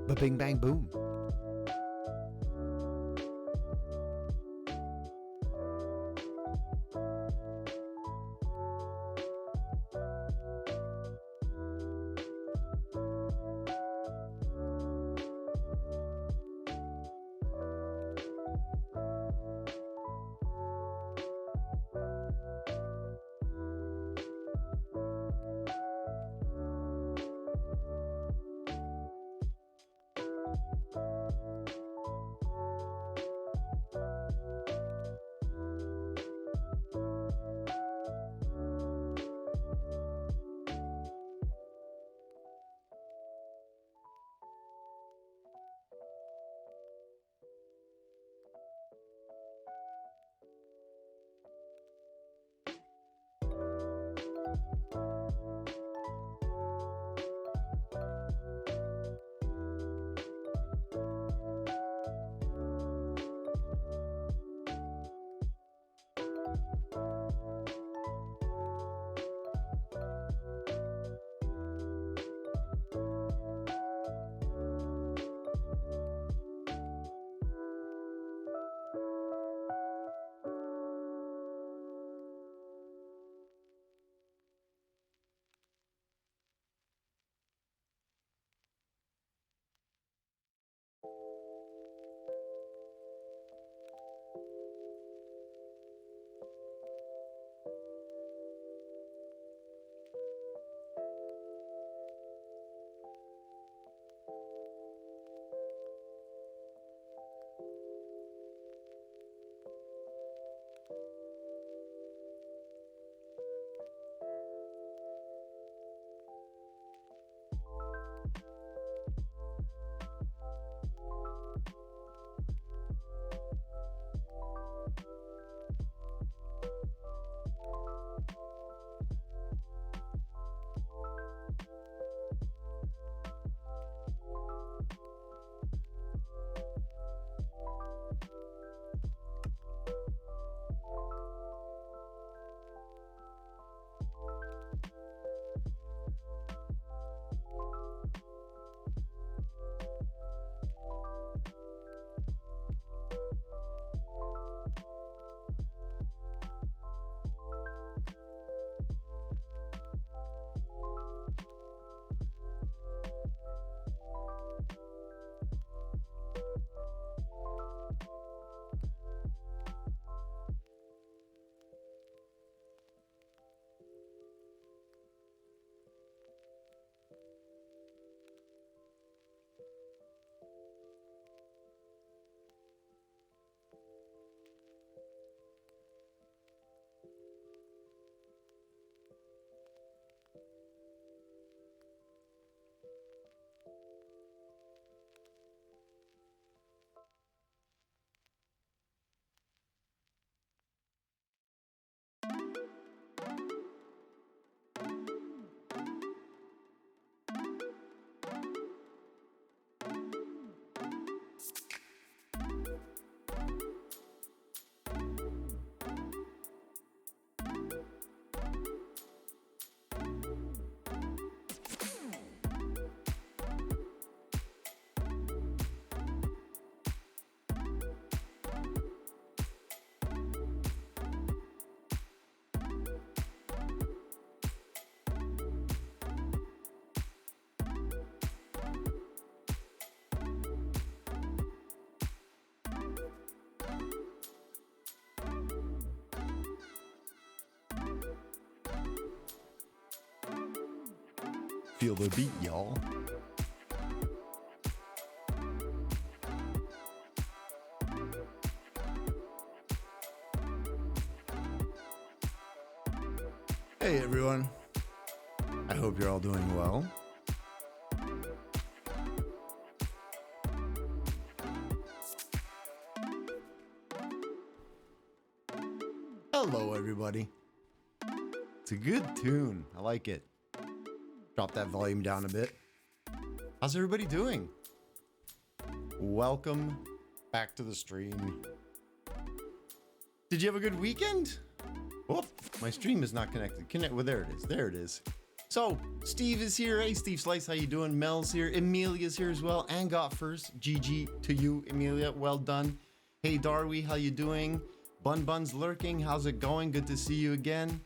Ba-bing bang boom. Feel the beat, y'all. Hey everyone, I hope you're all doing well. Hello everybody. It's a good tune, I like it. Drop that volume down a bit. How's everybody doing? Welcome back to the stream. Did you have a good weekend? Oh, my stream is not connected. Well, there it is. There it is. So, Steve is here. Hey, Steve Slice, how you doing? Mel's here. Amelia's here as well. And got first. GG to you, Amelia. Well done. Hey, Darby, how you doing? Bun's lurking. How's it going? Good to see you again.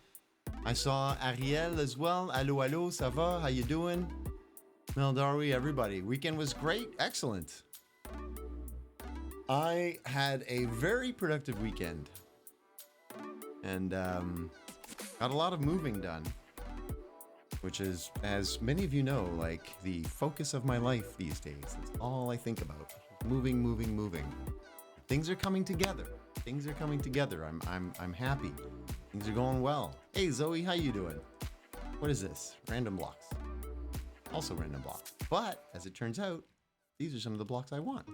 I saw Ariel as well. Allo, allo, ça va? How you doing? Mel, Darby, everybody. Weekend was great. Excellent. I had a very productive weekend. And got a lot of moving done. Which is, as many of you know, like the focus of my life these days. That's all I think about. Moving. Things are coming together. I'm happy. Things are going well. Hey Zoe, how you doing? What is this? Random blocks. Also random blocks. But as it turns out, these are some of the blocks I want.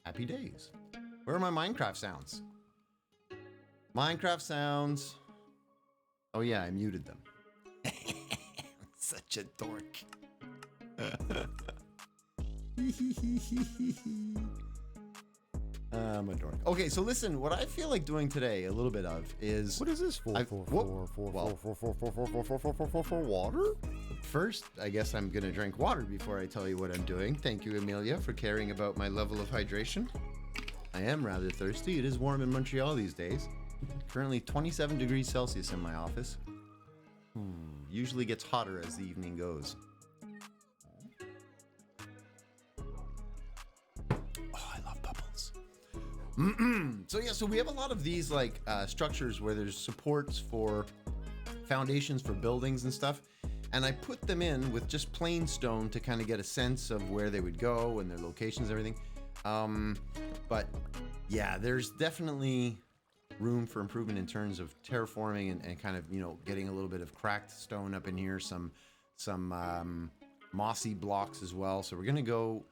Happy days. Where are my Minecraft sounds? Minecraft sounds. Oh yeah, I muted them. Such a dork. I'm a dork. Okay, so listen, what I feel like doing today, a little bit of, is... What is this for? For water? First, I guess I'm gonna drink water before I tell you what I'm doing. Thank you, Amelia, for caring about my level of hydration. I am rather thirsty. It is warm in Montreal these days. Currently 27 degrees Celsius in my office. Usually gets hotter as the evening goes. Oh, I love bubbles. So we have a lot of these like structures where there's supports for foundations for buildings and stuff. And I put them in with just plain stone to kind of get a sense of where they would go and their locations and everything. But yeah, there's definitely room for improvement in terms of terraforming and kind of, you know, getting a little bit of cracked stone up in here, some mossy blocks as well. So we're gonna go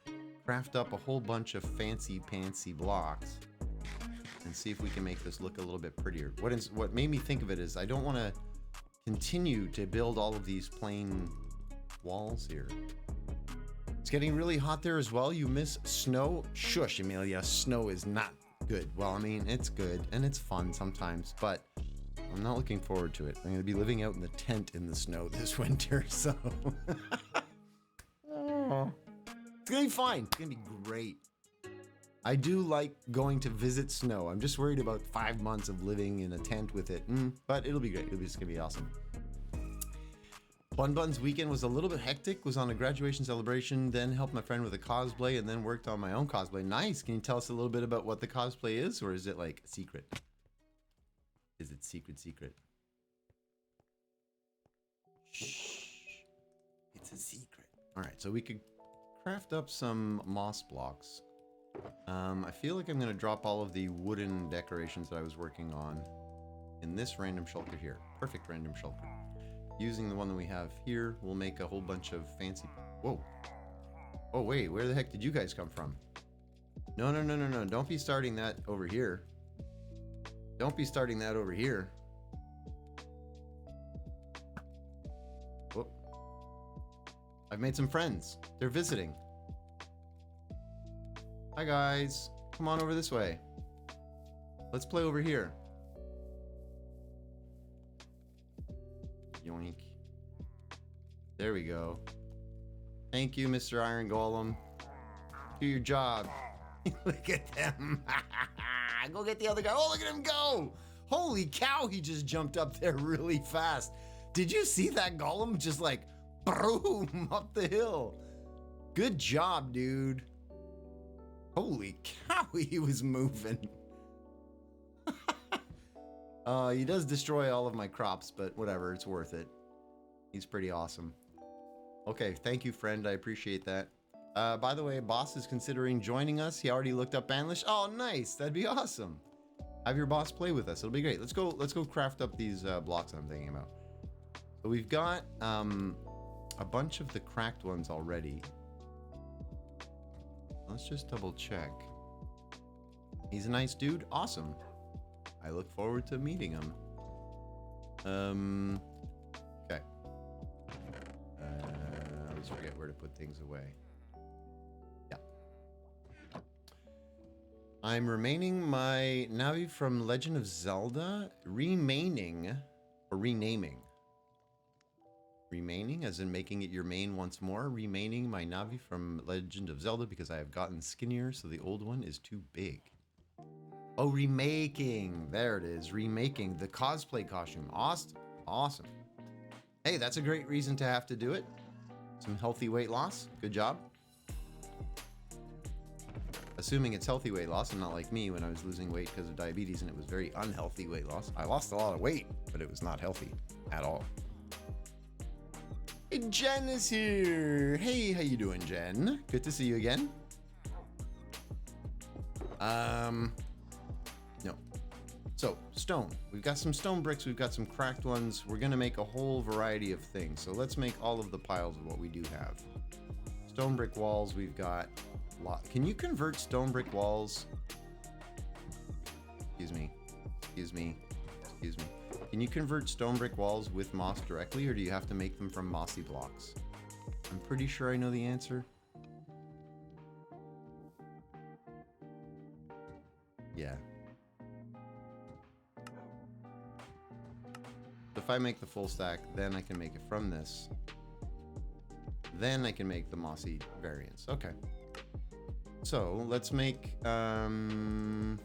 craft up a whole bunch of fancy pantsy blocks and see if we can make this look a little bit prettier. What made me think of it is I don't want to continue to build all of these plain walls here. It's getting really hot there as well. You miss snow? Shush, Amelia. Snow is not good. Well, I mean, it's good and it's fun sometimes, but I'm not looking forward to it. I'm going to be living out in the tent in the snow this winter, so it's going to be fine. It's going to be great. I do like going to visit snow. I'm just worried about 5 months of living in a tent with it, but it'll be great. It's going to be awesome. Bun's weekend was a little bit hectic, was on a graduation celebration, then helped my friend with a cosplay, and then worked on my own cosplay. Nice. Can you tell us a little bit about what the cosplay is, or is it like a secret? Is it secret? Shh. It's a secret. All right, so we could craft up some moss blocks. I feel like I'm going to drop all of the wooden decorations that I was working on in this random shelter here. Perfect random shelter. Using the one that we have here, we'll make a whole bunch of fancy... Whoa. Oh, wait. Where the heck did you guys come from? No. Don't be starting that over here. Don't be starting that over here. Whoop. I've made some friends. They're visiting. Hi, guys. Come on over this way. Let's play over here. Yoink. There we go. Thank you, Mr. Iron Golem. Do your job. Look at them. Go get the other guy. Oh, look at him go. Holy cow, he just jumped up there really fast. Did you see that golem just like boom up the hill? Good job, dude. Holy cow, he was moving. He does destroy all of my crops, but whatever, it's worth it. He's pretty awesome. Okay, thank you, friend. I appreciate that. By the way, boss is considering joining us. He already looked up Banlish. Oh, nice. That'd be awesome. Have your boss play with us. It'll be great. Let's go craft up these blocks I'm thinking about. So we've got a bunch of the cracked ones already. Let's just double check. He's a nice dude. Awesome. I look forward to meeting him. Okay. I always forget where to put things away. Yeah. I'm remaining my Navi from Legend of Zelda. Renaming. Remaining, as in making it your main once more. Remaining my Navi from Legend of Zelda because I have gotten skinnier, so the old one is too big. Oh, remaking. There it is. Remaking the cosplay costume. Awesome. Awesome. Hey, that's a great reason to have to do it. Some healthy weight loss. Good job. Assuming it's healthy weight loss and not like me when I was losing weight because of diabetes and it was very unhealthy weight loss. I lost a lot of weight, but it was not healthy at all. Hey, Jen is here. Hey, how you doing, Jen? Good to see you again. No. So, stone. We've got some stone bricks. We've got some cracked ones. We're going to make a whole variety of things. So let's make all of the piles of what we do have. Stone brick walls. We've got a lot. Can you convert stone brick walls? Excuse me. Excuse me. Excuse me. Can you convert stone brick walls with moss directly, or do you have to make them from mossy blocks? I'm pretty sure I know the answer. Yeah. If I make the full stack, then I can make it from this. Then I can make the mossy variants. Okay. So let's make bunch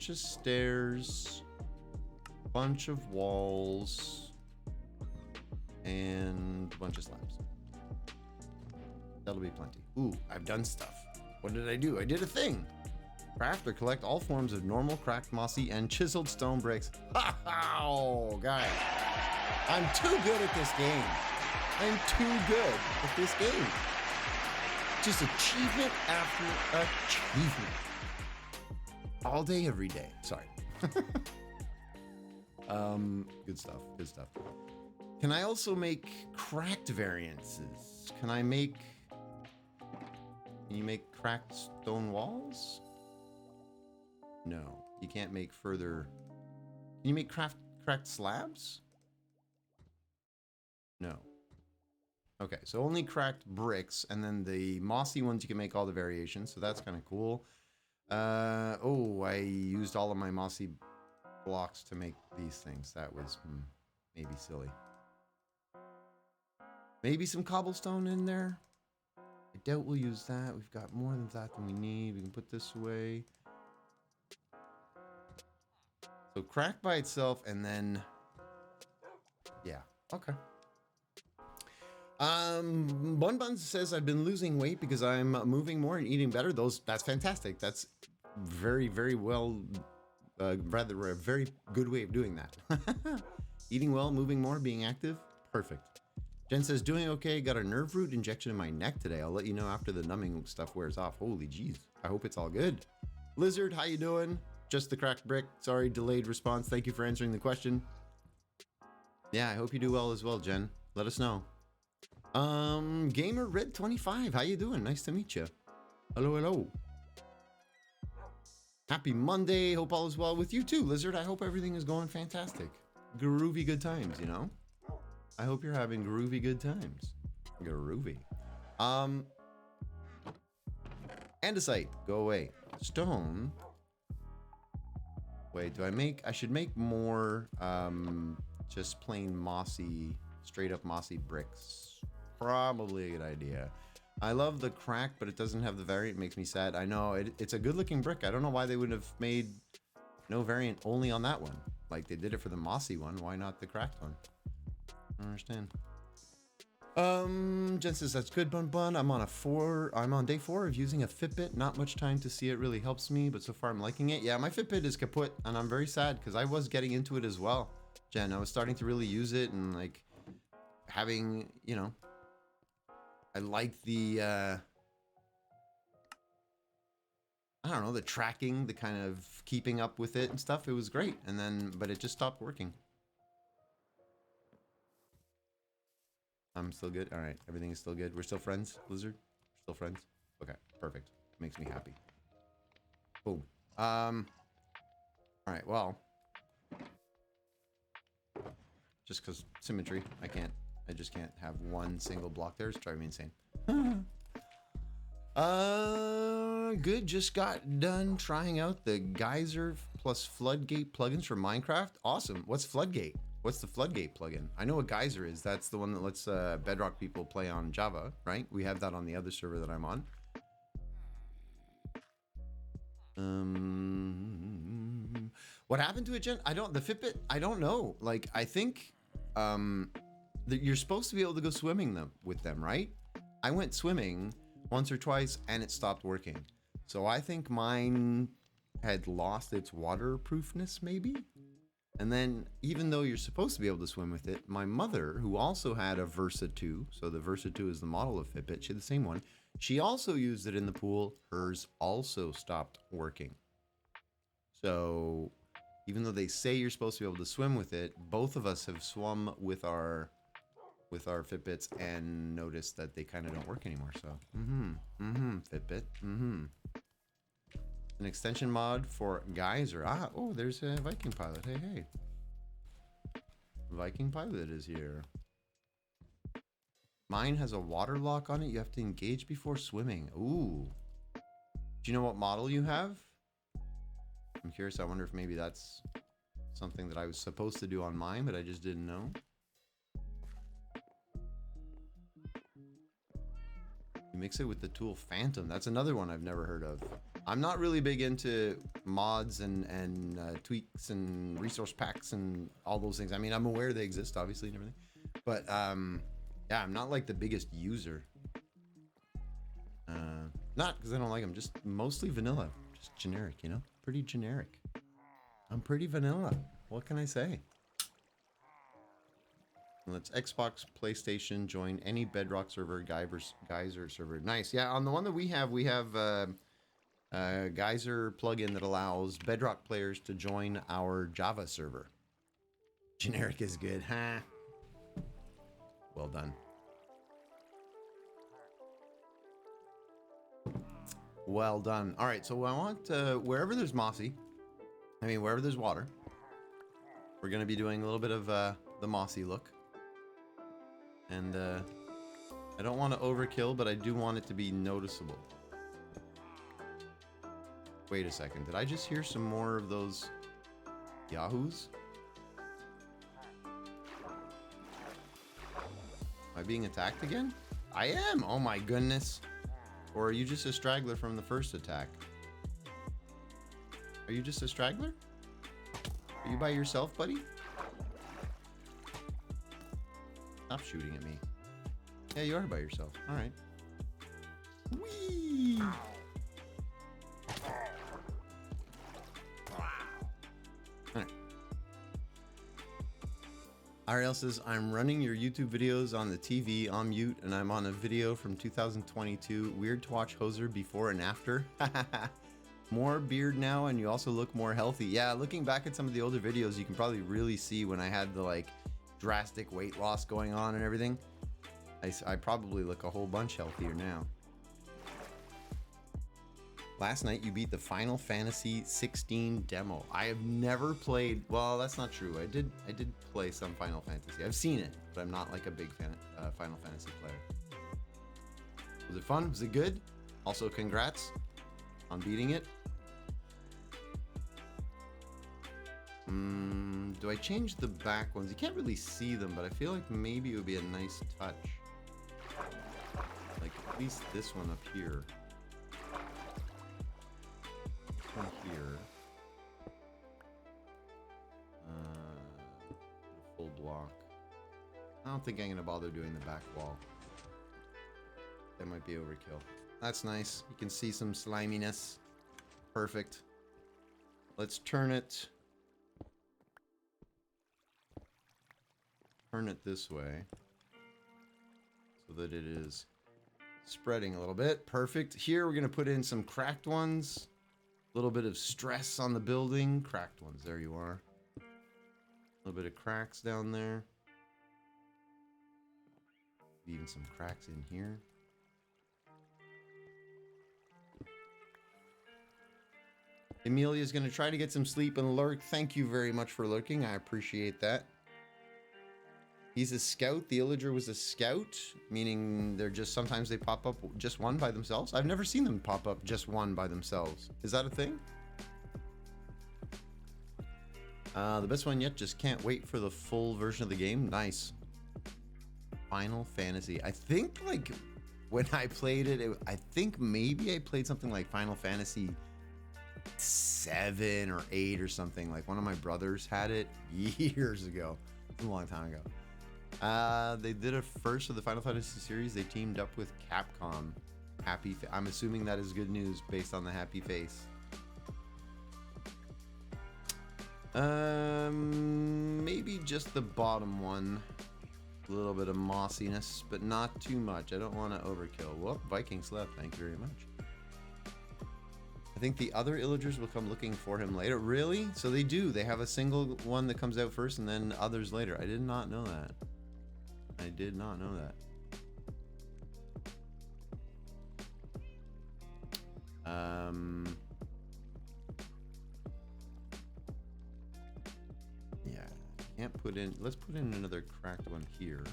of stairs, bunch of walls, and a bunch of slabs. That'll be plenty. Ooh, I've done stuff. What did I do? I did a thing. Craft or collect all forms of normal, cracked, mossy, and chiseled stone bricks. Ha ha! Oh, guys. I'm too good at this game. I'm too good at this game. Just achievement after achievement. All day, every day. Sorry. Good stuff. Good stuff. Can I also make cracked variances? Can you make cracked stone walls? No, you can't make further. Can you make cracked slabs? No. Okay, so only cracked bricks, and then the mossy ones you can make all the variations, so that's kind of cool. Oh, I used all of my mossy blocks to make these things. That was maybe silly. Maybe some cobblestone in there. I doubt we'll use that. We've got more than that than we need. We can put this away. So crack by itself, and then yeah, okay. Bun Bun says I've been losing weight because I'm moving more and eating better. That's fantastic. That's very, very well, rather a very good way of doing that. Eating well, moving more, being active, perfect. Jen says doing okay. Got a nerve root injection in my neck today. I'll let you know after the numbing stuff wears off. Holy jeez. I hope it's all good. Lizard, how you doing? Just the cracked brick. Sorry, delayed response. Thank you for answering the question. Yeah, I hope you do well as well, Jen. Let us know. Gamer Red 25, how you doing? Nice to meet you. Hello, hello. Happy Monday. Hope all is well with you too, Lizard. I hope everything is going fantastic. Groovy good times, you know? I hope you're having groovy good times. Groovy. Andesite, go away. Stone. Wait, I should make more, just plain mossy, straight up mossy bricks. Probably a good idea. I love the crack, but it doesn't have the variant. It makes me sad. I know, it's a good looking brick. I don't know why they would have made no variant only on that one. Like they did it for the mossy one. Why not the cracked one? I don't understand. Jen says that's good, Bun Bun. I'm on day 4 of using a Fitbit. Not much time to see it really helps me, but so far I'm liking it. Yeah, my Fitbit is kaput, and I'm very sad because I was getting into it as well. Jen, I was starting to really use it and like having, you know, I like the I don't know, the tracking, the kind of keeping up with it and stuff. It was great, and then but it just stopped working. I'm still good. All right, everything is still good. We're still friends, Blizzard. We're still friends. Okay, perfect. Makes me happy. Boom. All right. Well, just because symmetry, I just can't have one single block there. It's driving me insane. Good. Just got done trying out the Geyser plus Floodgate plugins for Minecraft. Awesome. What's Floodgate? What's the floodgate plugin? I know what Geyser is. That's the one that lets Bedrock people play on Java, right? We have that on the other server that I'm on. What happened to it, Jen? The Fitbit, I don't know. Like, I think that you're supposed to be able to go swimming with them, right? I went swimming once or twice and it stopped working. So I think mine had lost its waterproofness, maybe? And then, even though you're supposed to be able to swim with it, my mother, who also had a Versa 2, so the Versa 2 is the model of Fitbit, she had the same one, she also used it in the pool. Hers also stopped working. So, even though they say you're supposed to be able to swim with it, both of us have swum with our Fitbits and noticed that they kind of don't work anymore. So, Fitbit, An extension mod for Geyser. Ah, oh, there's a Viking Pilot. Hey, hey. Viking Pilot is here. Mine has a water lock on it. You have to engage before swimming. Ooh. Do you know what model you have? I'm curious. I wonder if maybe that's something that I was supposed to do on mine, but I just didn't know. You mix it with the tool Phantom. That's another one I've never heard of. I'm not really big into mods and tweaks and resource packs and all those things. I mean, I'm aware they exist, obviously, and everything. But, yeah, I'm not like the biggest user. Not because I don't like them, just mostly vanilla. Just generic, you know? Pretty generic. I'm pretty vanilla. What can I say? Let's Xbox, PlayStation, join any Bedrock server, Geyser server. Nice. Yeah, on the one that we have Geyser plugin that allows Bedrock players to join our Java server. Generic is good, huh? Well done. Well done. All right, so I want wherever there's wherever there's water, we're going to be doing a little bit of the mossy look. And I don't want to overkill, but I do want it to be noticeable. Wait a second. Did I just hear some more of those yahoos? Am I being attacked again? I am! Oh my goodness. Or are you just a straggler from the first attack? Are you just a straggler? Are you by yourself, buddy? Stop shooting at me. Yeah, you are by yourself. All right. Whee! All right. Ariel says, I'm running your YouTube videos on the TV on mute, and I'm on a video from 2022. Weird to watch Hoser before and after. More beard now, and you also look more healthy. Yeah, looking back at some of the older videos, you can probably really see when I had the, like, drastic weight loss going on and everything. I probably look a whole bunch healthier now. Last night you beat the Final Fantasy 16 demo. I have never played. Well, that's not true. I did play some Final Fantasy. I've seen it, but I'm not like a big fan Final Fantasy player. Was it fun? Was it good? Also, congrats on beating it. Do I change the back ones? You can't really see them, but I feel like maybe it would be a nice touch. Like at least this one up here. This one here. Full block. I don't think I'm gonna bother doing the back wall. That might be overkill. That's nice. You can see some sliminess. Perfect. Let's turn it this way so that it is spreading a little bit. Perfect. Here we're going to put in some cracked ones. A little bit of stress on the building. Cracked ones. There you are. A little bit of cracks down there. Even some cracks in here. Amelia's going to try to get some sleep and lurk. Thank you very much for lurking. I appreciate that. He's a scout. The illager was a scout, meaning they're just sometimes they pop up just one by themselves. I've never seen them pop up just one by themselves. Is that a thing? The best one yet. Just can't wait for the full version of the game. Nice. Final Fantasy. I think like when I played it, I think maybe I played something like Final Fantasy 7 or 8 or something. Like one of my brothers had it years ago. It was a long time ago. They did a first of the Final Fantasy series. They teamed up with Capcom. I'm assuming that is good news based on the happy face. Maybe just the bottom one. A little bit of mossiness, but not too much. I don't want to overkill. Well, Vikings left. Thank you very much. I think the other Illagers will come looking for him later. Really? So they do. They have a single one that comes out first and then others later. I did not know that. I did not know that. Yeah, can't put in. Let's put in another cracked one here.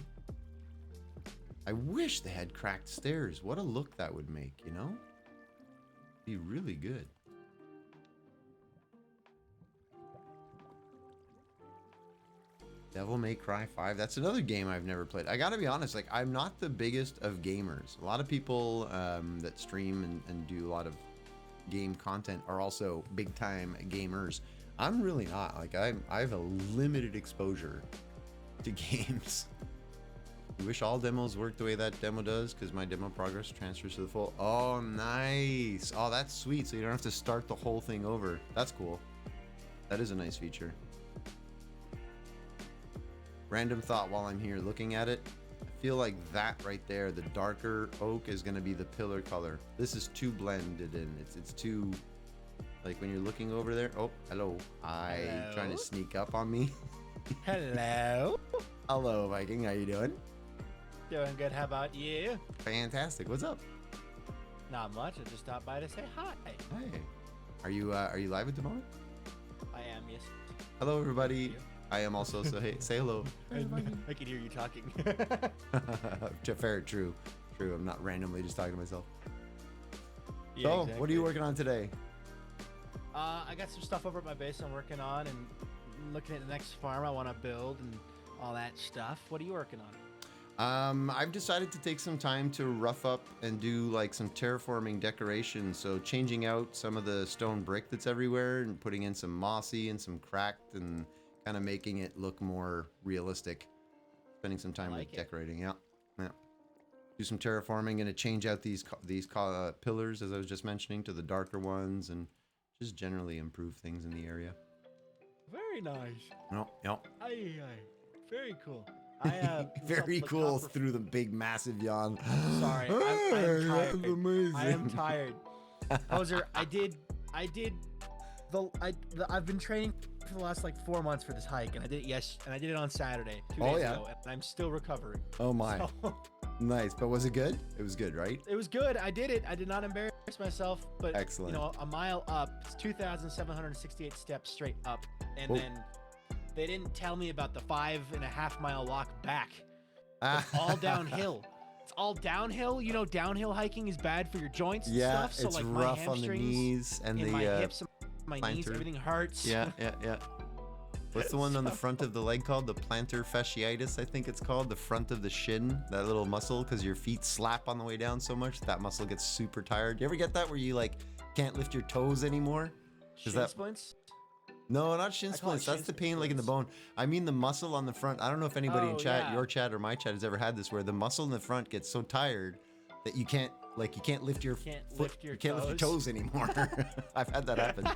I wish they had cracked stairs. What a look that would make, you know? Be really good. Devil May Cry 5. That's another game I've never played. I gotta be honest, like I'm not the biggest of gamers. A lot of people that stream and do a lot of game content are also big time gamers. I'm really not. Like I have a limited exposure to games. I wish all demos worked the way that demo does, because my demo progress transfers to the full. Oh, nice. Oh, that's sweet. So you don't have to start the whole thing over. That's cool. That is a nice feature. Random thought while I'm here looking at it. I feel like that right there, the darker oak, is going to be the pillar color. This is too blended in. It's too, like when you're looking over there. Oh, hello. Hello. Trying to sneak up on me. Hello. Hello, Viking. How you doing? Doing good. How about you? Fantastic. What's up? Not much. I just stopped by to say hi. Hey. Are you live at the moment? I am, yes. Hello, everybody. I am also. So hey, say hello. I can hear you talking. Fair, true. I'm not randomly just talking to myself. Yeah, so, exactly. what are you working on today? I got some stuff over at my base I'm working on and looking at the next farm I want to build and all that stuff. What are you working on? I've decided to take some time to rough up and do like some terraforming decoration. So changing out some of the stone brick that's everywhere and putting in some mossy and some cracked and kind of making it look more realistic. Spending some time with decorating. Yeah. Do some terraforming. Gonna change out these pillars, as I was just mentioning, to the darker ones and just generally improve things in the area. Very nice. Yep. Aye. Very cool. I very cool through the big massive yawn. Sorry, I'm tired. Amazing. I am tired. Hoser, I've been training for the last like 4 months for this hike, and I did it and I did it on Saturday 2 days ago, and I'm still recovering. Oh my. So, nice. But was it good? It was good, right? It was good. I did it. I did not embarrass myself, but excellent. You know, a mile up, it's 2,768 steps straight up, and then they didn't tell me about the 5.5 mile walk back. It's all downhill. It's all downhill. You know, downhill hiking is bad for your joints and stuff. So it's like rough my on the knees and my hips, and my knees, everything hurts. Yeah. What's the one on the front of the leg called? The plantar fasciitis, I think it's called. The front of the shin, that little muscle, because your feet slap on the way down so much that muscle gets super tired. You ever get that where you like can't lift your toes anymore? Shin splints? No, not shin splints. That's the pain like in the bone. I mean the muscle on the front. I don't know if anybody in chat, your chat or my chat, has ever had this where the muscle in the front gets so tired that you can't lift your foot. You can't lift your toes anymore. I've had that happen.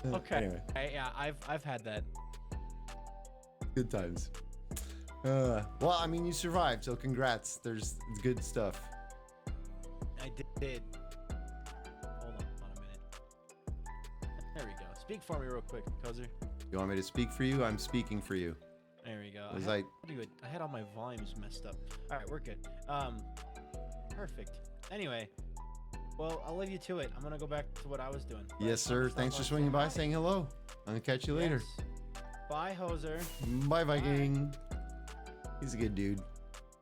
Okay. Anyway. Yeah, I've had that. Good times. Well, I mean, you survived, so congrats. There's good stuff. I did. Hold on a minute. There we go. Speak for me real quick, Kozer. You want me to speak for you? I'm speaking for you. There we go. I had all my volumes messed up. All right, we're good. Perfect. Anyway. Well, I'll leave you to it. I'm going to go back to what I was doing. Yes, sir. Thanks for swinging by, saying hello. I'm going to catch you later. Yes. Bye, Hoser. Bye, Viking. He's a good dude.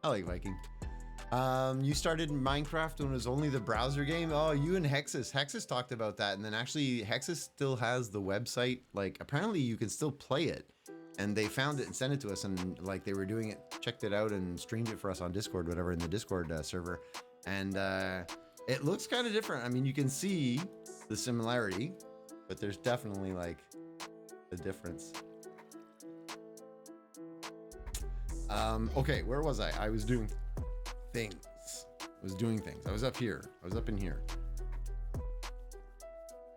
I like Viking. You started Minecraft when it was only the browser game. Oh, you and Hexus talked about that, and then actually Hexus still has the website. Like apparently you can still play it, and they found it and sent it to us, and like they were doing it, checked it out, and streamed it for us on Discord, whatever, in the Discord server, and it looks kind of different. I mean, you can see the similarity, but there's definitely like a difference. Okay, where was I? I was doing things. I was up here. I was up in here.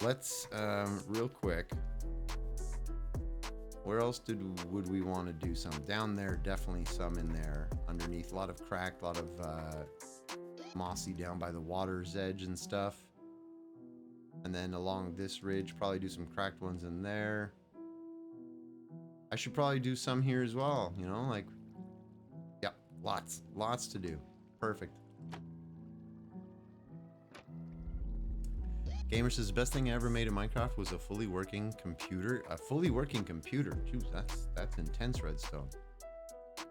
Let's real quick. Where else would we want to do some? Down there, definitely some in there. Underneath, a lot of cracked, a lot of mossy down by the water's edge and stuff. And then along this ridge, probably do some cracked ones in there. I should probably do some here as well, you know, like, yep, lots to do. Perfect. Gamer says the best thing I ever made in Minecraft was a fully working computer. Jeez, that's intense, Redstone.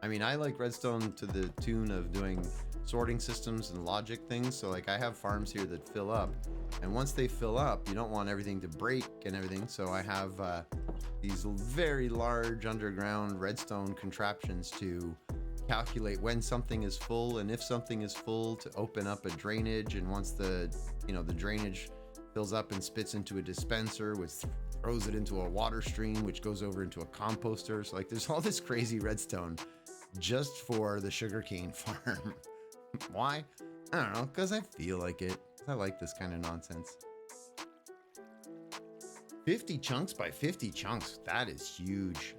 I mean, I like Redstone to the tune of doing sorting systems and logic things. So like I have farms here that fill up, and once they fill up, you don't want everything to break and everything. So I have these very large underground redstone contraptions to calculate when something is full and if something is full, to open up a drainage. And once the drainage fills up and spits into a dispenser, which throws it into a water stream, which goes over into a composter. So like there's all this crazy redstone just for the sugarcane farm. Why? I don't know, because I feel like it. I like this kind of nonsense. 50 chunks by 50 chunks. That is huge.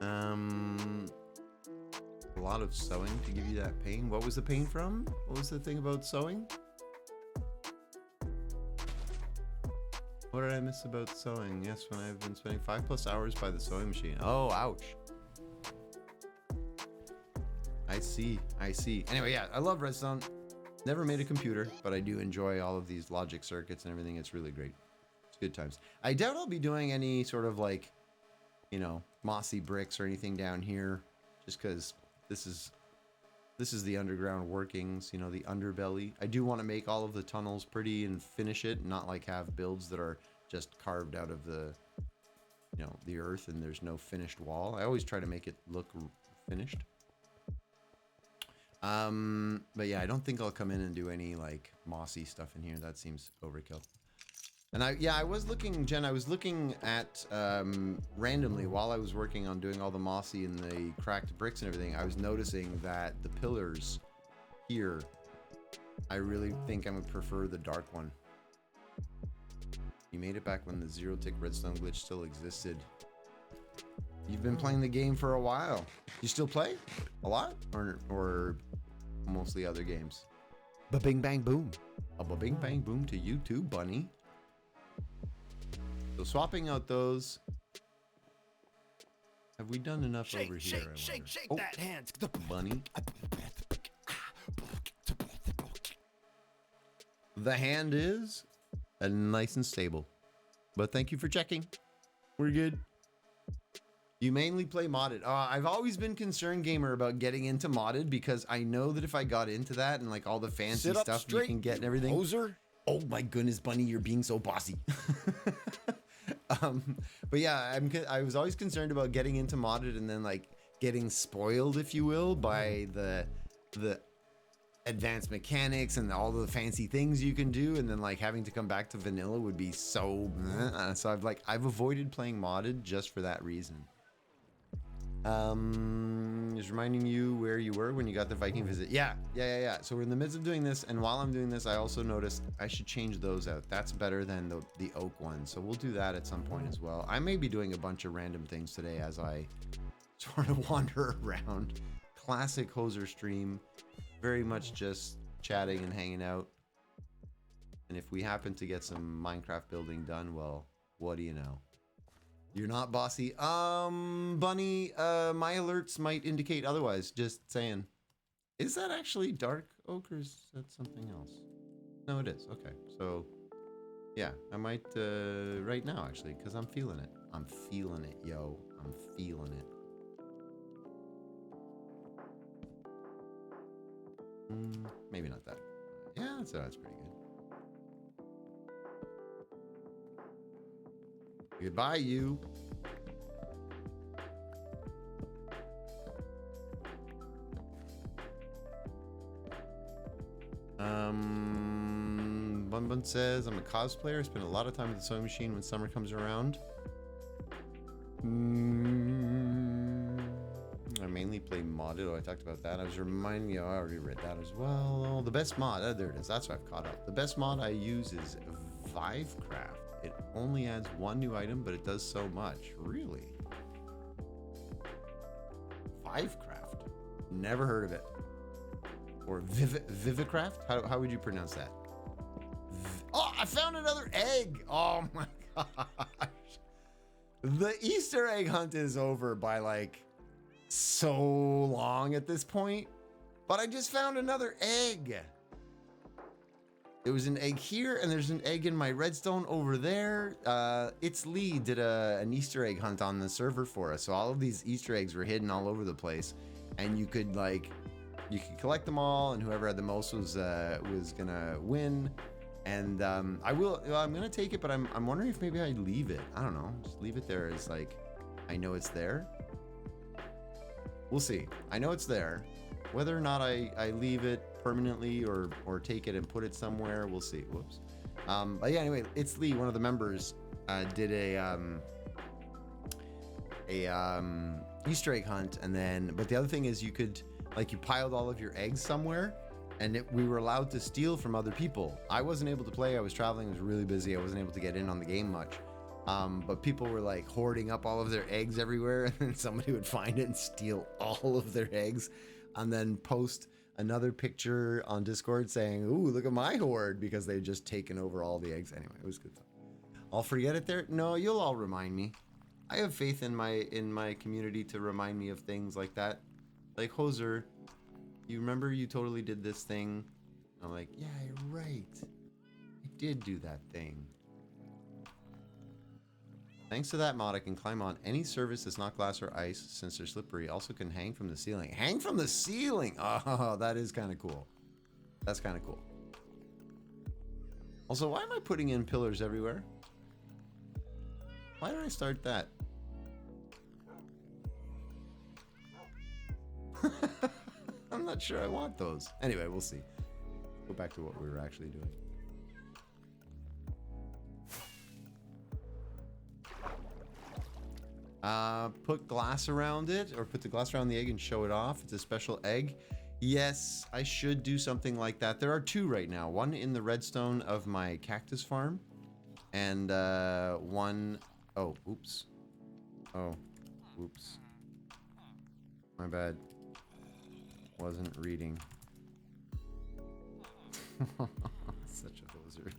A lot of sewing to give you that pain. What was the pain from? What was the thing about sewing? What did I miss about sewing? Yes, when I've been spending 5+ hours by the sewing machine. Oh, ouch. I see. Anyway, yeah, I love Redstone. Never made a computer, but I do enjoy all of these logic circuits and everything. It's really great. It's good times. I doubt I'll be doing any sort of like, you know, mossy bricks or anything down here, just because this is the underground workings, you know, the underbelly. I do want to make all of the tunnels pretty and finish it, not like have builds that are just carved out of the, you know, the earth and there's no finished wall. I always try to make it look finished. But yeah, I don't think I'll come in and do any like mossy stuff in here. That seems overkill. And I was looking, Jen, I was looking at, randomly while I was working on doing all the mossy and the cracked bricks and everything, I was noticing that the pillars here, I really think I would prefer the dark one. You made it back when the 0-tick redstone glitch still existed. You've been playing the game for a while. You still play a lot, or mostly other games? Ba-bing bang boom. A ba-bing bang boom to you too, bunny. So swapping out those. Have we done enough over here? Shake that hand, bunny. The hand is nice and stable. But thank you for checking. We're good. You mainly play modded. I've always been concerned, gamer, about getting into modded because I know that if I got into that and like all the fancy stuff straight, you can get and everything. Poser. Oh my goodness, bunny, you're being so bossy. But yeah, I was always concerned about getting into modded and then like getting spoiled, if you will, by the advanced mechanics and all the fancy things you can do, and then like having to come back to vanilla would be so. So I've avoided playing modded just for that reason. Just reminding you where you were when you got the Viking visit. Yeah. So we're in the midst of doing this, and while I'm doing this, I also noticed I should change those out. That's better than the oak one, so we'll do that at some point as well. I may be doing a bunch of random things today as I sort of wander around. Classic Hoser stream, very much just chatting and hanging out. And if we happen to get some Minecraft building done, well, what do you know? You're not bossy. Bunny, my alerts might indicate otherwise. Just saying. Is that actually dark oak or is that something else? No, it is. Okay. So, yeah, I might, right now, actually, because I'm feeling it. I'm feeling it, yo. I'm feeling it. Maybe not that. Yeah, that's pretty good. Goodbye, you. Bun Bun says, I'm a cosplayer. I spend a lot of time with the sewing machine when summer comes around. I mainly play modded. Oh, I talked about that. I was reminding you, I already read that as well. Oh, the best mod. Oh, there it is. That's what I've caught up. The best mod I use is Vivecraft. It only adds one new item, but it does so much. Really? Vivecraft. Never heard of it. Or Vivecraft? How would you pronounce that? Oh, I found another egg. Oh my gosh. The Easter egg hunt is over by like so long at this point. But I just found another egg. There was an egg here, and there's an egg in my redstone over there. It's Lee did an Easter egg hunt on the server for us. So all of these Easter eggs were hidden all over the place. And you could collect them all, and whoever had the most was gonna win. And I'm gonna take it, but I'm wondering if maybe I leave it. I don't know, just leave it there as like, I know it's there. We'll see. I know it's there. Whether or not I leave it permanently or take it and put it somewhere, we'll see. Whoops. But yeah, anyway, it's Lee, one of the members, did a Easter egg hunt, but the other thing is you piled all of your eggs somewhere, and we were allowed to steal from other people. I wasn't able to play. I was traveling. I was really busy. I wasn't able to get in on the game much. But people were like hoarding up all of their eggs everywhere, and then somebody would find it and steal all of their eggs, and then post another picture on Discord saying, "Ooh, look at my hoard," because they'd just taken over all the eggs. Anyway, it was good fun. I'll forget it there. No, you'll all remind me. I have faith in my community to remind me of things like that. Like, Hoser, you remember you totally did this thing? I'm like, yeah, you're right. I did do that thing. Thanks to that mod, I can climb on any surface that's not glass or ice since they're slippery. Also can hang from the ceiling. Hang from the ceiling! Oh, that is kind of cool. That's kind of cool. Also, why am I putting in pillars everywhere? Why did I start that? I'm not sure I want those. Anyway, we'll see. Go back to what we were actually doing. Put glass around it, or put the glass around the egg and show it off. It's a special egg. Yes, I should do something like that. There are two right now. One in the redstone of my cactus farm, and one... Oh, oops. Oh, oops. My bad. Wasn't reading. Such a hoser.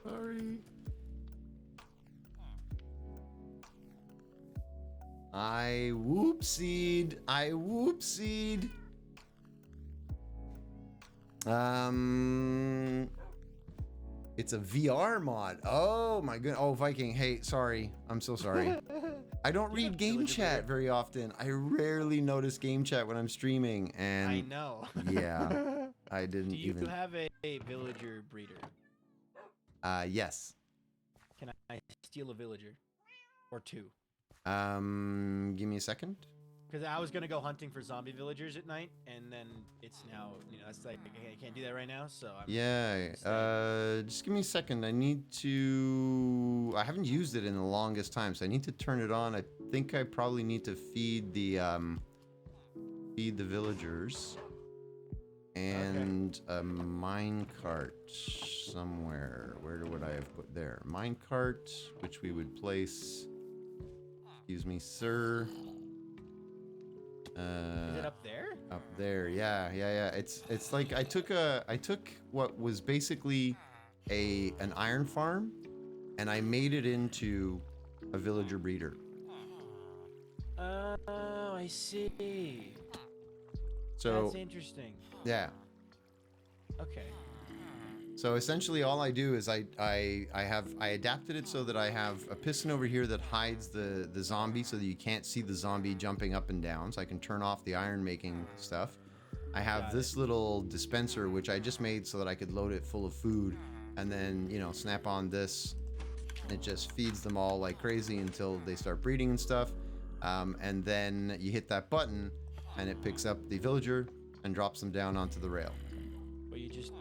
Sorry. I whoopsied. It's a VR mod. Oh my goodness. Oh, Viking. Hey, sorry. I'm so sorry. I don't read game chat very often. I rarely notice game chat when I'm streaming, and I know. Yeah, I didn't even. Do you have a villager breeder? Yes. Can I steal a villager? Or two? Give me a second. Because I was gonna go hunting for zombie villagers at night, and then it's now, it's like I can't do that right now. So just give me a second. I need to. I haven't used it in the longest time, so I need to turn it on. I think I probably need to feed the villagers and a minecart somewhere. Where would I have put there? Minecart, which we would place. Excuse me, sir. Is it up there? Up there, yeah. It's like I took what was basically an iron farm, and I made it into a villager breeder. Oh, I see. So that's interesting. Yeah. Okay. So essentially all I do is I adapted it so that I have a piston over here that hides the zombie so that you can't see the zombie jumping up and down. So I can turn off the iron making stuff. I have this little dispenser, which I just made so that I could load it full of food and then, you know, snap on this. It just feeds them all like crazy until they start breeding and stuff. And then you hit that button and it picks up the villager and drops them down onto the rail. Well, you just...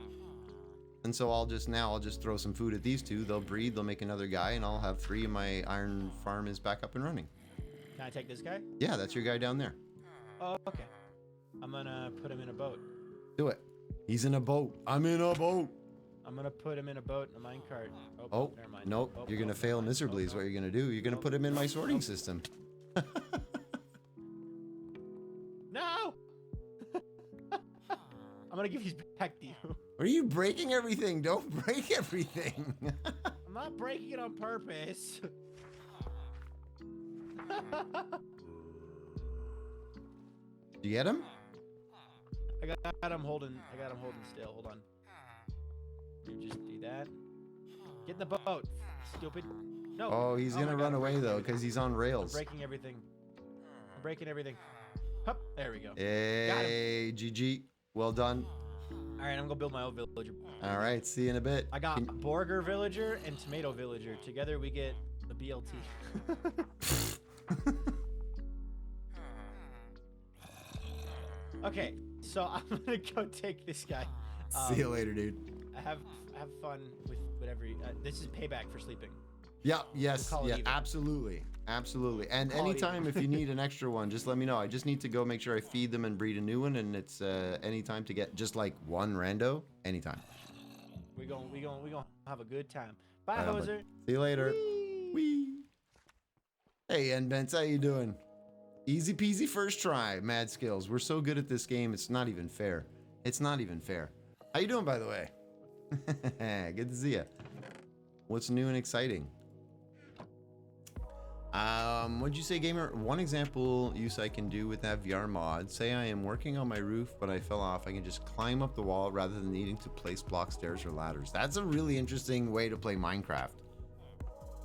And so I'll just throw some food at these two. They'll breed, they'll make another guy, and I'll have 3 and my iron farm is back up and running. Can I take this guy? Yeah, that's your guy down there. Oh, okay. I'm gonna put him in a boat. Do it. He's in a boat. I'm in a boat. I'm gonna put him in a boat in a minecart. Oh, never mind. nope. You're gonna fail miserably is what you're gonna do. You're gonna put him in my sorting system. No! I'm gonna give these back to you. Are you breaking everything? Don't break everything. I'm not breaking it on purpose. You get him? I got him holding still. Hold on. You just do that. Get in the boat, stupid. No. Oh, he's gonna run away though, because he's on rails. I'm breaking everything. I'm breaking everything. Hup, there we go. Hey, GG. Well done. All right, I'm gonna build my own villager. All right, see you in a bit. I got Borger Villager and Tomato Villager. Together we get the BLT. Okay, so I'm gonna go take this guy. See you later, dude. Have fun with whatever. This is payback for sleeping. Yeah, yes, yeah, absolutely. Absolutely. And anytime if you need an extra one, just let me know. I just need to go make sure I feed them and breed a new one, and it's anytime to get just like one rando, anytime. We gonna have a good time. Bye, Hoser. See you later. Whee. Hey, N-Bents, how you doing? Easy peasy first try, mad skills. We're so good at this game, it's not even fair. It's not even fair. How you doing, by the way? Good to see ya. What's new and exciting? What'd you say, gamer? One example use I can do with that VR mod. Say I am working on my roof, but I fell off. I can just climb up the wall rather than needing to place block stairs or ladders. That's a really interesting way to play Minecraft.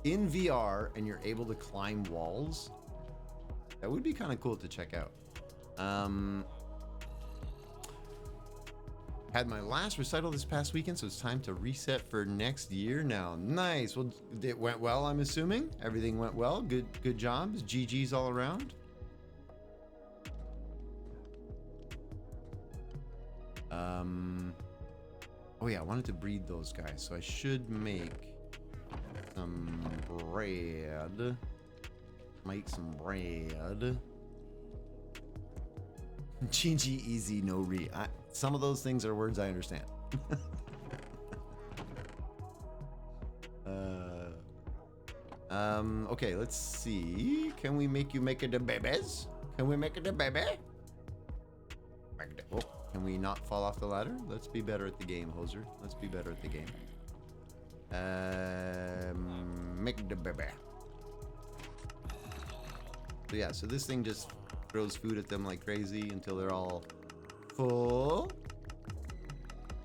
In VR, and you're able to climb walls. That would be kind of cool to check out. Had my last recital this past weekend, so it's time to reset for next year now. Nice. Well, it went well, I'm assuming. Everything went well. Good jobs. GG's all around. Oh yeah, I wanted to breed those guys, so I should make some bread. Make some bread. GG easy, no re. Some of those things are words I understand. Okay, let's see. Can we make you make it a babies? Can we make it a baby? Oh, can we not fall off the ladder? Let's be better at the game, Hoser. Let's be better at the game. Make the baby. So yeah, so this thing just throws food at them like crazy until they're all full.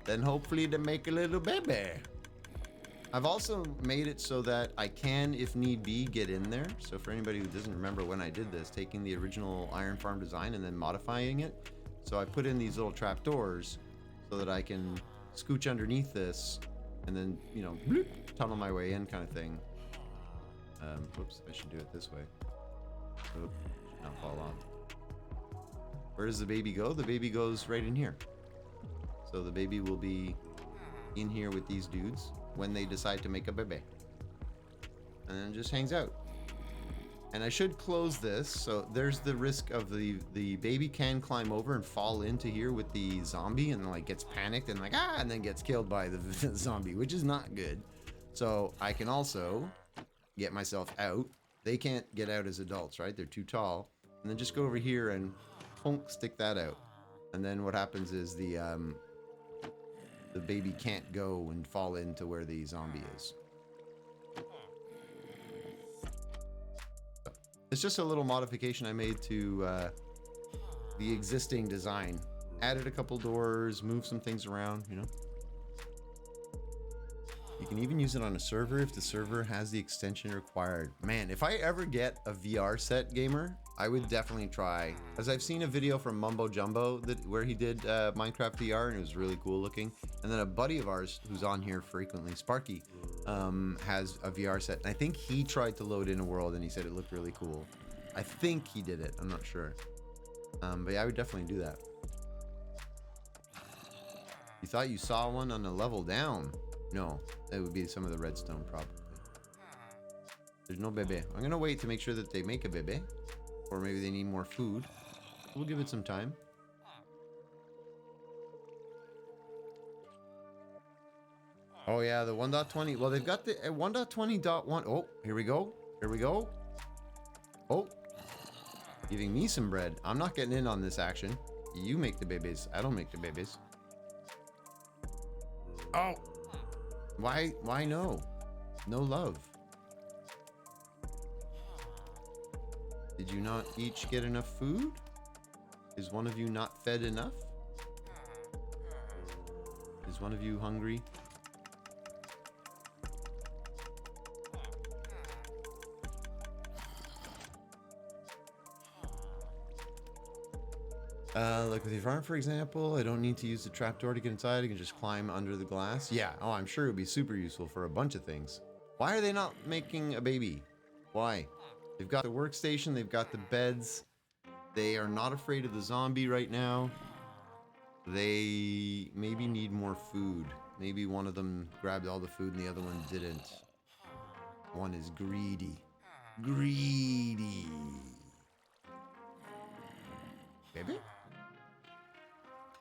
Then hopefully they make a little baby. I've also made it so that I can, if need be, get in there. So for anybody who doesn't remember when I did this, taking the original iron farm design and then modifying it. So I put in these little trap doors so that I can scooch underneath this and then, you know, bloop, tunnel my way in kind of thing. Whoops, I should do it this way. Oop, should not fall off. Where does the baby go? The baby goes right in here. So the baby will be in here with these dudes when they decide to make a baby. And then it just hangs out. And I should close this, so there's the risk of the baby can climb over and fall into here with the zombie and like gets panicked and like, and then gets killed by the zombie, which is not good. So I can also get myself out. They can't get out as adults, right? They're too tall. And then just go over here and stick that out. And then what happens is the baby can't go and fall into where the zombie is. It's just a little modification I made to the existing design. Added a couple doors, moved some things around, you know. can even use it on a server if the server has the extension required. Man, if I ever get a VR set, gamer, I would definitely try. As I've seen a video from Mumbo Jumbo where he did Minecraft VR, and it was really cool looking. And then a buddy of ours who's on here frequently, Sparky, has a VR set. And I think he tried to load in a world and he said it looked really cool. I think he did it. I'm not sure. But yeah, I would definitely do that. You thought you saw one on a level down? No, it would be some of the redstone probably. There's no bebe. I'm gonna wait to make sure that they make a bebe. Or maybe they need more food. We'll give it some time. Oh yeah, the 1.20. Well, they've got the 1.20.1. Oh, here we go. Here we go. Oh, giving me some bread. I'm not getting in on this action. You make the babies. I don't make the babies. Oh, why no? No love. Did you not each get enough food? Is one of you not fed enough? Is one of you hungry? Like with your farm, for example, I don't need to use the trapdoor to get inside. I can just climb under the glass. Yeah, oh, I'm sure it would be super useful for a bunch of things. Why are they not making a baby? Why? They've got the workstation, they've got the beds. They are not afraid of the zombie right now. They maybe need more food. Maybe one of them grabbed all the food and the other one didn't. One is greedy. Greedy. Baby?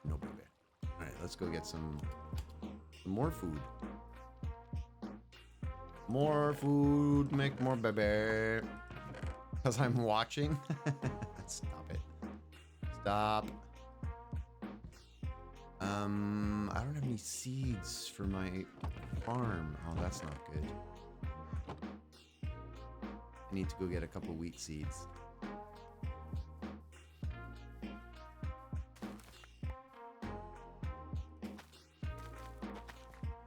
No baby. Alright, let's go get some more food. More food, make more baby. Because I'm watching. Stop it. Stop. I don't have any seeds for my farm. Oh, that's not good. I need to go get a couple wheat seeds.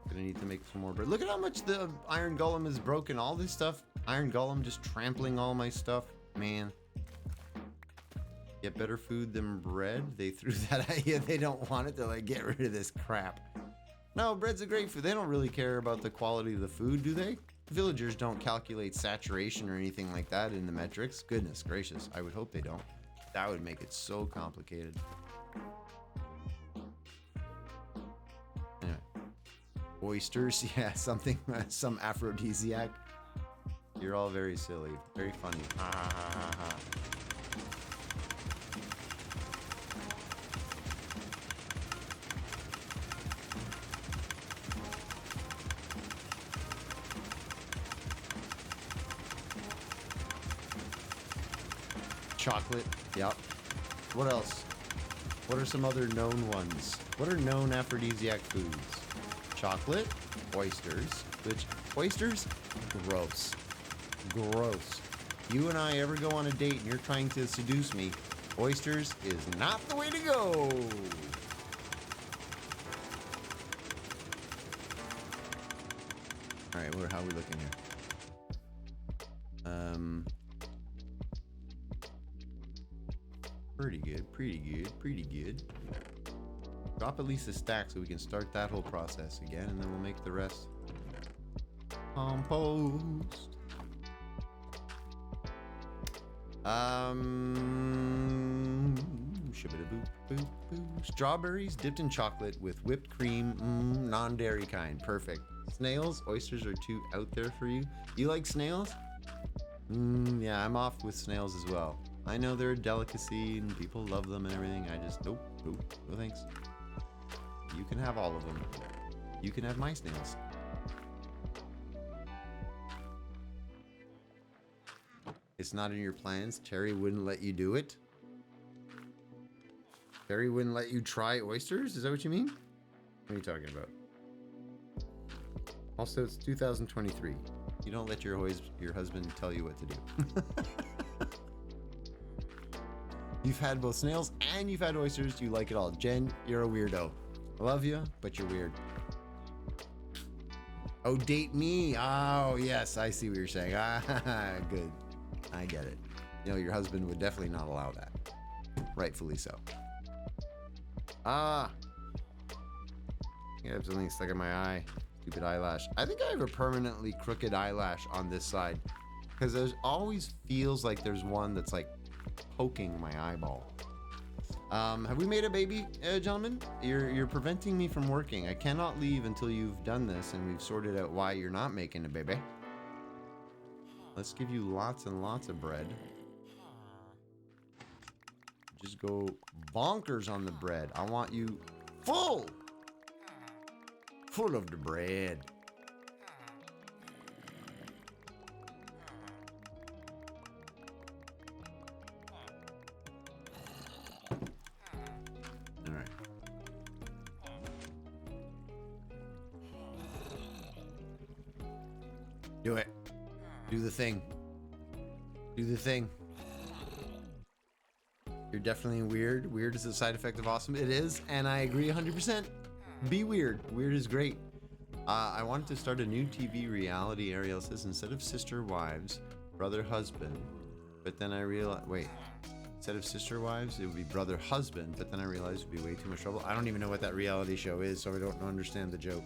Gonna need to make some more bread. Look at how much the iron golem is broken. All this stuff. Iron golem just trampling all my stuff. Man. Get better food than bread? They threw that at you. They don't want it. They're like, get rid of this crap. No, bread's a great food. They don't really care about the quality of the food, do they? Villagers don't calculate saturation or anything like that in the metrics. Goodness gracious. I would hope they don't. That would make it so complicated. Anyway. Oysters. Yeah, something. Some aphrodisiac. You're all very silly. Very funny. Ha ha ha ha ha. Chocolate. Yep. What else? What are some other known ones? What are known aphrodisiac foods? Chocolate, oysters. Which oysters? Gross. Gross. You and I ever go on a date and you're trying to seduce me, oysters is not the way to go. All right, how are we looking here? Pretty good, pretty good, pretty good. Drop at least a stack so we can start that whole process again, and then we'll make the rest. Compost. Strawberries dipped in chocolate with whipped cream, non-dairy kind. Perfect. Snails, oysters are too out there for you. You like snails? Yeah, I'm off with snails as well. I know they're a delicacy and people love them and everything. I just, nope, no thanks. You can have all of them. You can have my snails. It's not in your plans. Terry wouldn't let you do it. Terry wouldn't let you try oysters? Is that what you mean? What are you talking about? Also, it's 2023. You don't let your husband tell you what to do. You've had both snails and you've had oysters. You like it all. Jen, you're a weirdo. I love you, but you're weird. Oh, date me. Oh, yes, I see what you're saying. Ah, good. I get it. You know, your husband would definitely not allow that. Rightfully so. Ah. I have something stuck in my eye. Stupid eyelash. I think I have a permanently crooked eyelash on this side. Because there's always feels like there's one that's like poking my eyeball. Have we made a baby, gentlemen? You're preventing me from working. I cannot leave until you've done this and we've sorted out why you're not making a baby. Let's give you lots and lots of bread. Just go bonkers on the bread. I want you full of the bread. All right. Do it. Do the thing. Do the thing. You're definitely weird. Weird is a side effect of awesome. It is, and I agree 100%. Be weird. Weird is great. I wanted to start a new TV reality. Ariel says instead of sister wives, brother husband. But then I realized, wait, instead of sister wives, it would be brother husband. But then I realized it would be way too much trouble. I don't even know what that reality show is, so I don't understand the joke.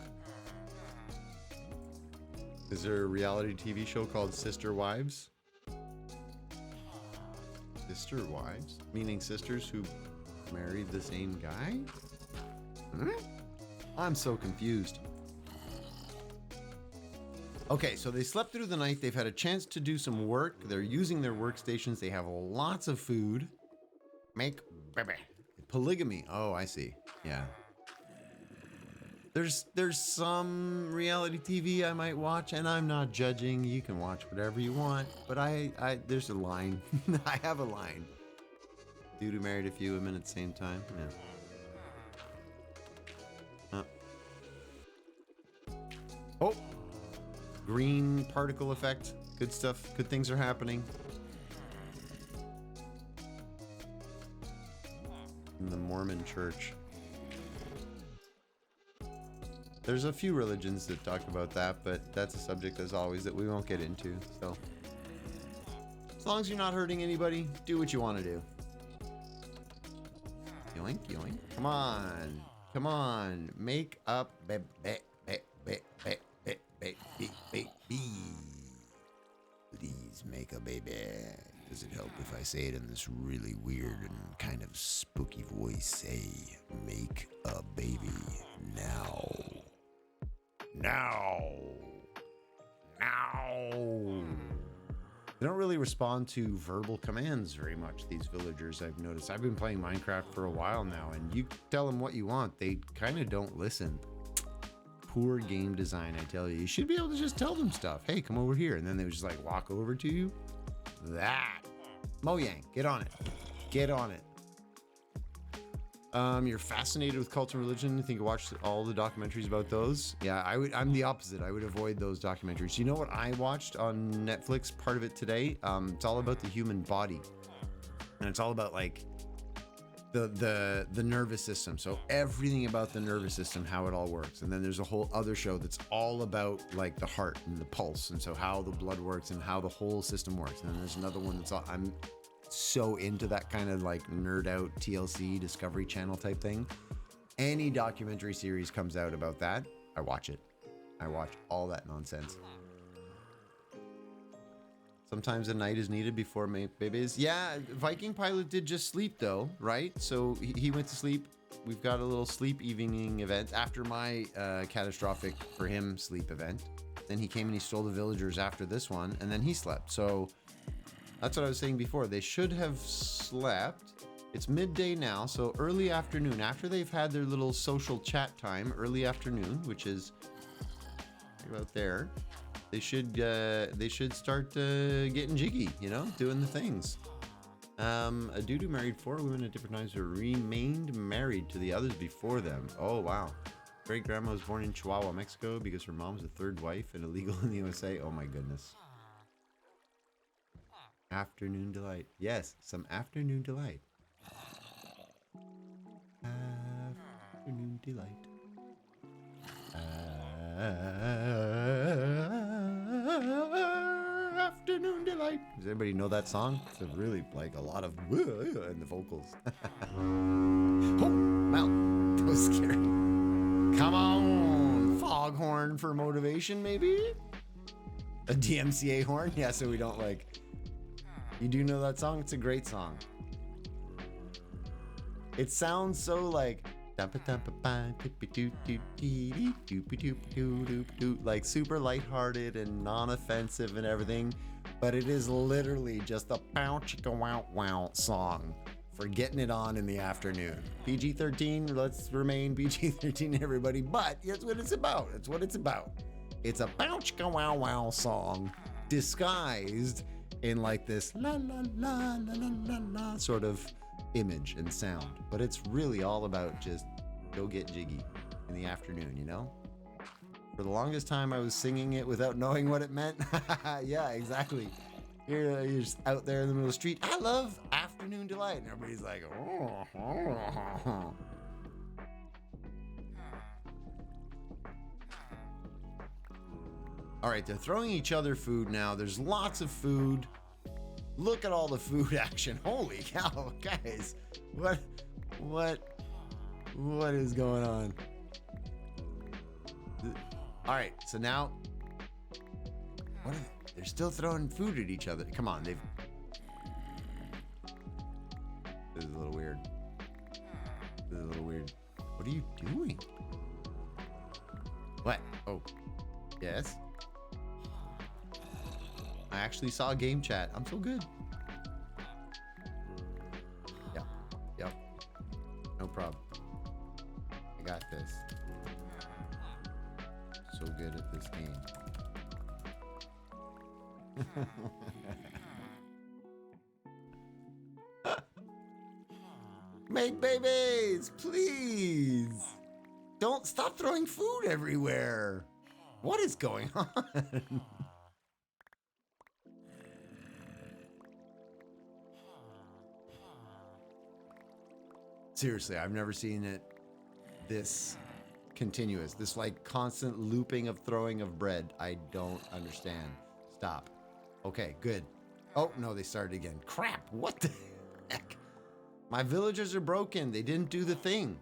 Is there a reality TV show called Sister Wives? Sister wives? Meaning sisters who married the same guy? Huh? I'm so confused. Okay, so they slept through the night. They've had a chance to do some work. They're using their workstations. They have lots of food. Make baby. Polygamy. Oh, I see. Yeah. There's some reality TV I might watch, and I'm not judging. You can watch whatever you want, but I there's a line. I have a line. Dude who married a few women at the same time. Yeah. Oh, green particle effect. Good stuff. Good things are happening. In the Mormon church. There's a few religions that talk about that, but that's a subject, as always, that we won't get into. So, as long as you're not hurting anybody, do what you want to do. Yoink, yoink. Come on. Come on. Make up. Please make a baby. Does it help if I say it in this really weird and kind of spooky voice? Say, make a baby now. Now. They don't really respond to verbal commands very much, these villagers, I've noticed. I've been playing Minecraft for a while now, and you tell them what you want, they kind of don't listen. Poor game design, I tell you. You should be able to just tell them stuff. Hey, come over here. And then they would just like walk over to you. That. Mojang, get on it. Get on it. You're fascinated with cult and religion. You think you watched all the documentaries about those? Yeah, I'm the opposite. I would avoid those documentaries. You know what I watched on Netflix? Part of it today. It's all about the human body, and it's all about like the nervous system. So everything about the nervous system, how it all works. And then there's a whole other show that's all about like the heart and the pulse, and so how the blood works and how the whole system works. And then there's another one that's all, I'm so into that kind of like nerd out TLC Discovery Channel type thing. Any documentary series comes out about that, I watch it. I watch all that nonsense. Sometimes a night is needed before babies. Yeah, Viking Pilot did just sleep though, right? So he went to sleep. We've got a little sleep evening event after my catastrophic for him sleep event. Then he came and he stole the villagers after this one, and then he slept. So that's what I was saying before. They should have slept. It's midday now, so early afternoon, after they've had their little social chat time, early afternoon, which is right about there, they should start getting jiggy, you know, doing the things. A dude who married 4 women at different times who remained married to the others before them. Oh, wow. Great grandma was born in Chihuahua, Mexico, because her mom's the 3rd wife and illegal in the USA. Oh my goodness. Afternoon delight. Yes, some afternoon delight. Afternoon delight. delight. Does anybody know that song? It's a really like a lot of in the vocals. Oh, wow, that was scary. Come on, foghorn for motivation, maybe? A DMCA horn? Yeah, so we don't like... You do know that song? It's a great song. It sounds so like... Like super lighthearted and non-offensive and everything. But it is literally just a pow chicka wow wow song for getting it on in the afternoon. PG-13, let's remain PG-13, everybody. But that's what it's about. That's what it's about. It's a pow chicka wow wow song disguised in like this la la la la la la la sort of image and sound. But it's really all about just go get jiggy in the afternoon, you know? For the longest time, I was singing it without knowing what it meant. Yeah, exactly. You're just out there in the middle of the street. I love afternoon delight. And everybody's like, oh. All right, they're throwing each other food now. There's lots of food. Look at all the food action. Holy cow, guys. What is going on? All right, so now, what are they? They're still throwing food at each other. Come on, this is a little weird. What are you doing? What? Oh, yes. I actually saw a game chat. I'm so good. Yep. No problem. I got this. So good at this game. Make babies, please. Don't stop throwing food everywhere. What is going on? Seriously, I've never seen it this continuous. This like constant looping of throwing of bread. I don't understand. Stop. Okay, good. Oh, no, they started again. Crap, what the heck? My villagers are broken. They didn't do the thing.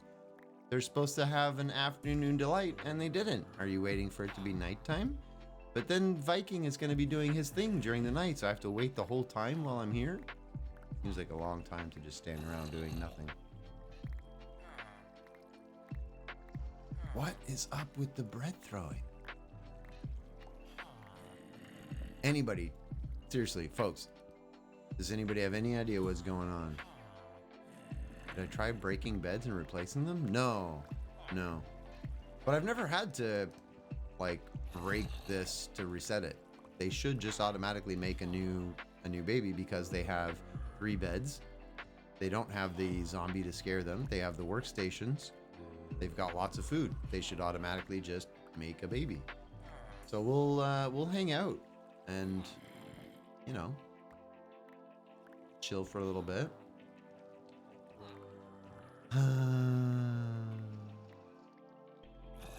They're supposed to have an afternoon delight, and they didn't. Are you waiting for it to be nighttime? But then Viking is going to be doing his thing during the night, so I have to wait the whole time while I'm here? Seems like a long time to just stand around doing nothing. What is up with the bread throwing? Anybody, seriously, folks, does anybody have any idea what's going on? Did I try breaking beds and replacing them? No. But I've never had to, like, break this to reset it. They should just automatically make a new baby because they have 3 beds. They don't have the zombie to scare them. They have the workstations. They've got lots of food. They should automatically just make a baby. So we'll hang out and, you know, chill for a little bit.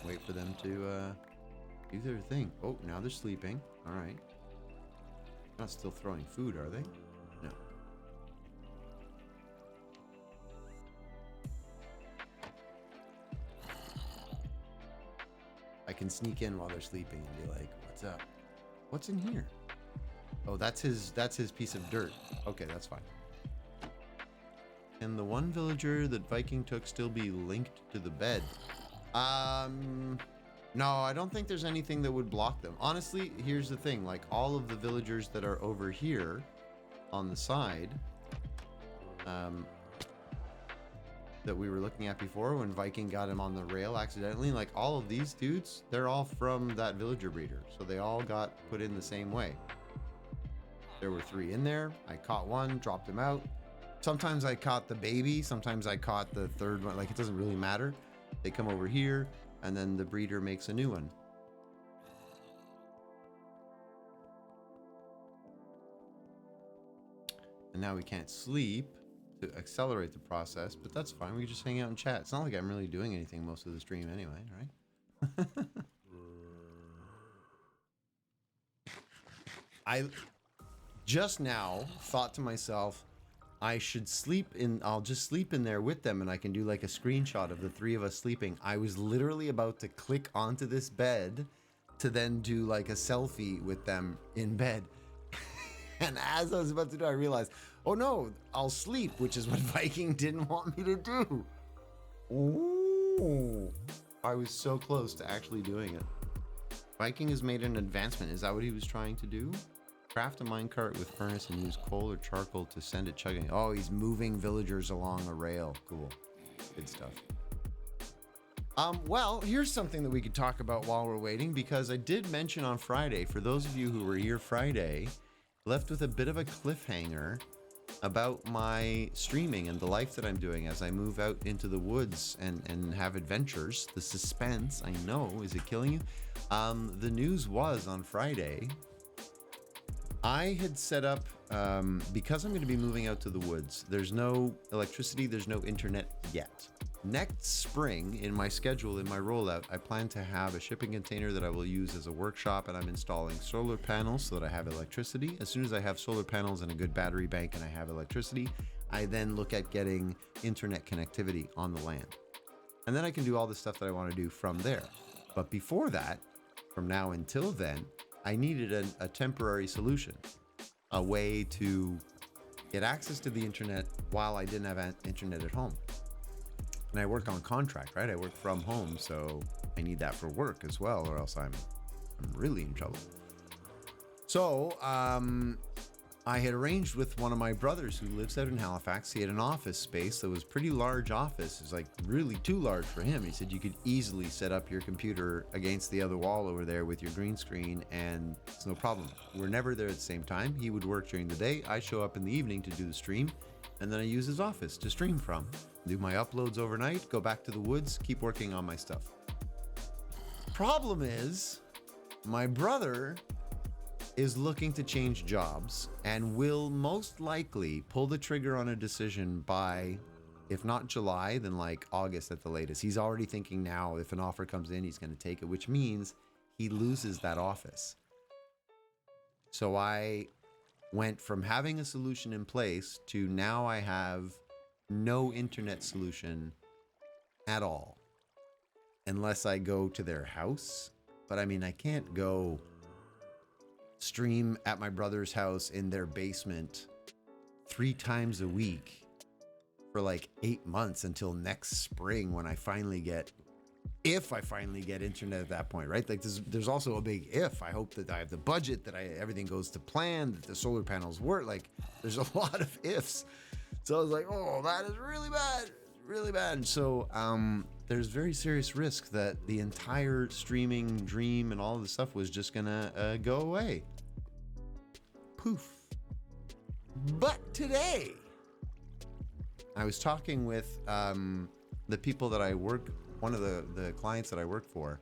Wait for them to do their thing. Oh, now they're sleeping. All right. Not still throwing food, are they? No. I can sneak in while they're sleeping and be like, "What's up? What's in here?" Oh, that's his piece of dirt. Okay, that's fine. Can the one villager that Viking took still be linked to the bed? No, I don't think there's anything that would block them. Honestly, here's the thing. Like, all of the villagers that are over here on the side, that we were looking at before when Viking got him on the rail accidentally, like, all of these dudes, they're all from that villager breeder. So they all got put in the same way. There were 3 in there. I caught one, dropped him out. Sometimes I caught the baby. Sometimes I caught the 3rd one. Like, it doesn't really matter. They come over here, and then the breeder makes a new one. And now we can't sleep to accelerate the process, but that's fine. We can just hang out and chat. It's not like I'm really doing anything most of the stream anyway, right? just now thought to myself, I'll just sleep in there with them and I can do like a screenshot of the three of us sleeping. I was literally about to click onto this bed to then do like a selfie with them in bed. And as I was about to do, I realized, oh no, I'll sleep, which is what Viking didn't want me to do. Ooh, I was so close to actually doing it. Viking has made an advancement. Is that what he was trying to do? Craft a minecart with furnace and use coal or charcoal to send it chugging. Oh, he's moving villagers along a rail. Cool. Good stuff. Well, here's something that we could talk about while we're waiting, because I did mention on Friday, for those of you who were here Friday, left with a bit of a cliffhanger about my streaming and the life that I'm doing as I move out into the woods and have adventures. The suspense, I know, is it killing you? The news was on Friday, I had set up, because I'm going to be moving out to the woods, there's no electricity, there's no internet yet. Next spring, in my schedule, in my rollout, I plan to have a shipping container that I will use as a workshop, and I'm installing solar panels so that I have electricity. As soon as I have solar panels and a good battery bank and I have electricity, I then look at getting internet connectivity on the land. And then I can do all the stuff that I want to do from there. But before that, from now until then, I needed a temporary solution, a way to get access to the internet while I didn't have internet at home. And I work on contract, right? I work from home, so I need that for work as well, or else I'm really in trouble. So I had arranged with one of my brothers who lives out in Halifax. He had an office space that was pretty large office. It's like really too large for him. He said you could easily set up your computer against the other wall over there with your green screen, and it's no problem. We're never there at the same time. He would work during the day. I show up in the evening to do the stream, and then I use his office to stream from. Do my uploads overnight, go back to the woods, keep working on my stuff. Problem is, my brother is looking to change jobs and will most likely pull the trigger on a decision by, if not July, then like August at the latest. He's already thinking now if an offer comes in, he's going to take it, which means he loses that office. So I went from having a solution in place to now I have no internet solution at all unless I go to their house. But I mean, I can't go stream at my brother's house in their basement 3 times a week for like 8 months until next spring when I finally get, if I finally get internet at that point, right? Like there's also a big if. I hope that I have the budget, that everything goes to plan, that the solar panels work. Like there's a lot of ifs. So I was like, oh, that is really bad, really bad. And so there's very serious risk that the entire streaming dream and all of the stuff was just gonna go away. Poof. But today, I was talking with the people that I work, one of the clients that I work for,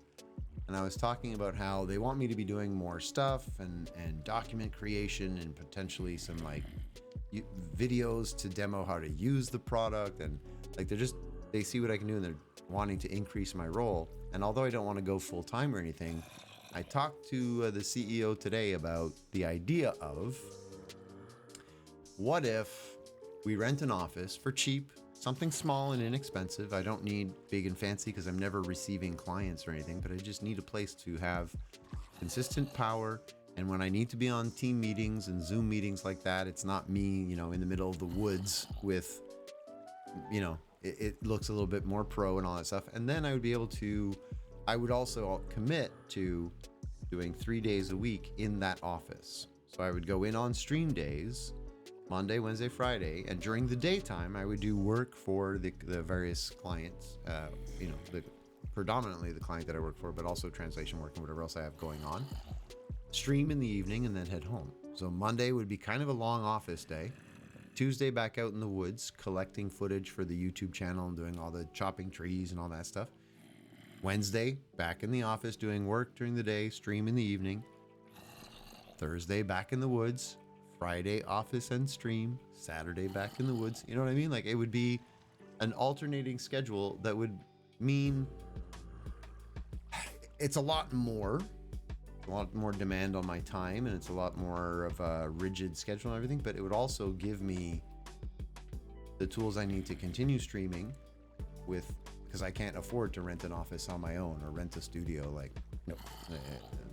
and I was talking about how they want me to be doing more stuff and document creation and potentially some like videos to demo how to use the product, and like they see what I can do and they're wanting to increase my role. And although I don't want to go full time or anything, I talked to the CEO today about the idea of what if we rent an office for cheap, something small and inexpensive. I don't need big and fancy because I'm never receiving clients or anything, but I just need a place to have consistent power. And when I need to be on team meetings and Zoom meetings like that, it's not me, in the middle of the woods with, it looks a little bit more pro and all that stuff. And then I would also commit to doing 3 days a week in that office. So I would go in on stream days, Monday, Wednesday, Friday, and during the daytime, I would do work for the various clients, predominantly the client that I work for, but also translation work and whatever else I have going on. Stream in the evening and then head home. So Monday would be kind of a long office day. Tuesday back out in the woods collecting footage for the YouTube channel and doing all the chopping trees and all that stuff. Wednesday back in the office doing work during the day, stream in the evening. Thursday back in the woods. Friday office and stream. Saturday back in the woods. You know what I mean? Like it would be an alternating schedule that would mean it's a lot more. a lot more demand on my time, and it's a lot more of a rigid schedule and everything, but it would also give me the tools I need to continue streaming with, because I can't afford to rent an office on my own or rent a studio. Like, no,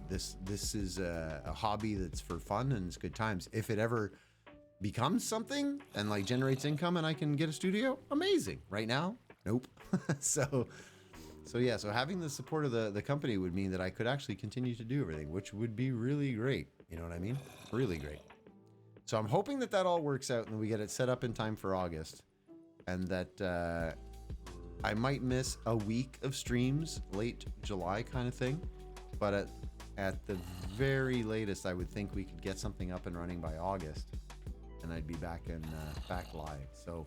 this is a hobby that's for fun and it's good times. If it ever becomes something and like generates income and I can get a studio, amazing. Right now, nope. So having the support of the company would mean that I could actually continue to do everything, which would be really great. You know what I mean? Really great. So I'm hoping that all works out and we get it set up in time for August, and that I might miss a week of streams, late July kind of thing, but at the very latest, I would think we could get something up and running by August, and I'd be back live. So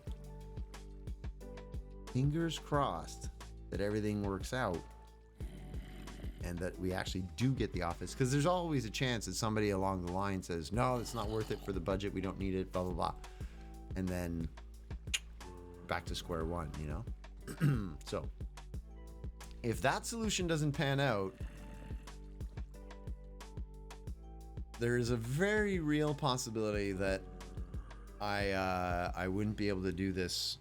fingers crossed that everything works out and that we actually do get the office, because there's always a chance that somebody along the line says, no, it's not worth it for the budget, we don't need it, blah blah blah, and then back to square one, you know. So if that solution doesn't pan out, there is a very real possibility that I wouldn't be able to do this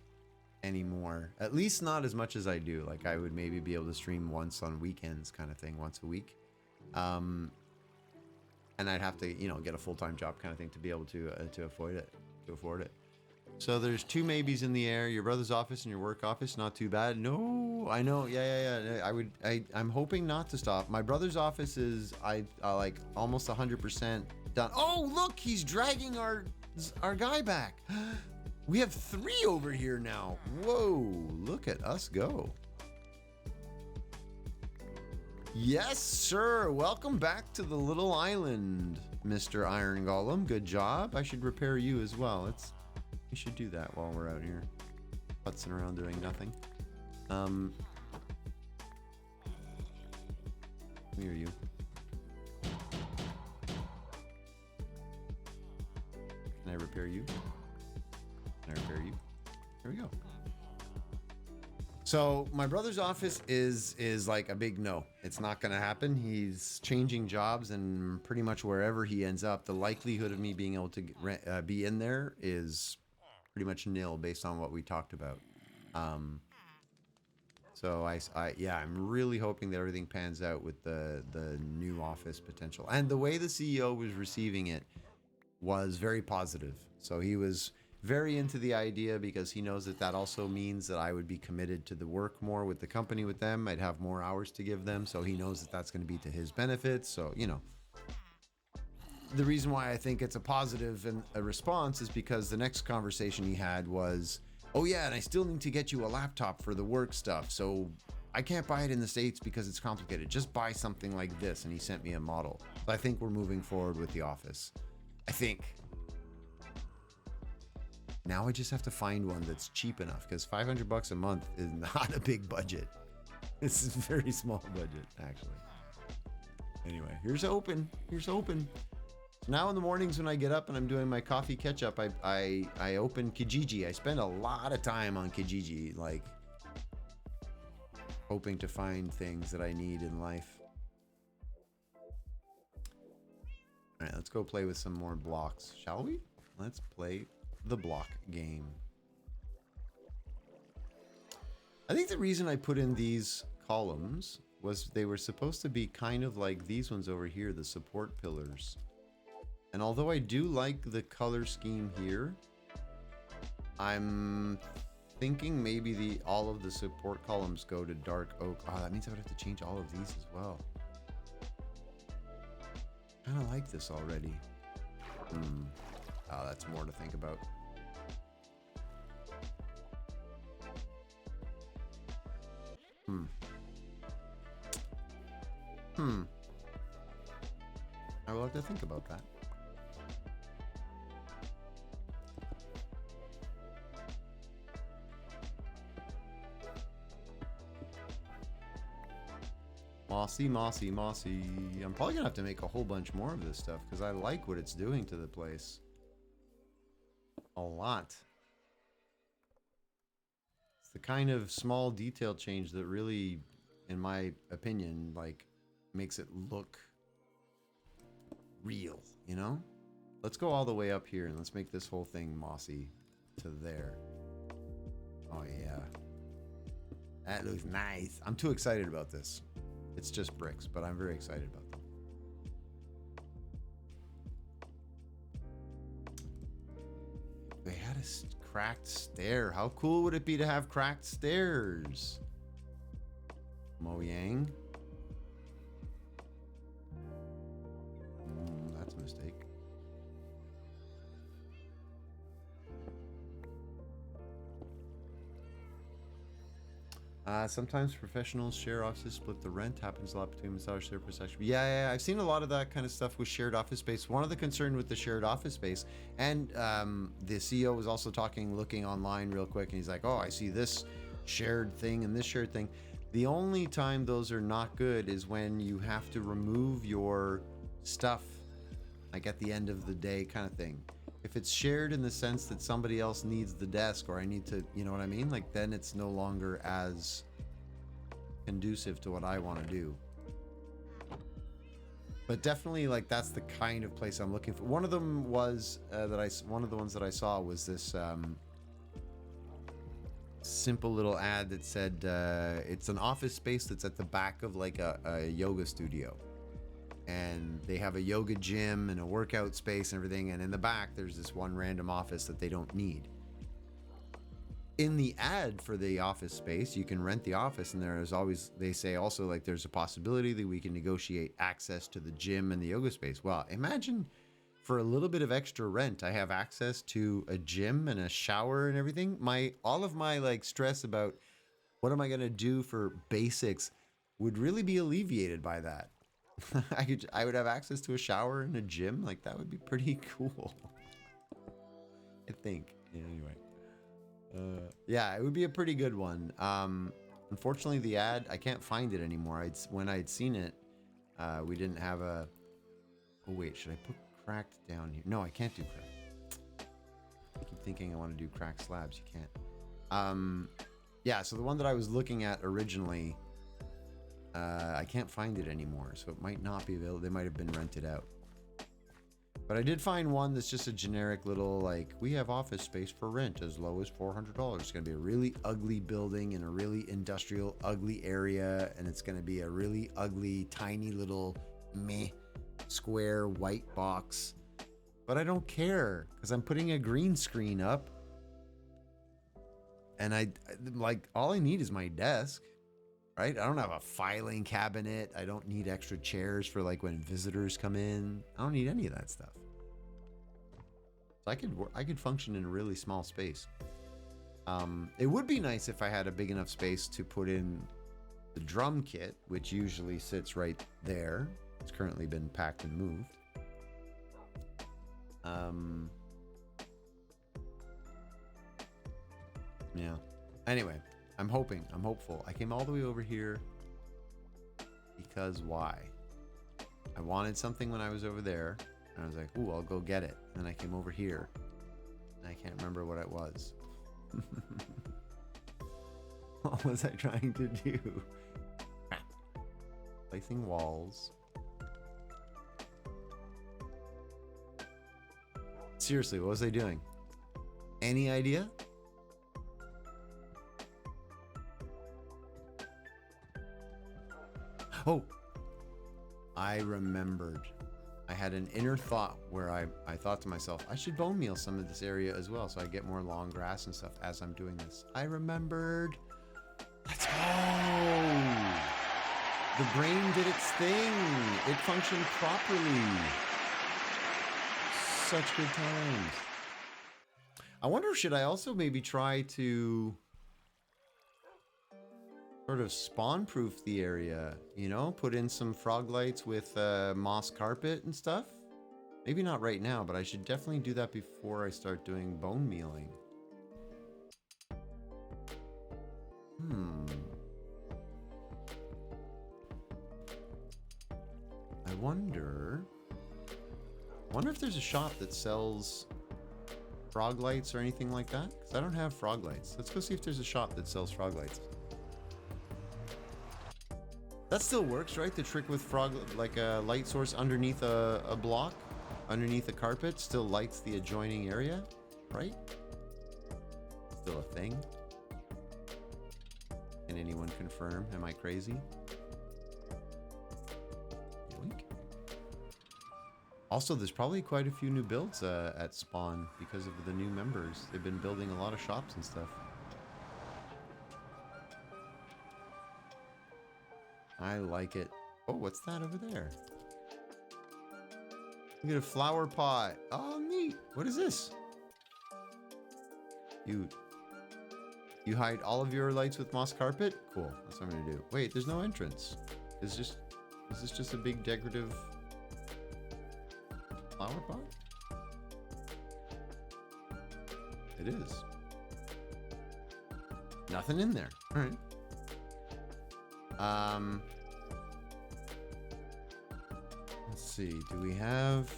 anymore, at least not as much as I do. Like, I would maybe be able to stream once on weekends kind of thing, once a week, and I'd have to, you know, get a full-time job kind of thing to be able to afford it. So there's two maybes in the air. Your brother's office and your work office, not too bad. No, I know. Yeah. I'm hoping not to stop. My brother's office is like almost 100% done. Oh, look, he's dragging our guy back. We have 3 over here now. Whoa, look at us go. Yes, sir. Welcome back to the little island, Mr. Iron Golem. Good job. I should repair you as well. We should do that while we're out here putzing around doing nothing. Where are you? Can I repair you? Can I repair you? There we go. So my brother's office is like a big no. It's not going to happen. He's changing jobs, and pretty much wherever he ends up, the likelihood of me being able to be in there is pretty much nil based on what we talked about. So I'm really hoping that everything pans out with the new office potential. And the way the CEO was receiving it was very positive. So he was very into the idea, because he knows that also means that I would be committed to the work more with the company with them. I'd have more hours to give them. So he knows that that's going to be to his benefit. So, you know, the reason why I think it's a positive and a response is because the next conversation he had was, oh yeah, and I still need to get you a laptop for the work stuff. So I can't buy it in the States because it's complicated. Just buy something like this. And he sent me a model. So I think we're moving forward with the office. I think. Now I just have to find one that's cheap enough, because $500 a month is not a big budget. It's a very small budget, actually. Anyway, here's open. Now in the mornings when I get up and I'm doing my coffee catch up, I open Kijiji. I spend a lot of time on Kijiji, like hoping to find things that I need in life. All right, let's go play with some more blocks, shall we? Let's play the block game. I think the reason I put in these columns was they were supposed to be kind of like these ones over here, the support pillars. And although I do like the color scheme here, I'm thinking maybe all of the support columns go to dark oak. Oh, that means I would have to change all of these as well. I kind of like this already. Oh, that's more to think about. I will have to think about that. Mossy. I'm probably gonna have to make a whole bunch more of this stuff, because I like what it's doing to the place a lot. It's the kind of small detail change that really, in my opinion, like makes it look real, you know? Let's go all the way up here and let's make this whole thing mossy to there. Oh yeah. That looks nice. I'm too excited about this. It's just bricks, but I'm very excited about them. They had a cracked stair. How cool would it be to have cracked stairs? Mojang. That's a mistake. Sometimes professionals share offices, split the rent. Happens a lot between massage therapist. Yeah, I've seen a lot of that kind of stuff with shared office space. One of the concern with the shared office space, and the CEO was also looking online real quick, and he's like, oh, I see this shared thing and this shared thing. The only time those are not good is when you have to remove your stuff, like at the end of the day kind of thing. If it's shared in the sense that somebody else needs the desk, or I need to, you know what I mean? Like, then it's no longer as conducive to what I want to do. But definitely, like, that's the kind of place I'm looking for. One of them was one of the ones that I saw was this simple little ad that said it's an office space that's at the back of like a yoga studio. And they have a yoga gym and a workout space and everything. And in the back, there's this one random office that they don't need. In the ad for the office space, you can rent the office, and there is always, they say also, like, there's a possibility that we can negotiate access to the gym and the yoga space. Well, imagine for a little bit of extra rent, I have access to a gym and a shower and everything. All of my like stress about what am I going to do for basics would really be alleviated by that. I would have access to a shower and a gym. Like, that would be pretty cool. I think. Yeah, anyway. Yeah, it would be a pretty good one. Unfortunately, the ad, I can't find it anymore. When I'd seen it, we didn't have a... Oh, wait, should I put cracked down here? No, I can't do cracked. I keep thinking I want to do cracked slabs. You can't. Yeah, so the one that I was looking at originally... I can't find it anymore, so it might not be available. They might have been rented out. But I did find one that's just a generic little, like, we have office space for rent as low as $400. It's going to be a really ugly building in a really industrial, ugly area, and it's going to be a really ugly, tiny little meh square white box. But I don't care, because I'm putting a green screen up, and I like, all I need is my desk. Right? I don't have a filing cabinet. I don't need extra chairs for like when visitors come in. I don't need any of that stuff. So I could function in a really small space. It would be nice if I had a big enough space to put in the drum kit, which usually sits right there. It's currently been packed and moved. Yeah. Anyway. I'm hopeful. I came all the way over here because why? I wanted something when I was over there, and I was like, ooh, I'll go get it. And then I came over here, and I can't remember what it was. What was I trying to do? Placing walls. Seriously, what was I doing? Any idea? Oh, I remembered. I had an inner thought where I thought to myself, I should bone meal some of this area as well so I get more long grass and stuff as I'm doing this. I remembered. Let's go. The brain did its thing. It functioned properly. Such good times. I wonder, should I also maybe try to... sort of spawn-proof the area, you know, put in some frog lights with moss carpet and stuff. Maybe not right now, but I should definitely do that before I start doing bone mealing. I wonder if there's a shop that sells frog lights or anything like that, because I don't have frog lights. Let's go see if there's a shop that sells frog lights. That still works, right? The trick with frog, like a light source underneath a block, underneath a carpet, still lights the adjoining area, right? Still a thing. Can anyone confirm? Am I crazy? Yoink. Also, there's probably quite a few new builds at spawn because of the new members. They've been building a lot of shops and stuff. I like it. Oh, what's that over there? Look at a flower pot. Oh, neat. What is this? You hide all of your lights with moss carpet? Cool. That's what I'm gonna do. Wait, there's no entrance. Is this just a big decorative flower pot? It is. Nothing in there. All right. Let's see. Do we have?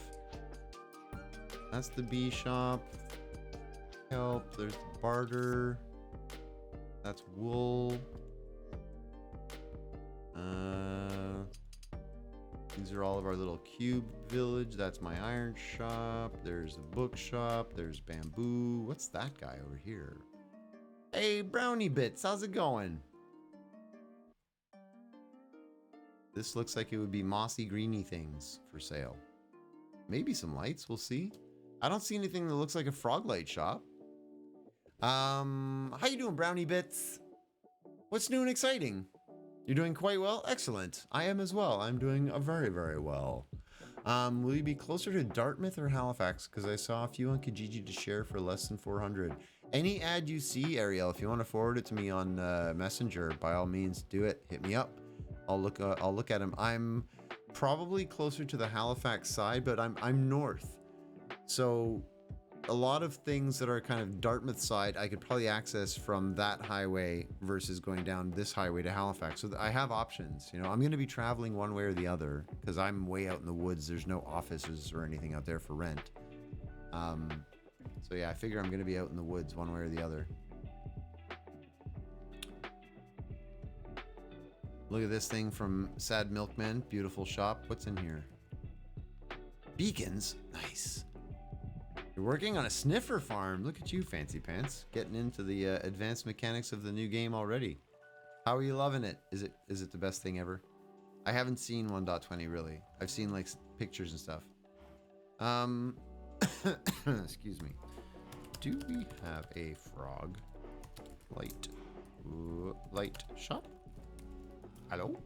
That's the bee shop. Help. There's the barter. That's wool. These are all of our little cube village. That's my iron shop. There's the bookshop. There's bamboo. What's that guy over here? Hey, Brownie Bits. How's it going? This looks like it would be mossy greeny things for sale. Maybe some lights. We'll see. I don't see anything that looks like a frog light shop. How you doing, Brownie Bits? What's new and exciting? You're doing quite well? Excellent. I am as well. I'm doing very, very well. Will you be closer to Dartmouth or Halifax? Because I saw a few on Kijiji to share for less than 400. Any ad you see, Ariel, if you want to forward it to me on Messenger, by all means, do it. Hit me up. I'll look at them. I'm probably closer to the Halifax side, but I'm north. So a lot of things that are kind of Dartmouth side, I could probably access from that highway versus going down this highway to Halifax. So I have options. You know, I'm going to be traveling one way or the other because I'm way out in the woods. There's no offices or anything out there for rent. So yeah, I figure I'm going to be out in the woods one way or the other. Look at this thing from Sad Milkman. Beautiful shop. What's in here? Beacons. Nice. You're working on a sniffer farm. Look at you, Fancy Pants. Getting into the advanced mechanics of the new game already. How are you loving it? Is it the best thing ever? I haven't seen 1.20 really. I've seen like pictures and stuff. Excuse me. Do we have a frog light shop? Hello?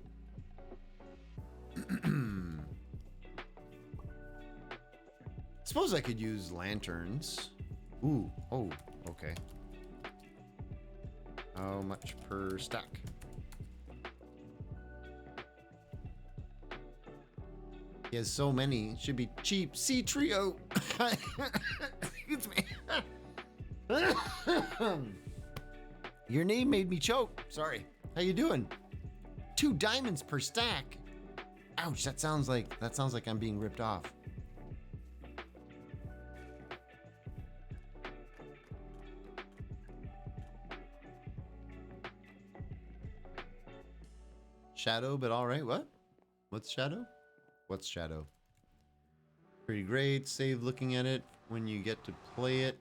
Suppose I could use lanterns. Ooh, oh, okay. How much per stack? He has so many. It should be cheap. C trio. Excuse me. Your name made me choke. Sorry. How you doing? 2 diamonds per stack. Ouch, that sounds like I'm being ripped off. Shadow, but all right. What? What's shadow? What's shadow? Pretty great. Save looking at it when you get to play it.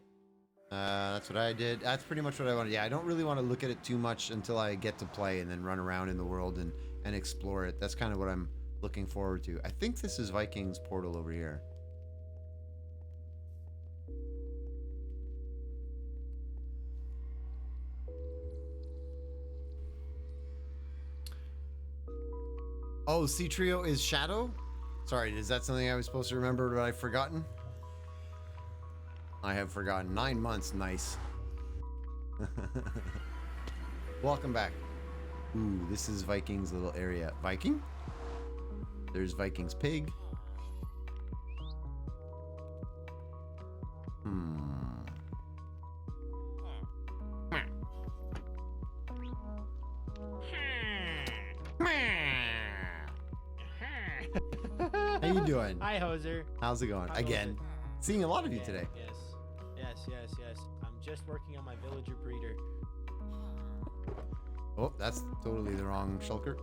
That's what I did. That's pretty much what I wanted. Yeah, I don't really want to look at it too much until I get to play and then run around in the world and explore it. That's kind of what I'm looking forward to. I think this is Viking's portal over here. Oh, C Trio is Shadow? Sorry, is that something I was supposed to remember but I've forgotten? I have forgotten. 9 months, nice. Welcome back. Ooh, this is Viking's little area. Viking? There's Viking's pig. How you doing? Hi, Hoser. How's it going? Hi, Again, Hoser. seeing a lot of you today. Yes. I'm just working on my villager breeder. Oh, that's totally the wrong shulker.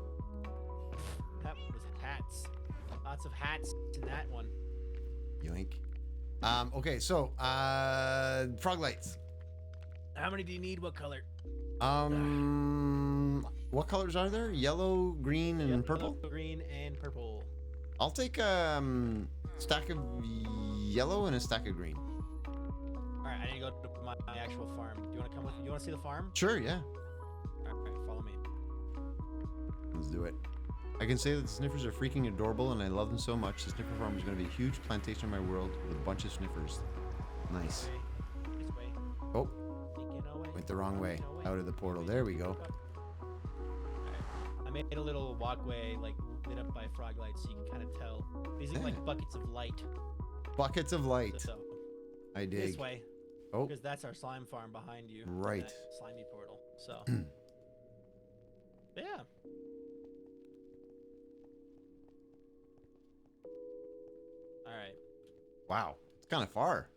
Lots of hats in that one. Yoink. Okay, so frog lights. How many do you need? What color? What colors are there? Yellow, green, and purple? Yellow, green, and purple. I'll take stack of yellow and a stack of green. All right, I need to go to my actual farm. Do you want to come with? You want to see the farm? Sure, yeah. All right, follow me. Let's do it. I can say that the sniffers are freaking adorable and I love them so much. The sniffer farm is going to be a huge plantation in my world with a bunch of sniffers. Nice. This way. Oh, Sneaking away. went the wrong way. Out of the portal. There we go. I made a little walkway like lit up by frog lights so you can kind of tell. These are like buckets of light. Buckets of light. So, I dig. this way. Oh. Because that's our slime farm behind you. Right. That slimy portal. So. Yeah. All right. Wow. It's kind of far.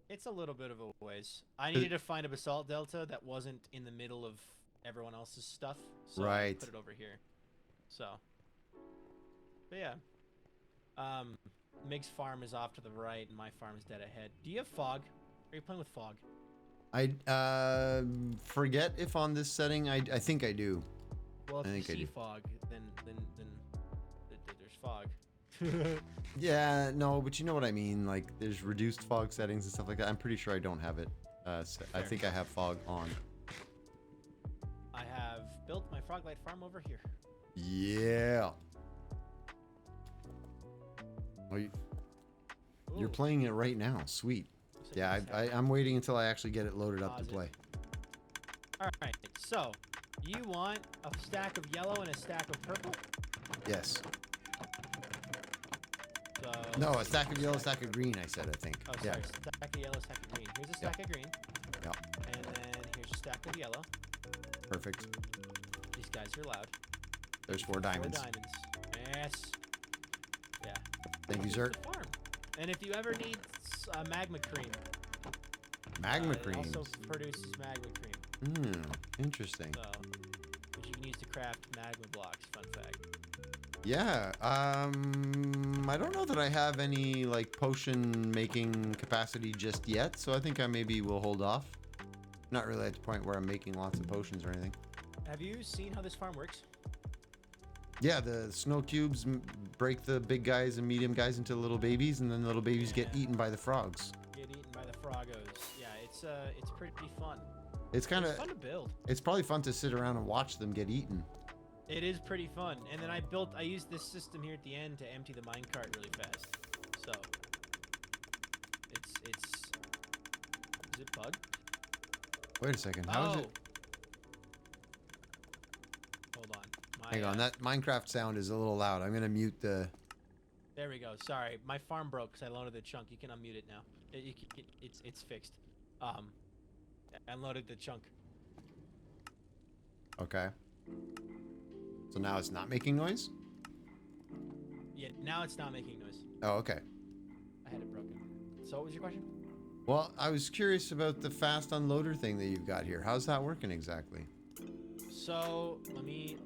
It's a little bit of a ways. I needed to find a basalt delta that wasn't in the middle of everyone else's stuff. So I Right. put it over here. So. But yeah. Mig's farm is off to the right and my farm is dead ahead. Do you have fog? Are you playing with fog? I forget if on this setting I think I do. Well, if I you think I see do. fog, then there's fog. Yeah, no, but you know what I mean. Like, there's reduced fog settings and stuff like that. I'm pretty sure I don't have it. I think I have fog on. I have built my froglight farm over here. Yeah. Oh, you're Ooh. playing it right now. Sweet. Looks like Yeah, this happened. I'm waiting until I actually get it loaded up to Pause it. play. All right. So, you want a stack of yellow and a stack of purple? Yes. So, No, a stack of yellow, stack of green, I said, I think. Oh, sorry. Stack of yellow, stack of green. Here's a stack of green. Yep. And then here's a stack of yellow. Perfect. These guys are loud. There's 4 diamonds. 4 diamonds. Yes. Yeah. Thank you, sir. It's the farm. And if you ever need magma cream. Magma It creams. also produces magma cream. Interesting. So, which you can use to craft magma blocks. Fun fact. Yeah, I don't know that I have any like potion making capacity just yet, so I think I maybe will hold off. Not really at the point where I'm making lots of potions or anything. Have you seen how this farm works? Yeah, the snow cubes break the big guys and medium guys into little babies, and then the little babies get Yeah. eaten by the frogs. Get eaten by the froggos. Yeah, it's pretty fun. It's kind It's of, fun to build. it's probably fun to sit around and watch them get eaten. It is pretty fun. And then I used this system here at the end to empty the minecart really fast. So is it bugged? Wait a second, how is it? Hold on. Hang on, that Minecraft sound is a little loud. I'm gonna mute the. There we go. Sorry, my farm broke because I loaded the chunk. You can unmute it now. It's fixed. I unloaded the chunk. Okay. So now it's not making noise? Yeah, now it's not making noise. Oh, okay. I had it broken. So what was your question? Well, I was curious about the fast unloader thing that you've got here. How's that working exactly? So let me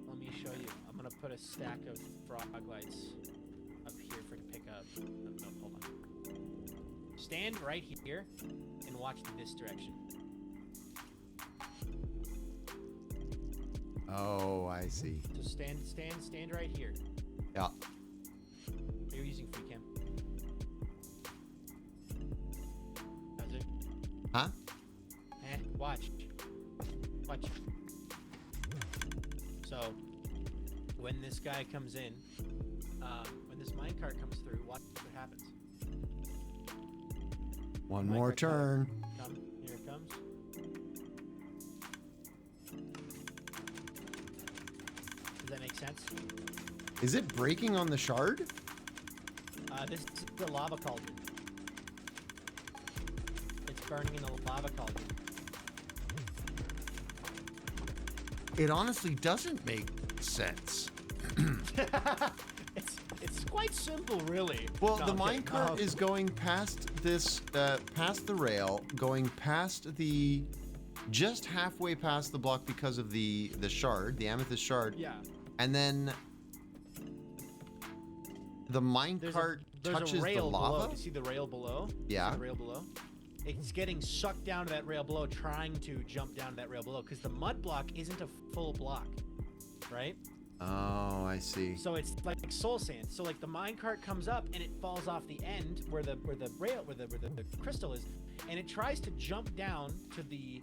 show you. I'm gonna put a stack of frog lights up here for you to pick up. No, hold on. Stand right here and watch this direction. Oh, I see. So stand right here. Yeah. You're using free cam. How's it? Huh? Watch. So, when this guy comes in, when this minecart comes through, watch what happens. One more turn. Here it comes. Does that make sense? Is it breaking on the shard? This is the lava cauldron. It's burning in the lava cauldron. It honestly doesn't make sense. It's quite simple, really. Well, No, the I'm kidding. minecart is going past this, past the rail, going past the, just halfway past the block because of the shard, the amethyst shard. Yeah. And then The minecart touches a rail the below. lava? Do you see the rail below? Yeah. See the rail below? It's getting sucked down to that rail below, trying to jump down to that rail below, because the mud block isn't a full block, right? Oh, I see. So it's like soul sand. So like the minecart comes up and it falls off the end where the crystal is, and it tries to jump down to the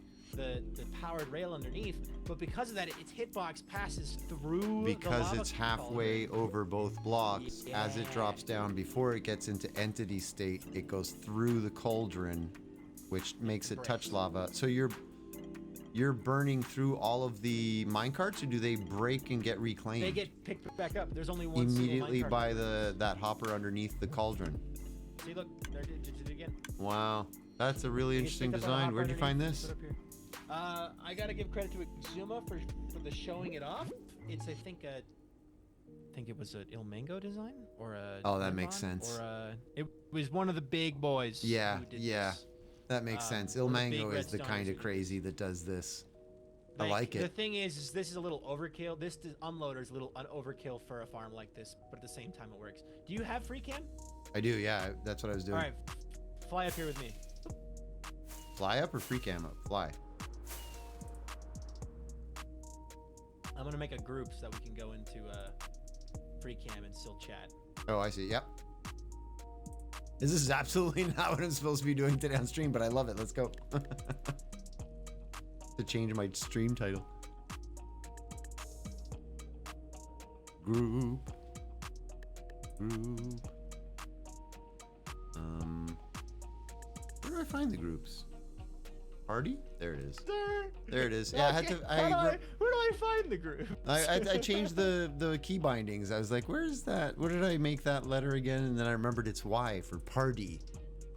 powered rail underneath, but because of that, its hitbox passes through because the lava it's halfway over both blocks. As it drops down, before it gets into entity state, it goes through the cauldron, which makes it touch lava. So you're burning through all of the minecarts, or do they break and get reclaimed? They get picked back up. There's only one immediately by that hopper underneath the cauldron. See, look, there it did it again. Wow, that's a really interesting design. Where'd you find this? I gotta give credit to Exuma for the showing it off. It's I think it was an Il Mango design or a. Oh, that makes sense. Or it was one of the big boys. Yeah, who did yeah, this. that makes sense. Il Mango is the kind of crazy that does this. I like it. The thing is this is a little overkill. This unloader is a little overkill for a farm like this, but at the same time it works. Do you have free cam? I do. Yeah, that's what I was doing. All right, fly up here with me. Fly up or free cam up? Fly. I'm gonna make a group so that we can go into free cam and still chat. Oh, I see. Yep. This is absolutely not what I'm supposed to be doing today on stream, but I love it. Let's go. To change my stream title. Group. Where do I find the groups? Party? There it is. There it is. Yeah, I had to. Where do I find the group? I changed the key bindings. I was like, where is that? What did I make that letter again? And then I remembered it's Y for party.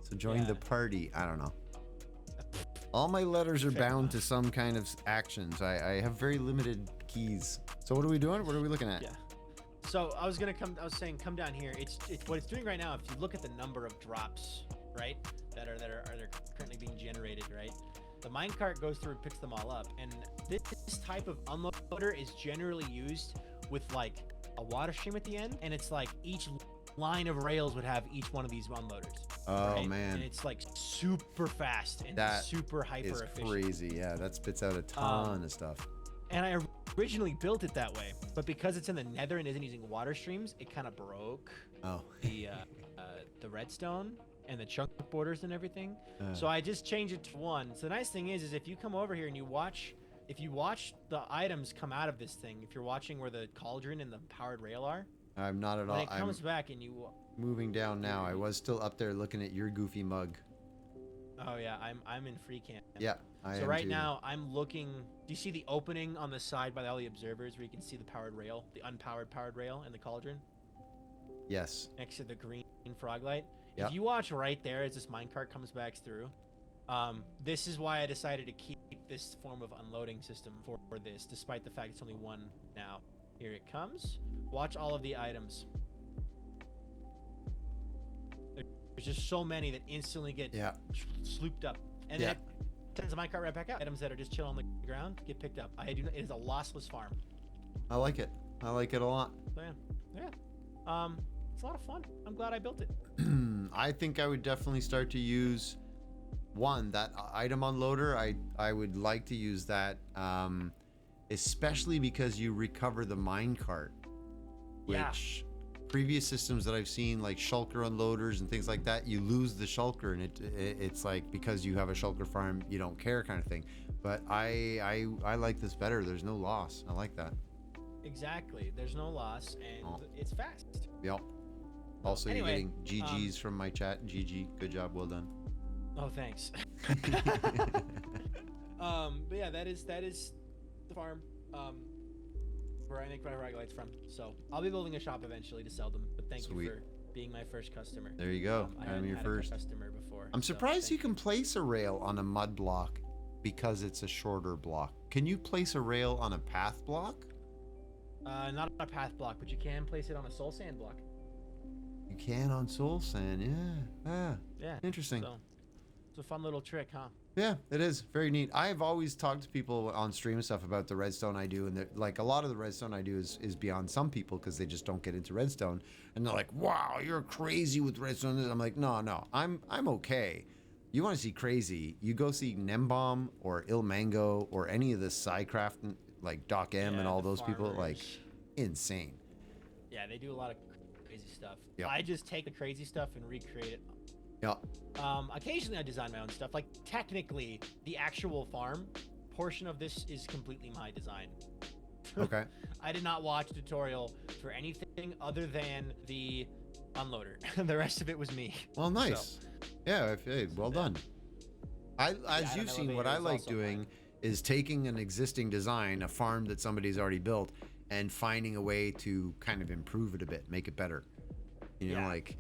So join the party. I don't know. All my letters are bound to some kind of actions. I have very limited keys. So what are we doing? What are we looking at? Yeah. So I was saying come down here. It's what it's doing right now. If you look at the number of drops, right, that are currently being generated, right? The minecart goes through and picks them all up, and this type of unloader is generally used with like a water stream at the end, and it's like each line of rails would have each one of these unloaders. Oh right? man! And it's like super fast and super hyper efficient. Crazy, yeah. That spits out a ton of stuff. And I originally built it that way, but because it's in the Nether and isn't using water streams, it kind of broke the redstone and the chunk borders and everything. So I just changed it to 1. So the nice thing is if you come over here and if you watch the items come out of this thing, if you're watching where the cauldron and the powered rail are, I'm not at all. When it comes back and you moving down now. I was still up there looking at your goofy mug. Oh yeah, I'm in free camp. Yeah, I am So right too. now I'm looking. Do you see the opening on the side by all the observers where you can see the powered rail, the unpowered powered rail, and the cauldron? Yes. Next to the green frog light. Yep. If you watch right there as this minecart comes back through, this is why I decided to keep this form of unloading system for this, despite the fact it's only 1 now. Here it comes. Watch all of the items. There's just so many that instantly get slooped up, and then it sends the minecart right back out. Items that are just chilling on the ground get picked up. It is a lossless farm. I like it. I like it a lot. So yeah. It's a lot of fun. I'm glad I built it. I think I would definitely start to use that item unloader. I would like to use that, especially because you recover the minecart, which previous systems that I've seen, like shulker unloaders and things like that, you lose the shulker, and it's like, because you have a shulker farm, you don't care kind of thing. But I like this better. There's no loss. I like that. Exactly. There's no loss, and it's fast. Yep. Also, anyway, you're getting GGs from my chat. GG. Good job. Well done. Oh, thanks. But yeah, that is the farm where I make my Ragalites from. So I'll be building a shop eventually to sell them. But thank you for being my first customer. There you go. I'm your first customer before. I'm surprised you can place a rail on a mud block because it's a shorter block. Can you place a rail on a path block? Not on a path block, but you can place it on a soul sand block. You can on soul sand, yeah. Yeah. Interesting. So, It's a fun little trick, huh? Yeah, it is very neat. I've always talked to people on stream and stuff about the redstone I do, and like a lot of the redstone I do is beyond some people because they just don't get into redstone, and they're like, "Wow, you're crazy with redstone." I'm like, "No, I'm okay." You want to see crazy? You go see Nembomb or Ilmango or any of the Psycraft, like Doc M and all those people, like insane. Yeah, they do a lot of crazy stuff. Yep. I just take the crazy stuff and recreate it. Yeah. Occasionally I design my own stuff. Like technically, the actual farm portion of this is completely my design. Okay. I did not watch a tutorial for anything other than the unloader. The rest of it was me. Well, nice. So, yeah, hey, well done. As you've seen, what I like doing is taking an existing design, a farm that somebody's already built, and finding a way to kind of improve it a bit, make it better. You know, like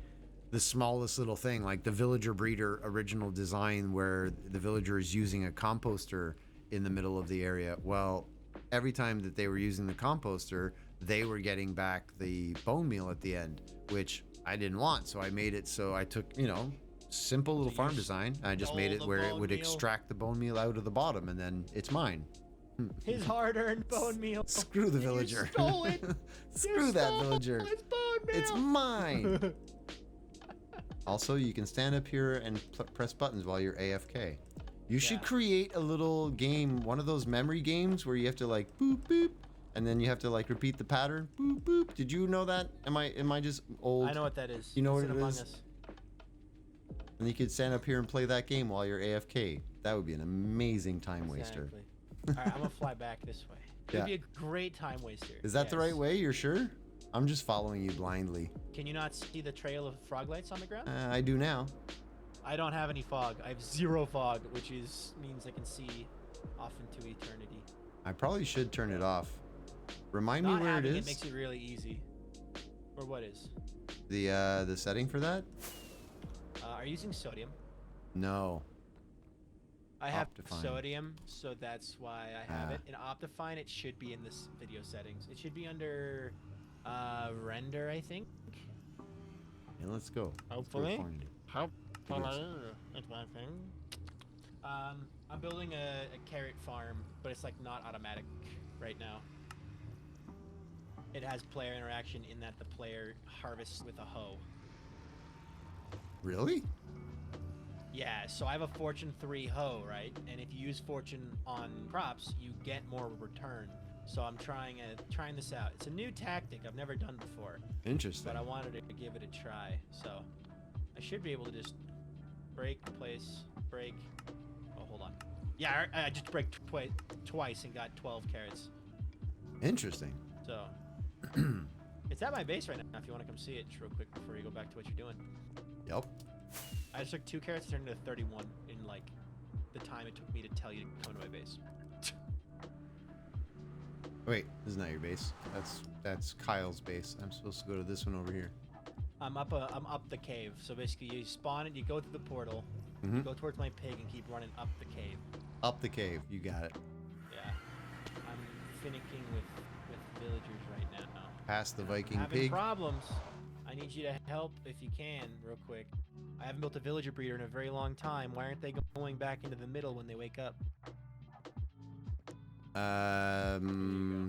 the smallest little thing, like the villager breeder original design where the villager is using a composter in the middle of the area. Well, every time that they were using the composter, they were getting back the bone meal at the end, which I didn't want. So I made it so I took, you know, simple little farm design. I just made it where it would extract the bone meal out of the bottom, and then it's mine. His hard-earned bone meal. Screw the villager. You stole it. Screw that villager. His bone meal. It's mine. Also, you can stand up here and press buttons while you're AFK. You should create a little game, one of those memory games where you have to like boop boop, and then you have to like repeat the pattern. Boop boop. Did you know that? Am I just old? I know what that is. You know what it Among is? Us. And you could stand up here and play that game while you're AFK. That would be an amazing time waster. Exactly. All right, I'm gonna fly back this way. It'd be a great time waster. Is that the right way? You're sure? I'm just following you blindly. Can you not see the trail of frog lights on the ground? I do now. I don't have any fog. I have 0 fog, which means I can see off into eternity. I probably should turn it off. Remind Not me where it having is. It makes it really easy. Or what is? The setting for that? Are you using sodium? No. I have Optifine. sodium, so that's why I have it. In Optifine, it should be in this video settings. It should be under render, I think. Yeah, let's go. Hopefully. That's my thing. I'm building a carrot farm, but it's like not automatic right now. It has player interaction in that the player harvests with a hoe. Really? Yeah, so I have a Fortune 3 hoe, right? And if you use Fortune on crops, you get more return. So I'm trying this out. It's a new tactic I've never done before. Interesting. But I wanted to give it a try. So I should be able to just break, place, break. Oh, hold on. Yeah, I just break twice and got 12 carrots. Interesting. So it's at my base right now if you want to come see it just real quick before you go back to what you're doing. Yep. I just took 2 carrots and turned it into 31 in like the time it took me to tell you to come to my base. Wait, this is not your base. That's Kyle's base. I'm supposed to go to this one over here. I'm up the cave. So basically you spawn it, you go through the portal, you go towards my pig and keep running up the cave. Up the cave. You got it. Yeah. I'm finicking with villagers right now. Past the Viking having pig. Problems. I need you to help if you can, real quick. I haven't built a villager breeder in a very long time. Why aren't they going back into the middle when they wake up?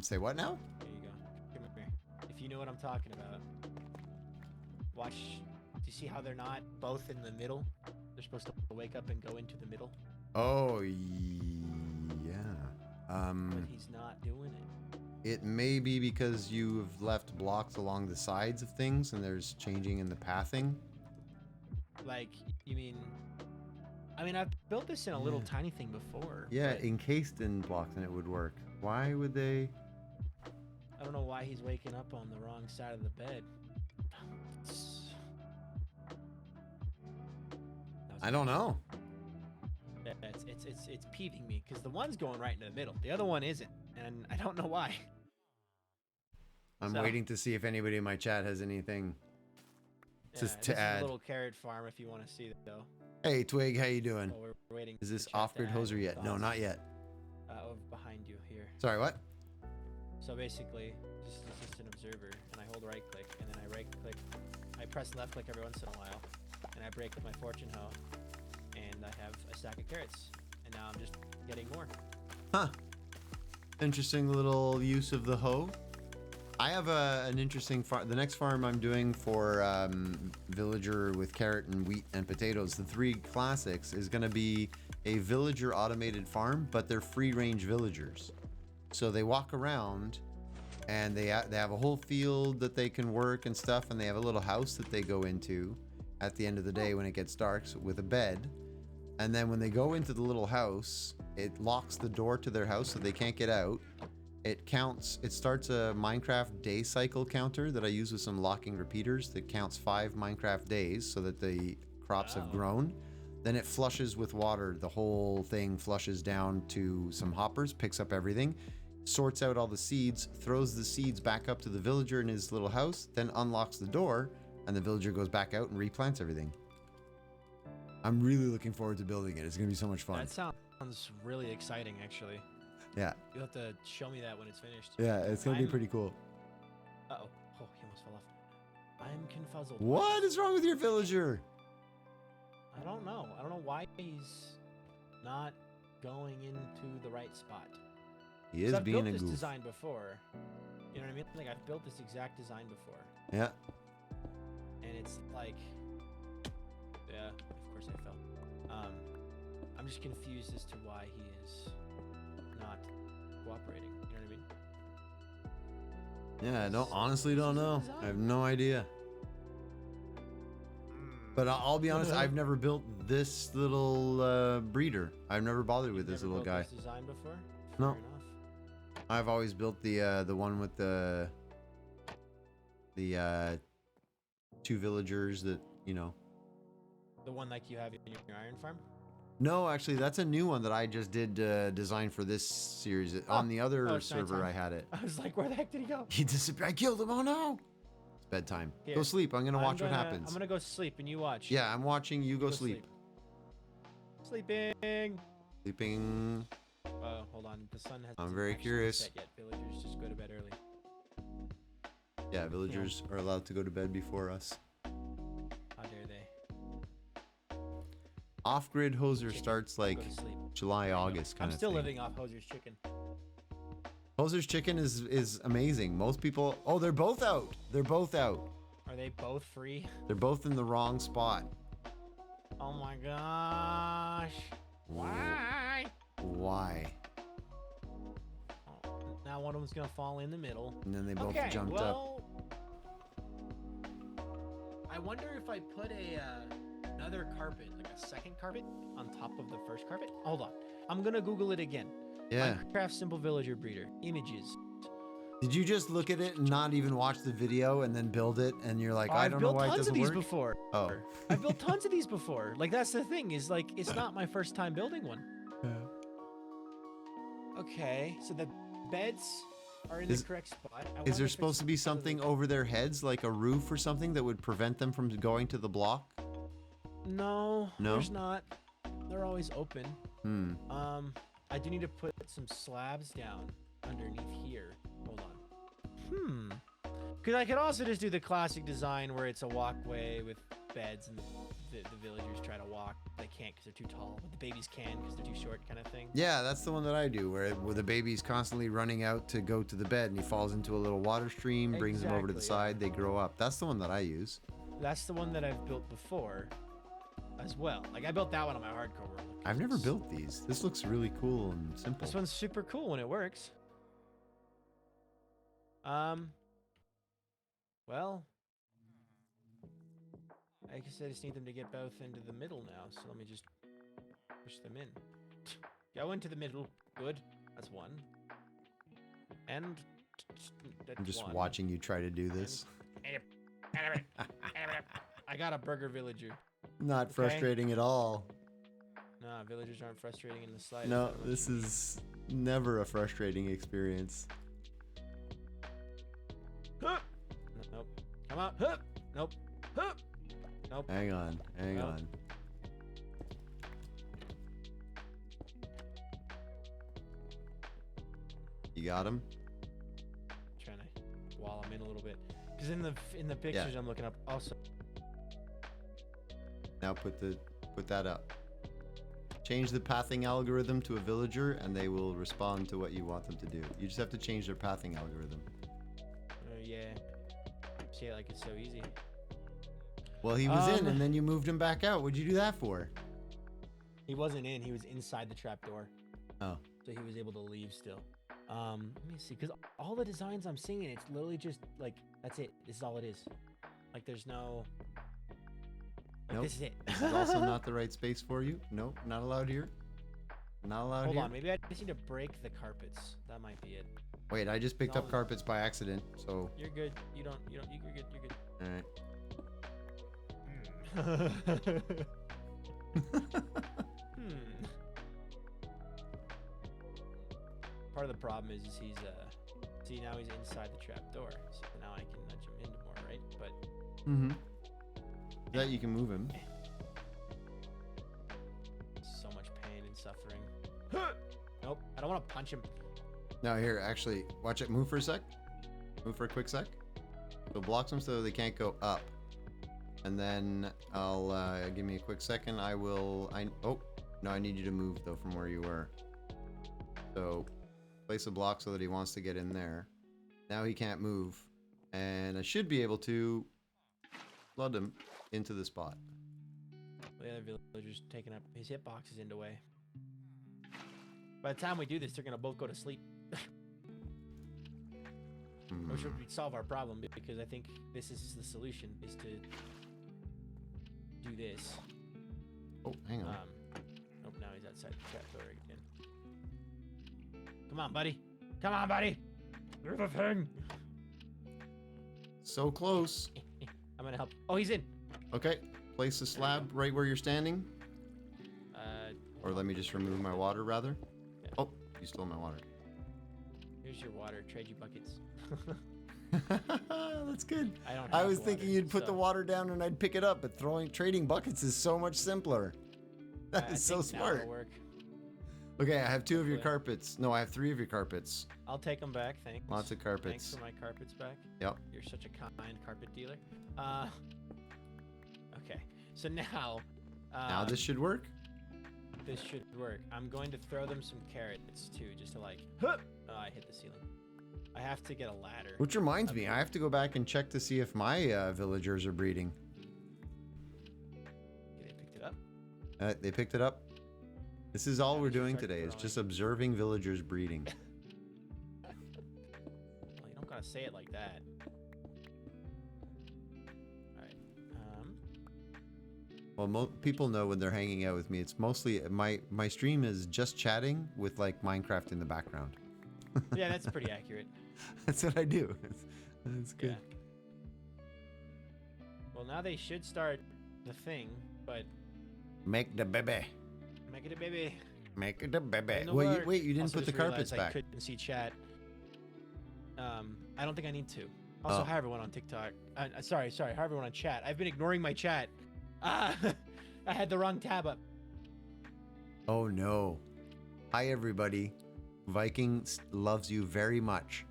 Say what now? Here you go. Come here. If you know what I'm talking about. Watch. Do you see how they're not both in the middle? They're supposed to wake up and go into the middle. Oh, yeah. But he's not doing it. It may be because you've left blocks along the sides of things and there's changing in the pathing. Like, you mean... I mean, I've built this in a little tiny thing before. Yeah, encased in blocks and it would work. Why would they... I don't know why he's waking up on the wrong side of the bed. I don't know. Yeah, it's peeving me because the one's going right into the middle. The other one isn't, and I don't know why. I'm waiting to see if anybody in my chat has anything to add. A little carrot farm if you want to see it, though. Hey, Twig, how you doing? Well, we're waiting. Is this off-grid hoser yet? No, not yet. Over behind you here. Sorry, what? So basically, just an observer, and I hold right click, and then I right click. I press left click every once in a while, and I break with my fortune hoe, and I have a stack of carrots, and now I'm just getting more. Huh. Interesting little use of the hoe. I have an interesting farm. The next farm I'm doing for villager with carrot and wheat and potatoes, the 3 classics, is going to be a villager automated farm, but they're free range villagers. So they walk around and they have a whole field that they can work and stuff, and they have a little house that they go into at the end of the day when it gets dark, so with a bed. And then when they go into the little house, it locks the door to their house so they can't get out. It starts a Minecraft day cycle counter that I use with some locking repeaters that counts 5 Minecraft days so that the crops have grown. Then it flushes with water. The whole thing flushes down to some hoppers, picks up everything, sorts out all the seeds, throws the seeds back up to the villager in his little house, then unlocks the door, and the villager goes back out and replants everything. I'm really looking forward to building it. It's going to be so much fun. That sounds really exciting, actually. Yeah. You'll have to show me that when it's finished. Yeah, it's going to be pretty cool. Uh-oh. Oh, he almost fell off. I'm confuzzled. What is wrong with your villager? I don't know. I don't know why he's not going into the right spot. He is being a goof. I've built this design before. You know what I mean? Like, I've built this exact design before. Yeah. And it's like... Yeah, of course I fell. I'm just confused as to why he is not cooperating. You know what I mean? Yeah, I honestly don't know. I have no idea. But I'll be honest, I've never built this little breeder. I've never bothered with this little guy. This design before? No. Fair enough. I've always built the one with the 2 villagers that, you know. The one like you have in your iron farm? No, actually, that's a new one that I just did design for this series. On the other server, I had it. I was like, where the heck did he go? He disappeared. I killed him. Oh, no. It's bedtime. Here. Go sleep. I'm going to watch what happens. I'm going to go sleep and you watch. Yeah, I'm watching. You go sleep. Sleeping. Sleeping. Oh, hold on. The sun has. I'm very curious. Set yet. Villagers just go to bed early. Yeah, villagers are allowed to go to bed before us. How dare they? Off-grid hoser starts like July, August kind of thing. I'm still living off hoser's chicken. Hoser's chicken is amazing. Most people... Oh, they're both out. They're both out. Are they both free? They're both in the wrong spot. Oh my gosh. Why? Why? Oh, now one of them's going to fall in the middle. And then they both jumped up. I wonder if I put another carpet, like a second carpet, on top of the first carpet. Hold on. I'm going to Google it again. Yeah. Minecraft Simple Villager Breeder. Images. Did you just look at it and not even watch the video and then build it? And you're like, I don't know why it doesn't work? I've built tons of these before. Oh. I've built tons of these before. Like, that's the thing, is like, it's not my first time building one. Okay, so the beds are in the correct spot. Is there supposed to be something over their heads, like a roof or something that would prevent them from going to the block? No, there's not. They're always open. I do need to put some slabs down underneath here. Hold on. Because I could also just do the classic design where it's a walkway with beds and the villagers try to walk. They can't because they're too tall, but the babies can because they're too short, kind of thing. Yeah, that's the one that I do, where the baby's constantly running out to go to the bed, and he falls into a little water stream, brings them over to the side, they grow up. That's the one that I use. That's the one that I've built before as well. Like, I built that one on my hardcore world. I've never built these. This looks really cool and simple. This one's super cool when it works. Well, I guess I just need them to get both into the middle now, so let me just push them in. Go into the middle. Good. That's one. And that's I'm just one. watching you try to do this. I got a burger villager. Not frustrating at all. Nah, villagers aren't frustrating in the slightest. No, this is never a frustrating experience. Nope. Come on. Nope. Nope. Hang on. You got him? Trying to wall him in a little bit. Because in the pictures I'm looking up also. Now put that up. Change the pathing algorithm to a villager, and they will respond to what you want them to do. You just have to change their pathing algorithm. Yeah. See, like it's so easy. Well, he was in, and then you moved him back out. What'd you do that for? He wasn't in. He was inside the trapdoor. Oh. So he was able to leave still. Let me see, because all the designs I'm seeing, it's literally just like that's it. This is all it is. Like there's no. Like, nope. This is it. This is also not the right space for you. Nope, not allowed here. Not allowed Hold here. on, maybe I just need to break the carpets. That might be it. Wait, I just picked up carpets by accident, so. You're good. You're good. You're good. All right. Part of the problem is he's see, now he's inside the trap door, so now I can nudge him into more, right? But that you can move him. So much pain and suffering. Nope, I don't want to punch him. Now here, actually, watch it. Move for a sec. Move for a quick sec. So blocks them so they can't go up. And then I'll give me a quick second. Oh no, I need you to move though from where you were. So place a block so that he wants to get in there. Now he can't move, and I should be able to flood him into the spot. The other villager's taking up his hitbox is in the way. By the time we do this, they're gonna both go to sleep. Which would solve our problem, because I think this is the solution: is to do this. Oh, hang on. Nope, now he's outside the trapdoor again. Come on, buddy. Come on, buddy. Do the thing. So close. I'm gonna help. Oh, he's in. Okay. Place the slab right where you're standing. Or let me just remove my water, rather. Yeah. Oh, you stole my water. Here's your water. Trade you buckets. That's good. I was thinking you'd put the water down and I'd pick it up, but trading buckets is so much simpler. That is so smart. Work. Okay, I have 2 of your carpets. No, I have 3 of your carpets. I'll take them back. Thanks. Lots of carpets. Thanks for my carpets back. Yep. You're such a kind carpet dealer. Okay. So now. Now this should work. This should work. I'm going to throw them some carrots too, just to like. Oh, I hit the ceiling. I have to get a ladder. Which reminds me, I have to go back and check to see if my villagers are breeding. Okay, they picked it up. They picked it up. This is all we're doing today, is just observing villagers breeding. Well, you don't gotta say it like that. Alright. Well, people know when they're hanging out with me. It's mostly my stream is just chatting with like Minecraft in the background. Yeah, that's pretty accurate. That's what I do. That's good. Yeah. Well, now they should start the thing, but make the baby. Make it a baby. Make it a baby. Wait, you didn't put the carpets back. I couldn't see chat. I don't think I need to. Also, hi everyone on TikTok. Sorry. Hi everyone on chat. I've been ignoring my chat. I had the wrong tab up. Oh no. Hi everybody. Viking loves you very much.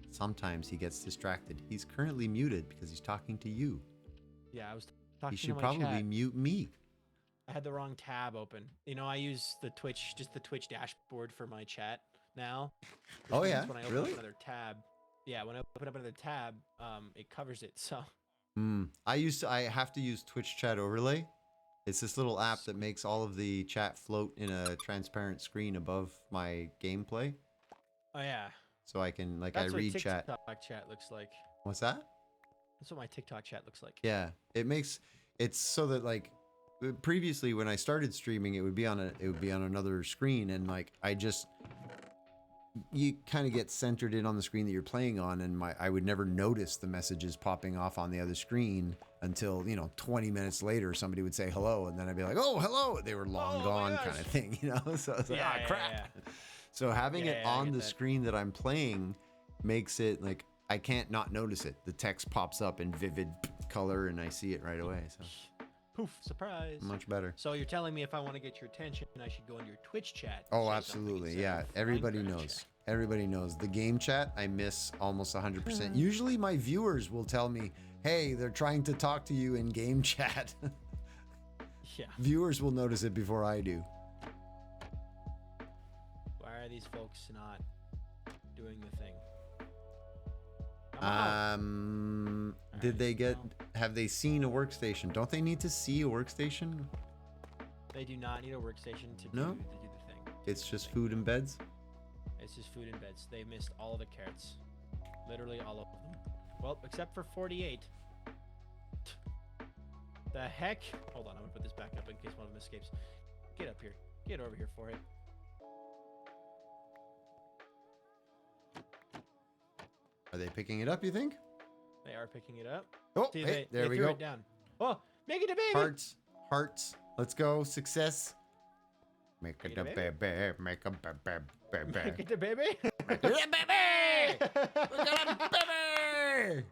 Sometimes he gets distracted. He's currently muted because he's talking to you. Yeah, I was talking to my chat. He should probably mute me. I had the wrong tab open. You know, I use the Twitch dashboard for my chat now. Oh yeah, when I open up another tab. Yeah, when I open up another tab, it covers it. So. I have to use Twitch chat overlay. It's this little app that makes all of the chat float in a transparent screen above my gameplay. Oh yeah. So I can That's I read chat. That's what TikTok chat looks like. What's that? That's what my TikTok chat looks like. Yeah, it's so that like previously when I started streaming, it would be on another screen, and you kind of get centered in on the screen that you're playing on, and I would never notice the messages popping off on the other screen until 20 minutes later somebody would say hello, and then I'd be like, oh hello, they were long gone kind of thing, so I was like, crap. Yeah. So having it on the screen that I'm playing makes it like I can't not notice it. The text pops up in vivid color and I see it right away. So poof, surprise. Much better. So you're telling me if I want to get your attention, I should go in your Twitch chat. Oh, absolutely. Yeah. Everybody knows. Chat. Everybody knows. The game chat, I miss almost 100%. Usually my viewers will tell me, hey, they're trying to talk to you in game chat. Yeah. Viewers will notice it before I do. Why are these folks not doing the thing? Come out. Did they get? well, Have they seen a workstation? Don't they need to see a workstation? They do not need a workstation to No? do the thing. It's just food and beds. It's just food and beds. They missed all the carrots. Literally all of them. Well, except for 48. The heck? Hold on, I'm gonna put this back up in case one of them escapes. Get up here. Get over here for it. Are they picking it up, you think? They are picking it up. Oh, See, hey, they there we threw go. it down. Oh, make it a baby! Hearts, hearts. Let's go. Success. Make it a baby. Make a baby. Make it a baby! Make it a baby! We got a baby!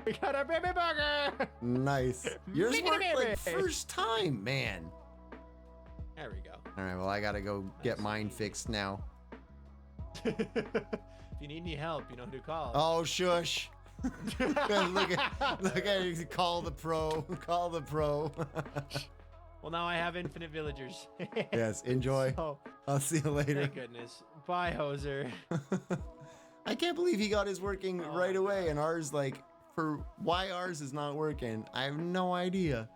We got a baby burger! Nice. Yours Make it a worked like baby! first time, man. There we go. All right, well, I gotta go get mine fixed now. If you need any help, you know who to call. Oh, shush. look at call the pro. Call the pro. Well, now I have infinite villagers. Yes, enjoy. So, I'll see you later. thank goodness. Bye, Hoser. I can't believe he got his working Oh, right away, and ours, like, for why ours is not working, I have no idea.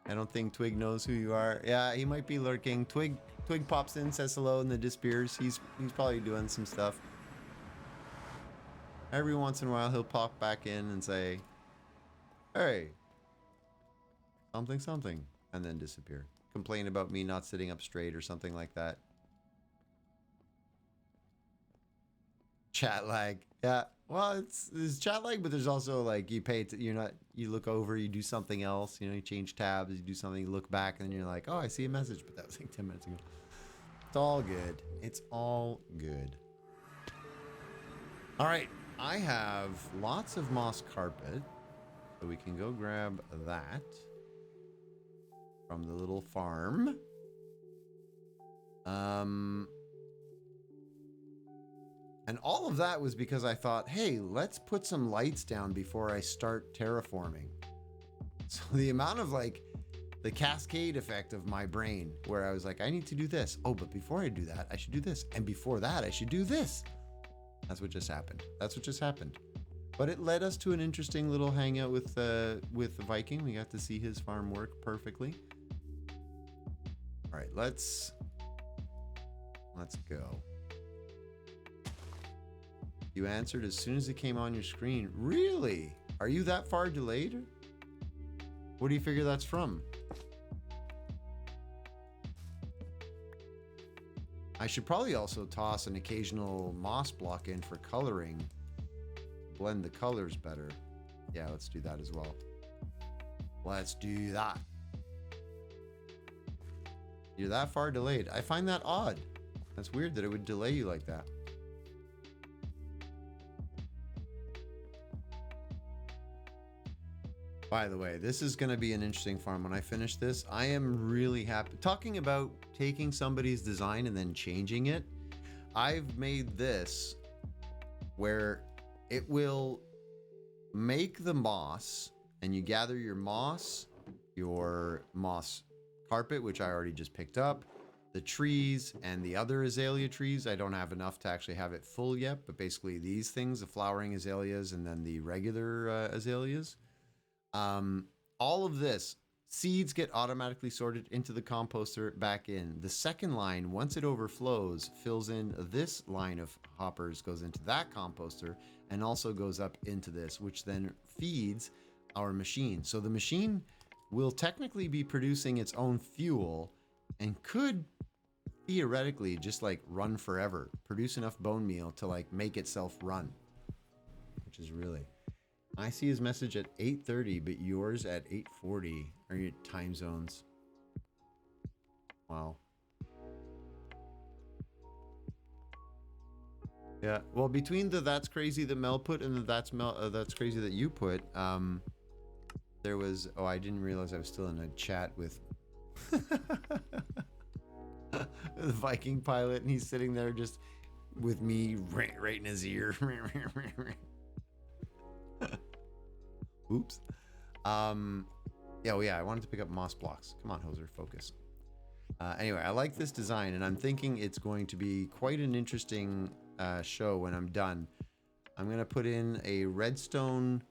I don't think Twig knows who you are. Yeah, he might be lurking. Twig pops in, says hello, and then disappears. He's probably doing some stuff. Every once in a while, he'll pop back in and say, "Hey, something," and then disappear. Complain about me not sitting up straight or something like that. Chat lag. Yeah. Well, there's chat lag, but there's also like you look over, you do something else, you change tabs, you do something, you look back, and then you're like, oh, I see a message, but that was like 10 minutes ago. It's all good. It's all good. All right. I have lots of moss carpet, so we can go grab that from the little farm. And all of that was because I thought, hey, let's put some lights down before I start terraforming. So the amount of like the cascade effect of my brain where I was like, I need to do this. Oh, but before I do that, I should do this. And before that, I should do this. That's what just happened. That's what just happened. But it led us to an interesting little hangout with Viking. We got to see his farm work perfectly. All right, let's go. You answered as soon as it came on your screen. Really? Are you that far delayed? What do you figure that's from? I should probably also toss an occasional moss block in for coloring. Blend the colors better. Yeah, let's do that as well. Let's do that. You're that far delayed. I find that odd. That's weird that it would delay you like that. By the way, this is going to be an interesting farm. When I finish this, I am really happy. Talking about taking somebody's design and then changing it, I've made this where it will make the moss, and you gather your moss carpet, which I already just picked up, the trees, and the other azalea trees. I don't have enough to actually have it full yet, but basically these things, the flowering azaleas and then the regular azaleas. All of this, seeds get automatically sorted into the composter back in. The second line, once it overflows, fills in this line of hoppers, goes into that composter, and also goes up into this, which then feeds our machine. So the machine will technically be producing its own fuel and could theoretically just like run forever, produce enough bone meal to like make itself run, which is really... I see his message at 8:30, but yours at 8:40. Are your time zones? Wow. Yeah. Well, between the that's crazy that Mel put and the that's crazy that you put, there was. Oh, I didn't realize I was still in a chat with the Viking pilot, and he's sitting there just with me right in his ear. Oops. Yeah, oh yeah, I wanted to pick up moss blocks. Come on, Hoser, focus. Anyway, I like this design, and I'm thinking it's going to be quite an interesting show when I'm done. I'm going to put in a redstone,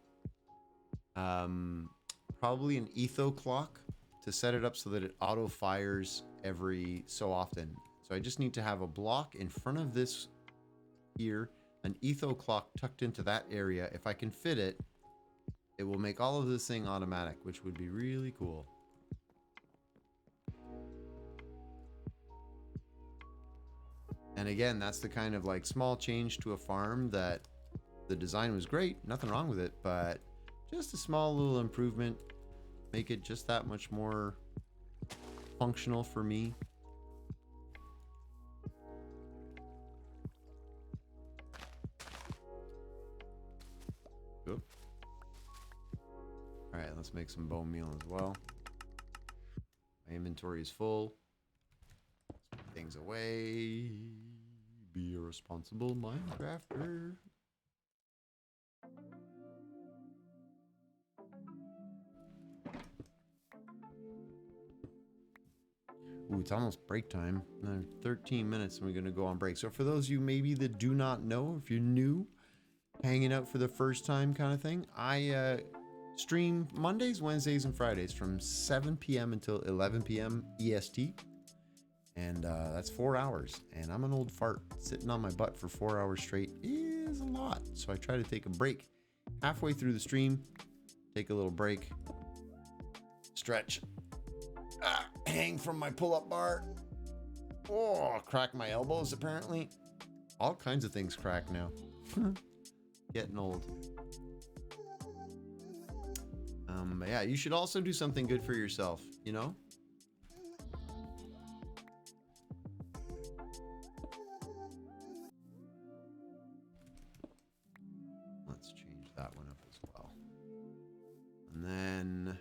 probably an etho clock to set it up so that it auto fires every so often. So I just need to have a block in front of this here, an etho clock tucked into that area. If I can fit it, it will make all of this thing automatic, which would be really cool. And again, that's the kind of like small change to a farm that the design was great, nothing wrong with it, but just a small little improvement, make it just that much more functional for me. Oop. All right, let's make some bone meal as well. My inventory is full. Let's put things away. Be a responsible Minecrafter. Ooh, it's almost break time. Another 13 minutes and we're going to go on break. So for those of you maybe that do not know, if you're new, hanging out for the first time kind of thing, I stream Mondays, Wednesdays, and Fridays from 7 p.m. until 11 p.m. EST. And that's 4 hours. And I'm an old fart. Sitting on my butt for 4 hours straight is a lot. So I try to take a break halfway through the stream. Take a little break. Stretch. Hang from my pull-up bar. Oh, crack my elbows apparently. All kinds of things crack now. Getting old. Yeah, you should also do something good for yourself, you know? Let's change that one up as well. And then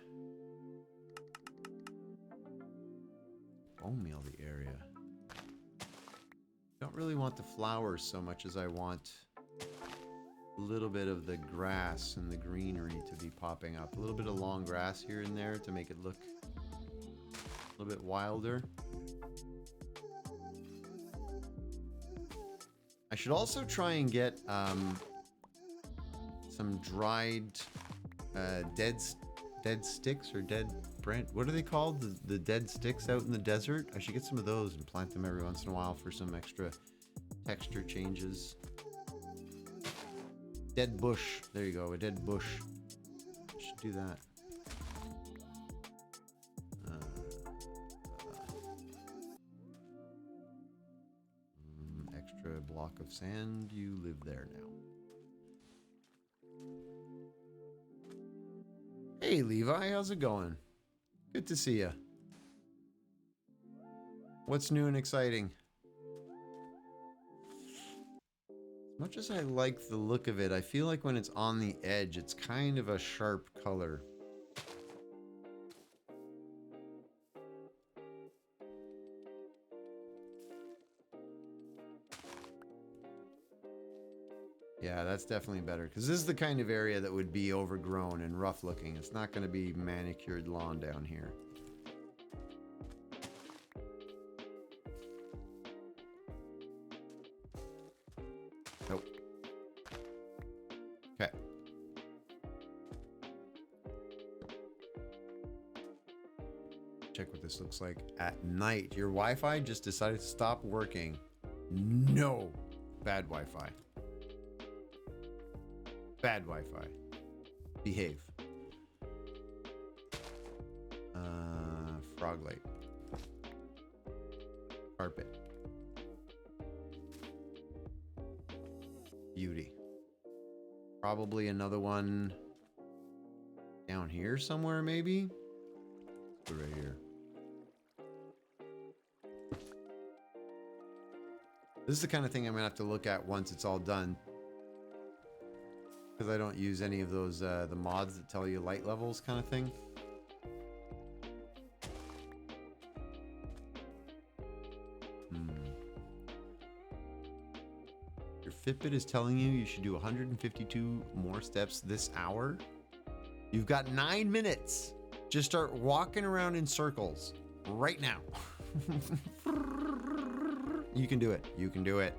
bone meal the area. Don't really want the flowers so much as I want a little bit of the grass and the greenery to be popping up. A little bit of long grass here and there to make it look a little bit wilder. I should also try and get some dried dead sticks or dead branch. What are they called? The dead sticks out in the desert? I should get some of those and plant them every once in a while for some extra texture changes. Dead bush. There you go, a dead bush. Should do that. Extra block of sand. You live there now. Hey Levi, how's it going? Good to see you. What's new and exciting? As much as I like the look of it, I feel like when it's on the edge, it's kind of a sharp color. Yeah, that's definitely better, because this is the kind of area that would be overgrown and rough looking. It's not going to be manicured lawn down here. Nope. Okay. Check what this looks like at night. Your Wi-Fi just decided to stop working. No. Bad Wi-Fi. Bad Wi-Fi. Behave. Frog light. Carpet. Beauty. Probably another one down here somewhere, maybe? Right here. This is the kind of thing I'm gonna have to look at once it's all done. Because I don't use any of those, the mods that tell you light levels kind of thing. Your Fitbit is telling you should do 152 more steps this hour. You've got 9 minutes. Just start walking around in circles right now. You can do it. You can do it.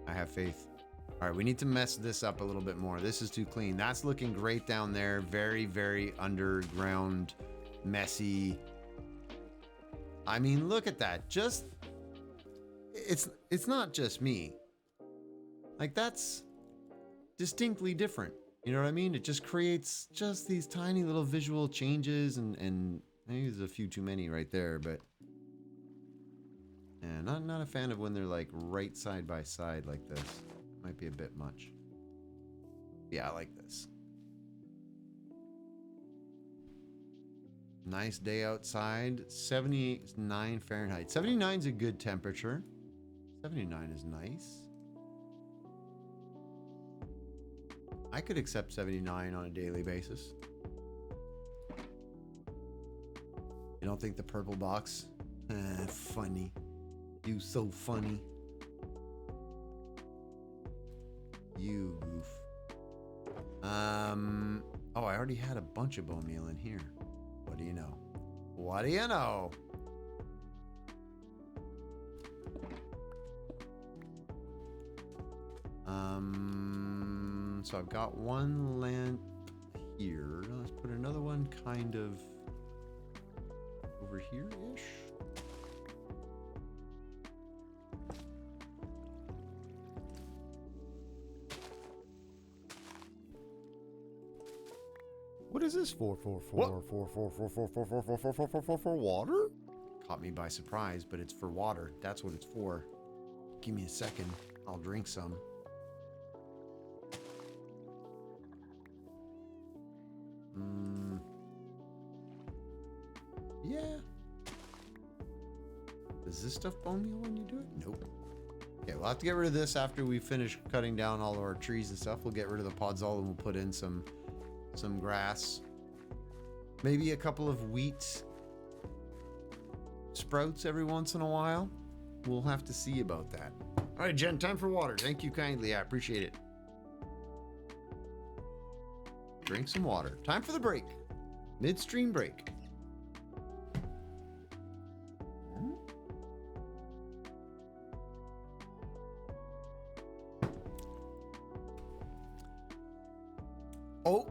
I have faith. All right, we need to mess this up a little bit more. This is too clean. That's looking great down there. Very, very underground, messy. I mean, look at that. Just, it's not just me. Like, that's distinctly different. You know what I mean? It just creates just these tiny little visual changes, and maybe there's a few too many right there, but yeah, not a fan of when they're like right side by side like this. Might be a bit much. Yeah, I like this. Nice day outside. 79 Fahrenheit. 79 is a good temperature. 79 is nice. I could accept 79 on a daily basis. You don't think the purple box? Funny. You so funny. You goof. Oh, I already had a bunch of bone meal in here. What do you know? What do you know? So I've got one lamp here. Let's put another one kind of over here-ish. What is this for water? Caught me by surprise, but it's for water. That's what it's for. Give me a second. I'll drink some. Yeah. Does this stuff bone meal when you do it? Nope. Okay, we'll have to get rid of this after we finish cutting down all of our trees and stuff. We'll get rid of the podzol and we'll put in some grass. Maybe a couple of wheat sprouts every once in a while. We'll have to see about that. All right, Jen, time for water. Thank you kindly. I appreciate it. Drink some water. Time for the break. Midstream break. Oh,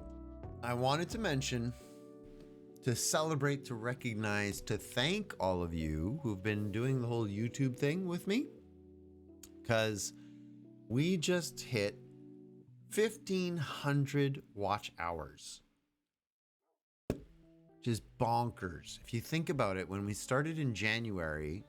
I wanted to mention, to celebrate, to recognize, to thank all of you who've been doing the whole YouTube thing with me, because we just hit 1,500 watch hours. Which is bonkers. If you think about it, when we started in January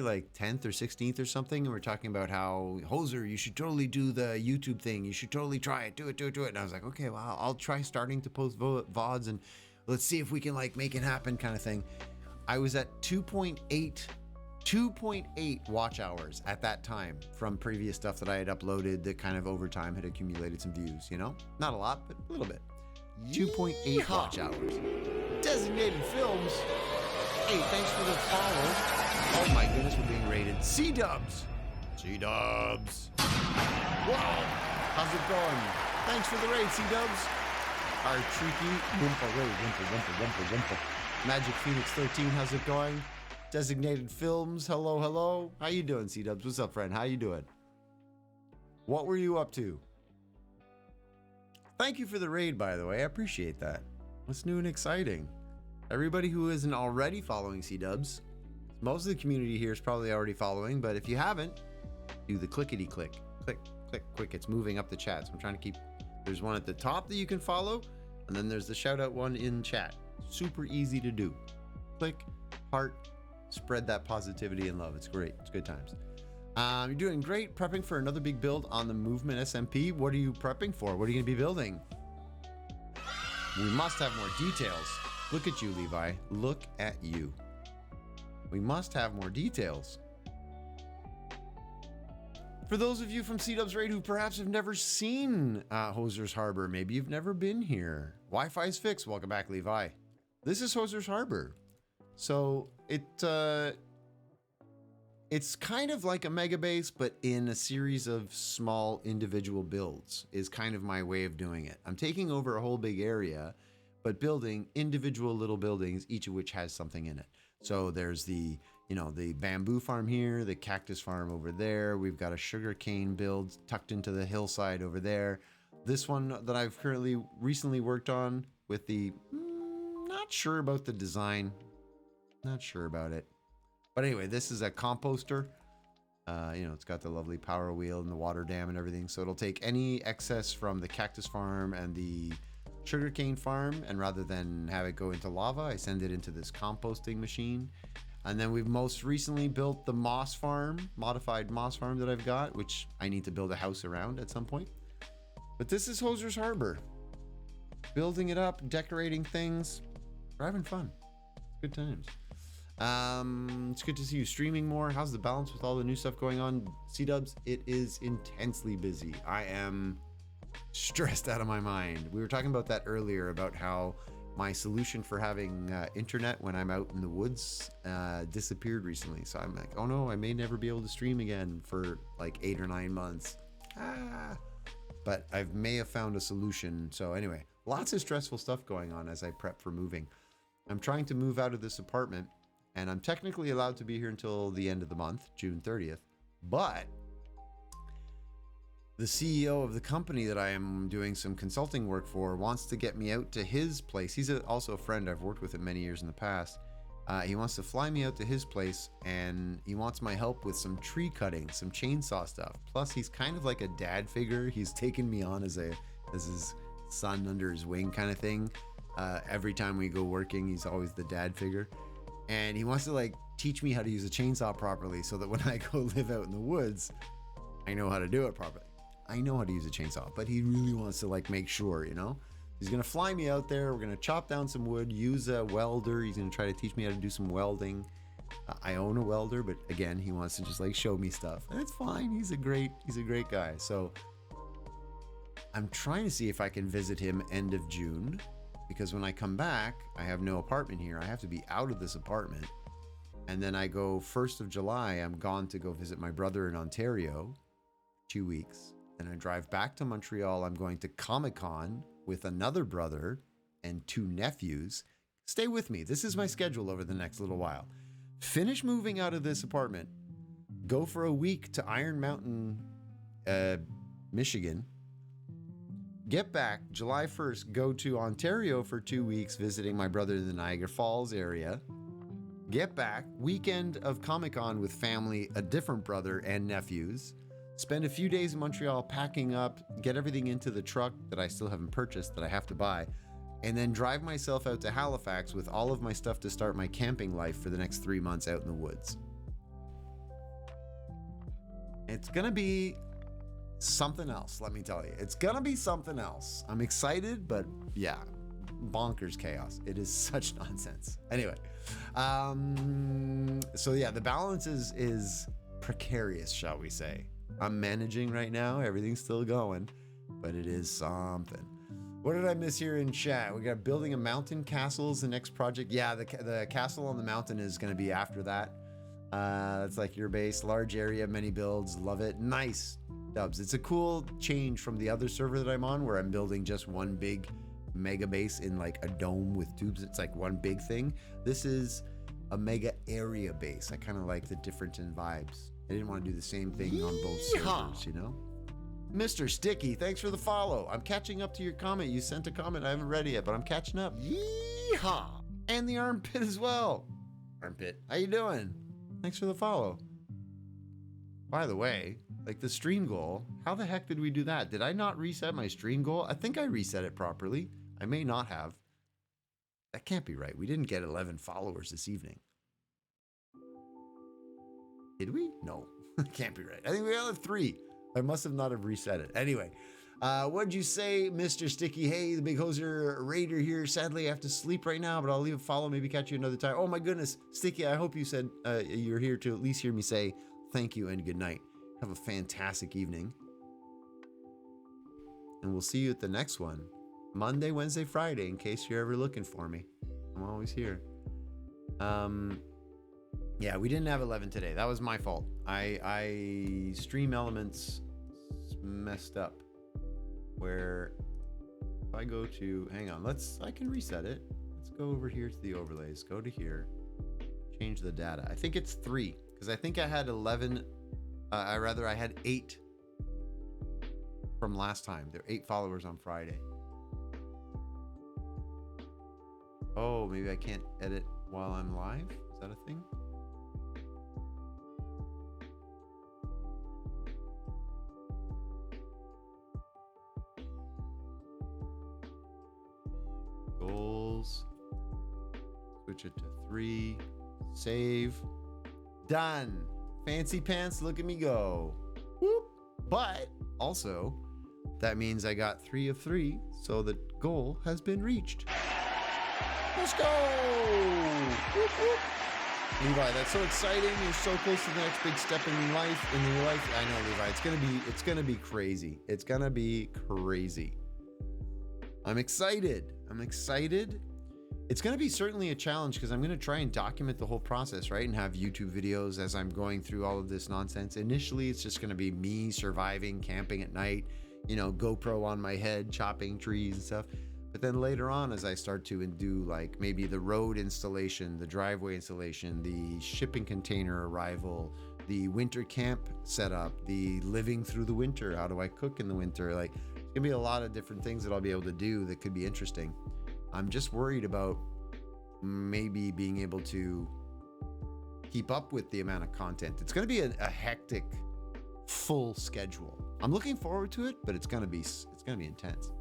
like 10th or 16th or something, and we're talking about how, Hoser, you should totally do the YouTube thing. You should totally try it. Do it. And I was like, okay, well, I'll try starting to post VODs and let's see if we can like make it happen kind of thing. I was at 2.8 watch hours at that time from previous stuff that I had uploaded that kind of over time had accumulated some views, you know? Not a lot, but a little bit. 2.8 watch hours. Designated Films. Hey, thanks for the follow. Oh my goodness, we're being rated. C-Dubs. C-Dubs. Whoa. How's it going? Thanks for the raid, C-Dubs. Our Tricky. Wimple. Magic Phoenix 13, how's it going? Designated Films, hello. How you doing, C-Dubs? What's up, friend? How you doing? What were you up to? Thank you for the raid, by the way. I appreciate that. What's new and exciting? Everybody who isn't already following C-Dubs, most of the community here is probably already following, but if you haven't, do the clickety-click. Click, quick. It's moving up the chat, so I'm trying to keep... There's one at the top that you can follow, and then there's the shout-out one in chat. Super easy to do. Click, heart, spread that positivity and love. It's great. It's good times. You're doing great. Prepping for another big build on the Movement SMP. What are you prepping for? What are you going to be building? We must have more details. Look at you, Levi. Look at you. We must have more details. For those of you from C-Dubs Raid who perhaps have never seen Hoser's Harbor, maybe you've never been here. Wi-Fi's fixed. Welcome back, Levi. This is Hoser's Harbor. So It's kind of like a mega base, but in a series of small individual builds is kind of my way of doing it. I'm taking over a whole big area, but building individual little buildings, each of which has something in it. So there's the, the bamboo farm here, the cactus farm over there. We've got a sugar cane build tucked into the hillside over there. This one that I've recently worked on with the, not sure about the design. Not sure about it. But anyway, this is a composter. It's got the lovely power wheel and the water dam and everything. So it'll take any excess from the cactus farm and the sugarcane farm, and rather than have it go into lava, I send it into this composting machine. And then we've most recently built the moss farm, modified moss farm that I've got, which I need to build a house around at some point. But this is Hoser's Harbor. Building it up, decorating things. We're having fun. Good times. It's good to see you streaming more. How's the balance with all the new stuff going on? C-dubs, it is intensely busy. I am stressed out of my mind. We were talking about that earlier, about how my solution for having internet when I'm out in the woods disappeared recently. So I'm like, oh no, I may never be able to stream again for like 8 or 9 months. But I may have found a solution. So anyway, lots of stressful stuff going on as I prep for moving. I'm trying to move out of this apartment, and I'm technically allowed to be here until the end of the month, June 30th. But the CEO of the company that I am doing some consulting work for wants to get me out to his place. He's also a friend. I've worked with him many years in the past. He wants to fly me out to his place, and he wants my help with some tree cutting, some chainsaw stuff. Plus, he's kind of like a dad figure. He's taken me on as his son under his wing kind of thing. Every time we go working, he's always the dad figure. And he wants to like teach me how to use a chainsaw properly so that when I go live out in the woods, I know how to do it properly. I know how to use a chainsaw, but he really wants to like make sure, He's going to fly me out there. We're going to chop down some wood, use a welder. He's going to try to teach me how to do some welding. I own a welder, but again, he wants to just like show me stuff. And it's fine. He's a great guy. So I'm trying to see if I can visit him end of June, because when I come back, I have no apartment here. I have to be out of this apartment. And then I go 1st of July, I'm gone to go visit my brother in Ontario, 2 weeks. Then I drive back to Montreal. I'm going to Comic-Con with another brother and 2 nephews. Stay with me. This is my schedule over the next little while. Finish moving out of this apartment. Go for a week to Iron Mountain, Michigan. Get back July 1st. Go to Ontario for 2 weeks, visiting my brother in the Niagara Falls area. Get back. Weekend of Comic-Con with family, a different brother and nephews. Spend a few days in Montreal packing up, get everything into the truck that I still haven't purchased that I have to buy, and then drive myself out to Halifax with all of my stuff to start my camping life for the next 3 months out in the woods. It's gonna be something else, let me tell you. It's gonna be something else. I'm excited, but yeah, bonkers chaos. It is such nonsense. Anyway, so yeah, the balance is precarious, shall we say. I'm managing right now. Everything's still going, but it is something. What did I miss here in chat? We got building a mountain castle is the next project. Yeah, the castle on the mountain is going to be after that. That's like your base, large area, many builds. Love it. Nice, Dubs. It's a cool change from the other server that I'm on, where I'm building just one big mega base in like a dome with tubes. It's like one big thing. This is a mega area base. I kind of like the difference in vibes. I didn't want to do the same thing on both servers, Mr. Sticky, thanks for the follow. I'm catching up to your comment. You sent a comment. I haven't read it yet, but I'm catching up. Yeehaw! And the armpit as well. Armpit, how you doing? Thanks for the follow. By the way, like the stream goal, how the heck did we do that? Did I not reset my stream goal? I think I reset it properly. I may not have. That can't be right. We didn't get 11 followers this evening. Did we? No, can't be right. I think we only have 3. I must have not have reset it. Anyway, what'd you say, Mr. Sticky? Hey, the Big Hoser Raider here. Sadly, I have to sleep right now, but I'll leave a follow. Maybe catch you another time. Oh my goodness, Sticky, I hope you said you're here to at least hear me say thank you and good night. Have a fantastic evening. And we'll see you at the next one. Monday, Wednesday, Friday, in case you're ever looking for me. I'm always here. Yeah, we didn't have 11 today. That was my fault. I Stream Elements messed up. Where if I go to, hang on, I can reset it. Let's go over here to the overlays. Go to here. Change the data. I think it's 3 because I think I had 11. I had 8 from last time. There were 8 followers on Friday. Oh, maybe I can't edit while I'm live? Is that a thing? Goals. Switch it to 3. Save. Done. Fancy pants, look at me go. Whoop. But also, that means I got 3 of 3, so the goal has been reached. Let's go! Whoop, whoop. Levi, that's so exciting. You're so close to the next big step in your life. I know, Levi. It's gonna be crazy. It's gonna be crazy. I'm excited. It's gonna be certainly a challenge because I'm gonna try and document the whole process, right? And have YouTube videos as I'm going through all of this nonsense. Initially, it's just gonna be me surviving, camping at night, GoPro on my head, chopping trees and stuff. But then later on, as I start to do like maybe the road installation, the driveway installation, the shipping container arrival, the winter camp setup, the living through the winter, how do I cook in the winter? Like, there's gonna be a lot of different things that I'll be able to do that could be interesting. I'm just worried about maybe being able to keep up with the amount of content. It's gonna be a hectic, full schedule. I'm looking forward to it, but it's gonna be intense.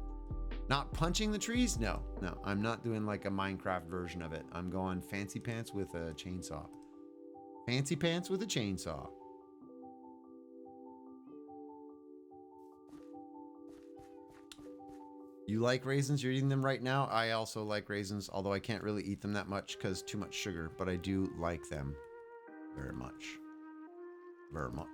Not punching the trees? No, I'm not doing like a Minecraft version of it. I'm going fancy pants with a chainsaw. Fancy pants with a chainsaw. You like raisins? You're eating them right now? I also like raisins, although I can't really eat them that much because too much sugar, but I do like them very much. Very much.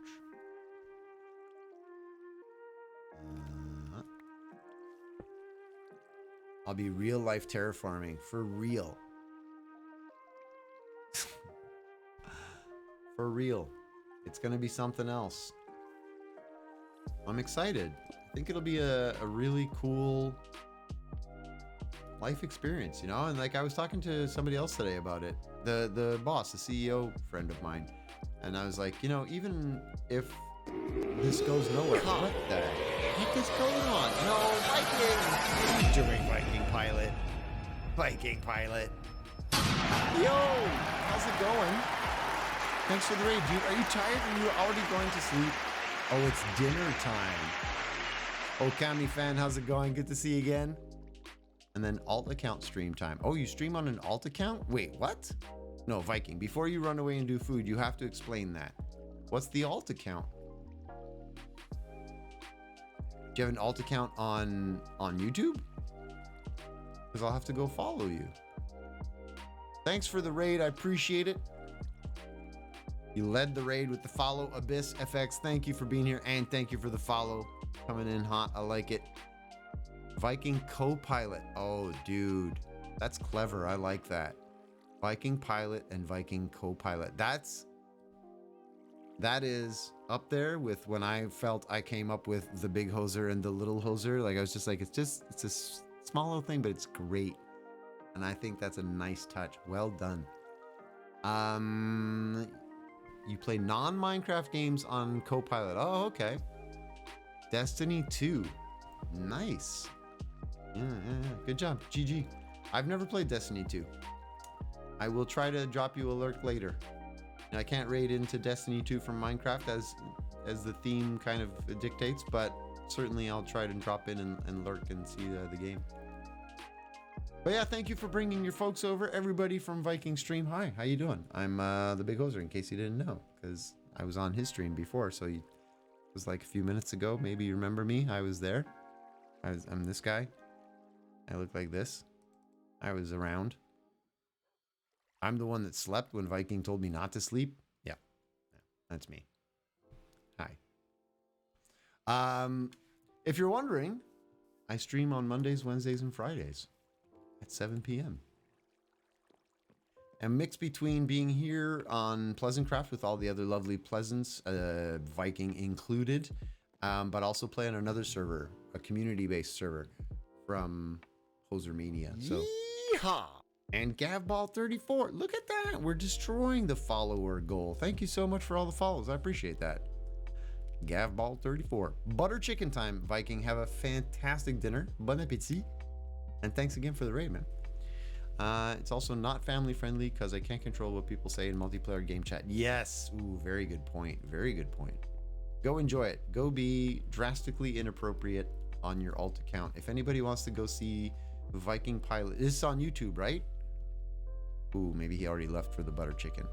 I'll be real life terraforming for real. For real. It's going to be something else. I'm excited. I think it'll be a really cool life experience, And like I was talking to somebody else today about it. The boss, the CEO friend of mine. And I was like, even if this goes nowhere. What the heck is going on? No, Viking! What are you doing, Viking pilot? Viking pilot. Yo! How's it going? Thanks for the raid, dude. Are you tired? Are you already going to sleep? Oh, it's dinner time. Oh, Kami fan, how's it going? Good to see you again. And then alt account stream time. Oh, you stream on an alt account? Wait, what? No, Viking, before you run away and do food, you have to explain that. What's the alt account? Do you have an alt account on YouTube? Because I'll have to go follow you. Thanks for the raid. I appreciate it. You led the raid with the follow. Abyss FX, thank you for being here. And thank you for the follow. Coming in hot. I like it. Viking co-pilot. Oh, dude. That's clever. I like that. Viking pilot and Viking co-pilot. That is up there with when I felt I came up with the big hoser and the little hoser. Like I was just like, it's a small little thing, but it's great. And I think that's a nice touch. Well done. You play non-Minecraft games on Copilot. Oh, okay. Destiny 2. Nice. Yeah. Good job. GG. I've never played Destiny 2. I will try to drop you a lurk later. I can't raid into Destiny 2 from Minecraft as the theme kind of dictates, but certainly I'll try to drop in and lurk and see the game. But yeah, thank you for bringing your folks over. Everybody from Viking Stream, hi, how you doing? I'm the Big Hoser, in case you didn't know, because I was on his stream before, so it was like a few minutes ago. Maybe you remember me. I was there. I'm this guy. I look like this. I was around. I'm the one that slept when Viking told me not to sleep. Yeah, that's me. Hi. If you're wondering, I stream on Mondays, Wednesdays, and Fridays at 7 p.m. a mix between being here on Pleasantcraft with all the other lovely Pleasants, Viking included, but also play on another server, a community-based server from Hosermania. So, yeehaw! And Gavball34, look at that. We're destroying the follower goal. Thank you so much for all the follows. I appreciate that. Gavball34. Butter chicken time, Viking. Have a fantastic dinner. Bon appetit. And thanks again for the raid, man. It's also not family friendly because I can't control what people say in multiplayer game chat. Yes. Ooh, very good point. Very good point. Go enjoy it. Go be drastically inappropriate on your alt account. If anybody wants to go see Viking Pilot, this is on YouTube, right? Ooh, maybe he already left for the butter chicken.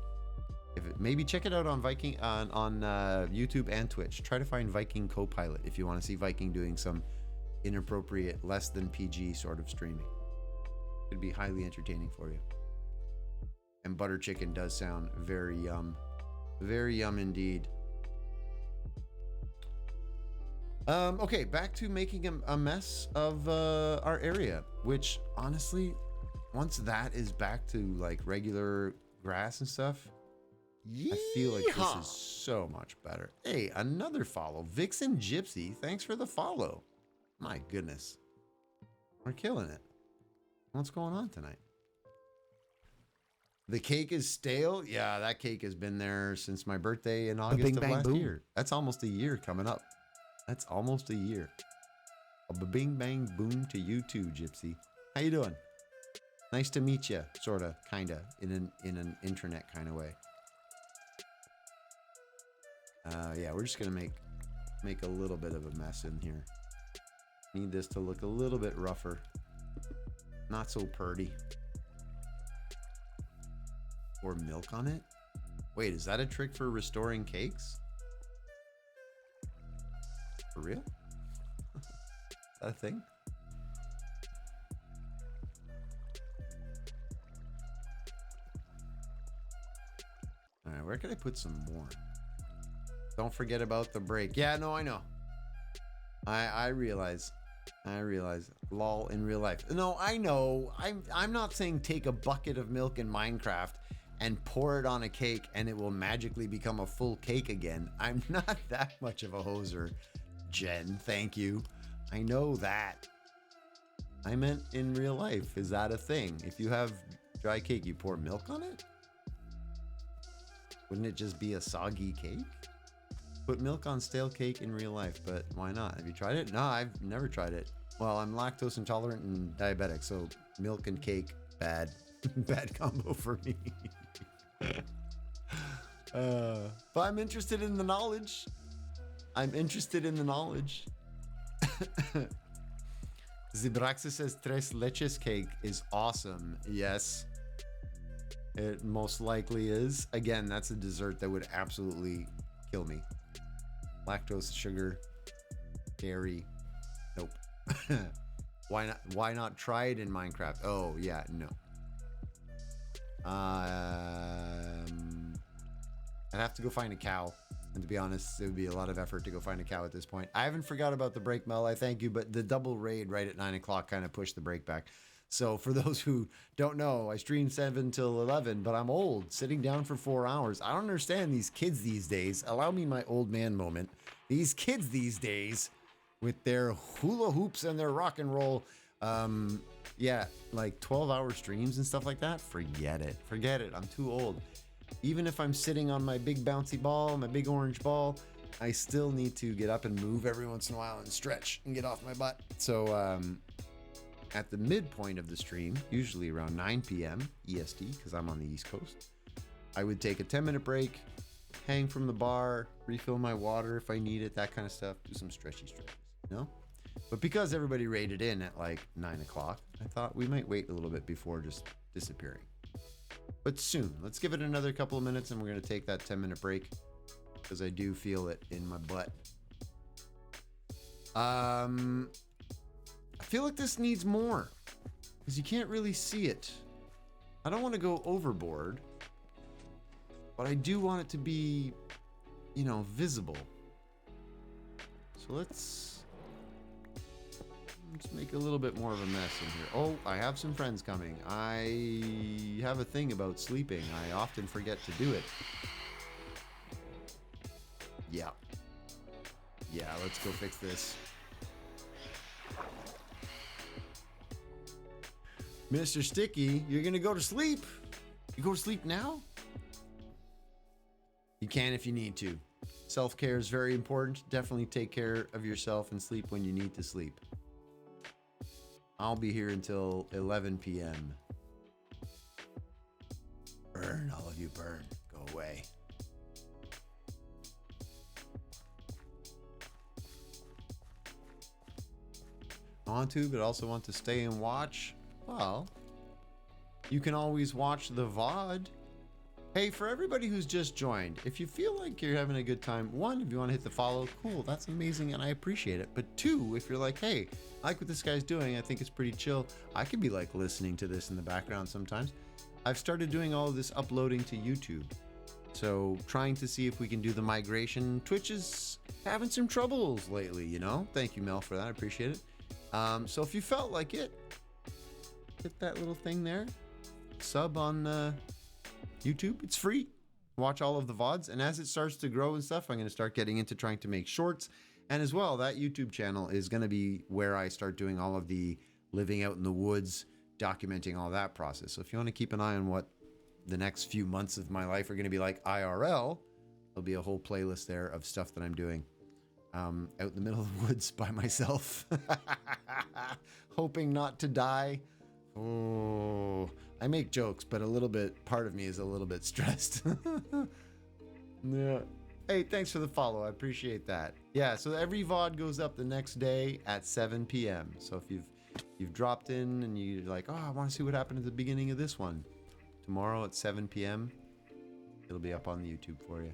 Maybe check it out on Viking on YouTube and Twitch. Try to find Viking Copilot if you want to see Viking doing some inappropriate, less than PG sort of streaming. It'd be highly entertaining for you. And butter chicken does sound very yum. Very yum indeed. Okay, back to making a mess of our area, which honestly, once that is back to like regular grass and stuff, I feel like this is so much better. Hey, another follow. Vixen Gypsy, thanks for the follow. My goodness. We're killing it. What's going on tonight? The cake is stale? Yeah, that cake has been there since my birthday in August of last year. That's almost a year coming up. That's almost a year. A bing bang boom to you too, Gypsy. How you doing? Nice to meet you, sorta, kinda, in an internet kind of way. Yeah, we're just gonna make a little bit of a mess in here. Need this to look a little bit rougher. Not so purty. Pour milk on it? Wait, is that a trick for restoring cakes? For real? Is that a thing? Alright, where could I put some more? Don't forget about the break. Yeah, no, I know. I realize. Lol in real life. No, I know. I'm not saying take a bucket of milk in Minecraft and pour it on a cake and it will magically become a full cake again. I'm not that much of a hoser, Jen. Thank you. I know that. I meant in real life. Is that a thing? If you have dry cake, you pour milk on it? Wouldn't it just be a soggy cake? Put milk on stale cake in real life, but why not? Have you tried it? No, I've never tried it. Well, I'm lactose intolerant and diabetic, so milk and cake, bad. Bad combo for me. But I'm interested in the knowledge. Zibraxa says tres leches cake is awesome. Yes. It most likely is. Again, that's a dessert that would absolutely kill me. Lactose, sugar, dairy. Nope. Why not try it in Minecraft? Oh, yeah, no. I'd have to go find a cow. And to be honest, it would be a lot of effort to go find a cow at this point. I haven't forgot about the break, Mel. I thank you, but the double raid right at 9 o'clock kind of pushed the break back. So for those who don't know, I stream 7 till 11, but I'm old, sitting down for 4 hours. I don't understand these kids these days. Allow me my old man moment. These kids these days with their hula hoops and their rock and roll, yeah, like 12-hour streams and stuff like that. Forget it. I'm too old. Even if I'm sitting on my big bouncy ball, my big orange ball, I still need to get up and move every once in a while and stretch and get off my butt. So, at the midpoint of the stream, usually around 9 p.m. EST, because I'm on the East Coast, I would take a 10-minute break, hang from the bar, refill my water if I need it, that kind of stuff, do some stretchy stretches, you know? But because everybody raided in at like 9 o'clock, I thought we might wait a little bit before just disappearing. But soon, let's give it another couple of minutes and we're going to take that 10-minute break because I do feel it in my butt. I feel like this needs more because you can't really see it. I don't want to go overboard, but I do want it to be, you know, visible. So let's Let's make a little bit more of a mess in here. Oh, I have some friends coming. I have a thing about sleeping. I often forget to do it. Yeah. Yeah, let's go fix this. Mr. Sticky, you're gonna go to sleep. You go to sleep now? You can if you need to. Self-care is very important. Definitely take care of yourself and sleep when you need to sleep. I'll be here until 11 p.m. Burn, all of you, burn. Go away. I want to, but also want to stay and watch. Well, you can always watch the VOD. Hey, for everybody who's just joined, if you feel like you're having a good time, one, if you want to hit the follow, cool, that's amazing and I appreciate it. But two, if you're like, hey, I like what this guy's doing, I think it's pretty chill, I could be like listening to this in the background sometimes. I've started doing all of this uploading to YouTube. So trying to see if we can do the migration. Twitch is having some troubles lately, you know? Thank you, Mel, for that. I appreciate it. So if you felt like it, hit that little thing there. Sub on YouTube. It's free. Watch all of the VODs. And as it starts to grow and stuff, I'm going to start getting into trying to make shorts. And as well, that YouTube channel is going to be where I start doing all of the living out in the woods, documenting all that process. So if you want to keep an eye on what the next few months of my life are going to be like IRL, there'll be a whole playlist there of stuff that I'm doing out in the middle of the woods by myself, hoping not to die. Oh, I make jokes, but a little bit, part of me is a little bit stressed. Yeah. Hey, thanks for the follow. I appreciate that. Yeah, so every VOD goes up the next day at 7 p.m. So if you've dropped in and you're like, oh, I want to see what happened at the beginning of this one, tomorrow at 7 p.m., it'll be up on the YouTube for you.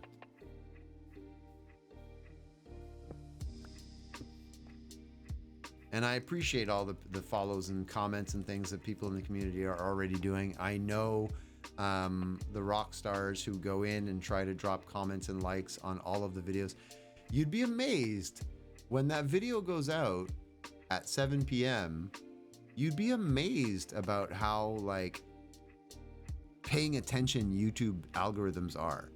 And I appreciate all the follows and comments and things that people in the community are already doing. I know the rock stars who go in and try to drop comments and likes on all of the videos. You'd be amazed when that video goes out at 7 p.m. You'd be amazed about how like paying attention YouTube algorithms are.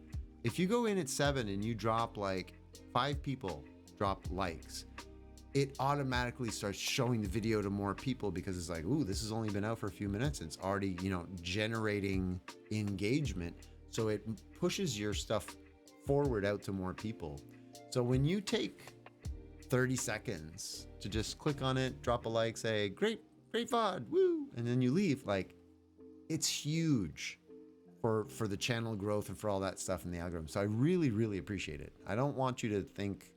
If you go in at 7 and you drop like 5 people drop likes, it automatically starts showing the video to more people because it's like, ooh, this has only been out for a few minutes. It's already, you know, generating engagement. So it pushes your stuff forward out to more people. So when you take 30 seconds to just click on it, drop a like, say, great VOD, woo, and then you leave, like, it's huge for the channel growth and for all that stuff in the algorithm. So I really, really appreciate it. I don't want you to think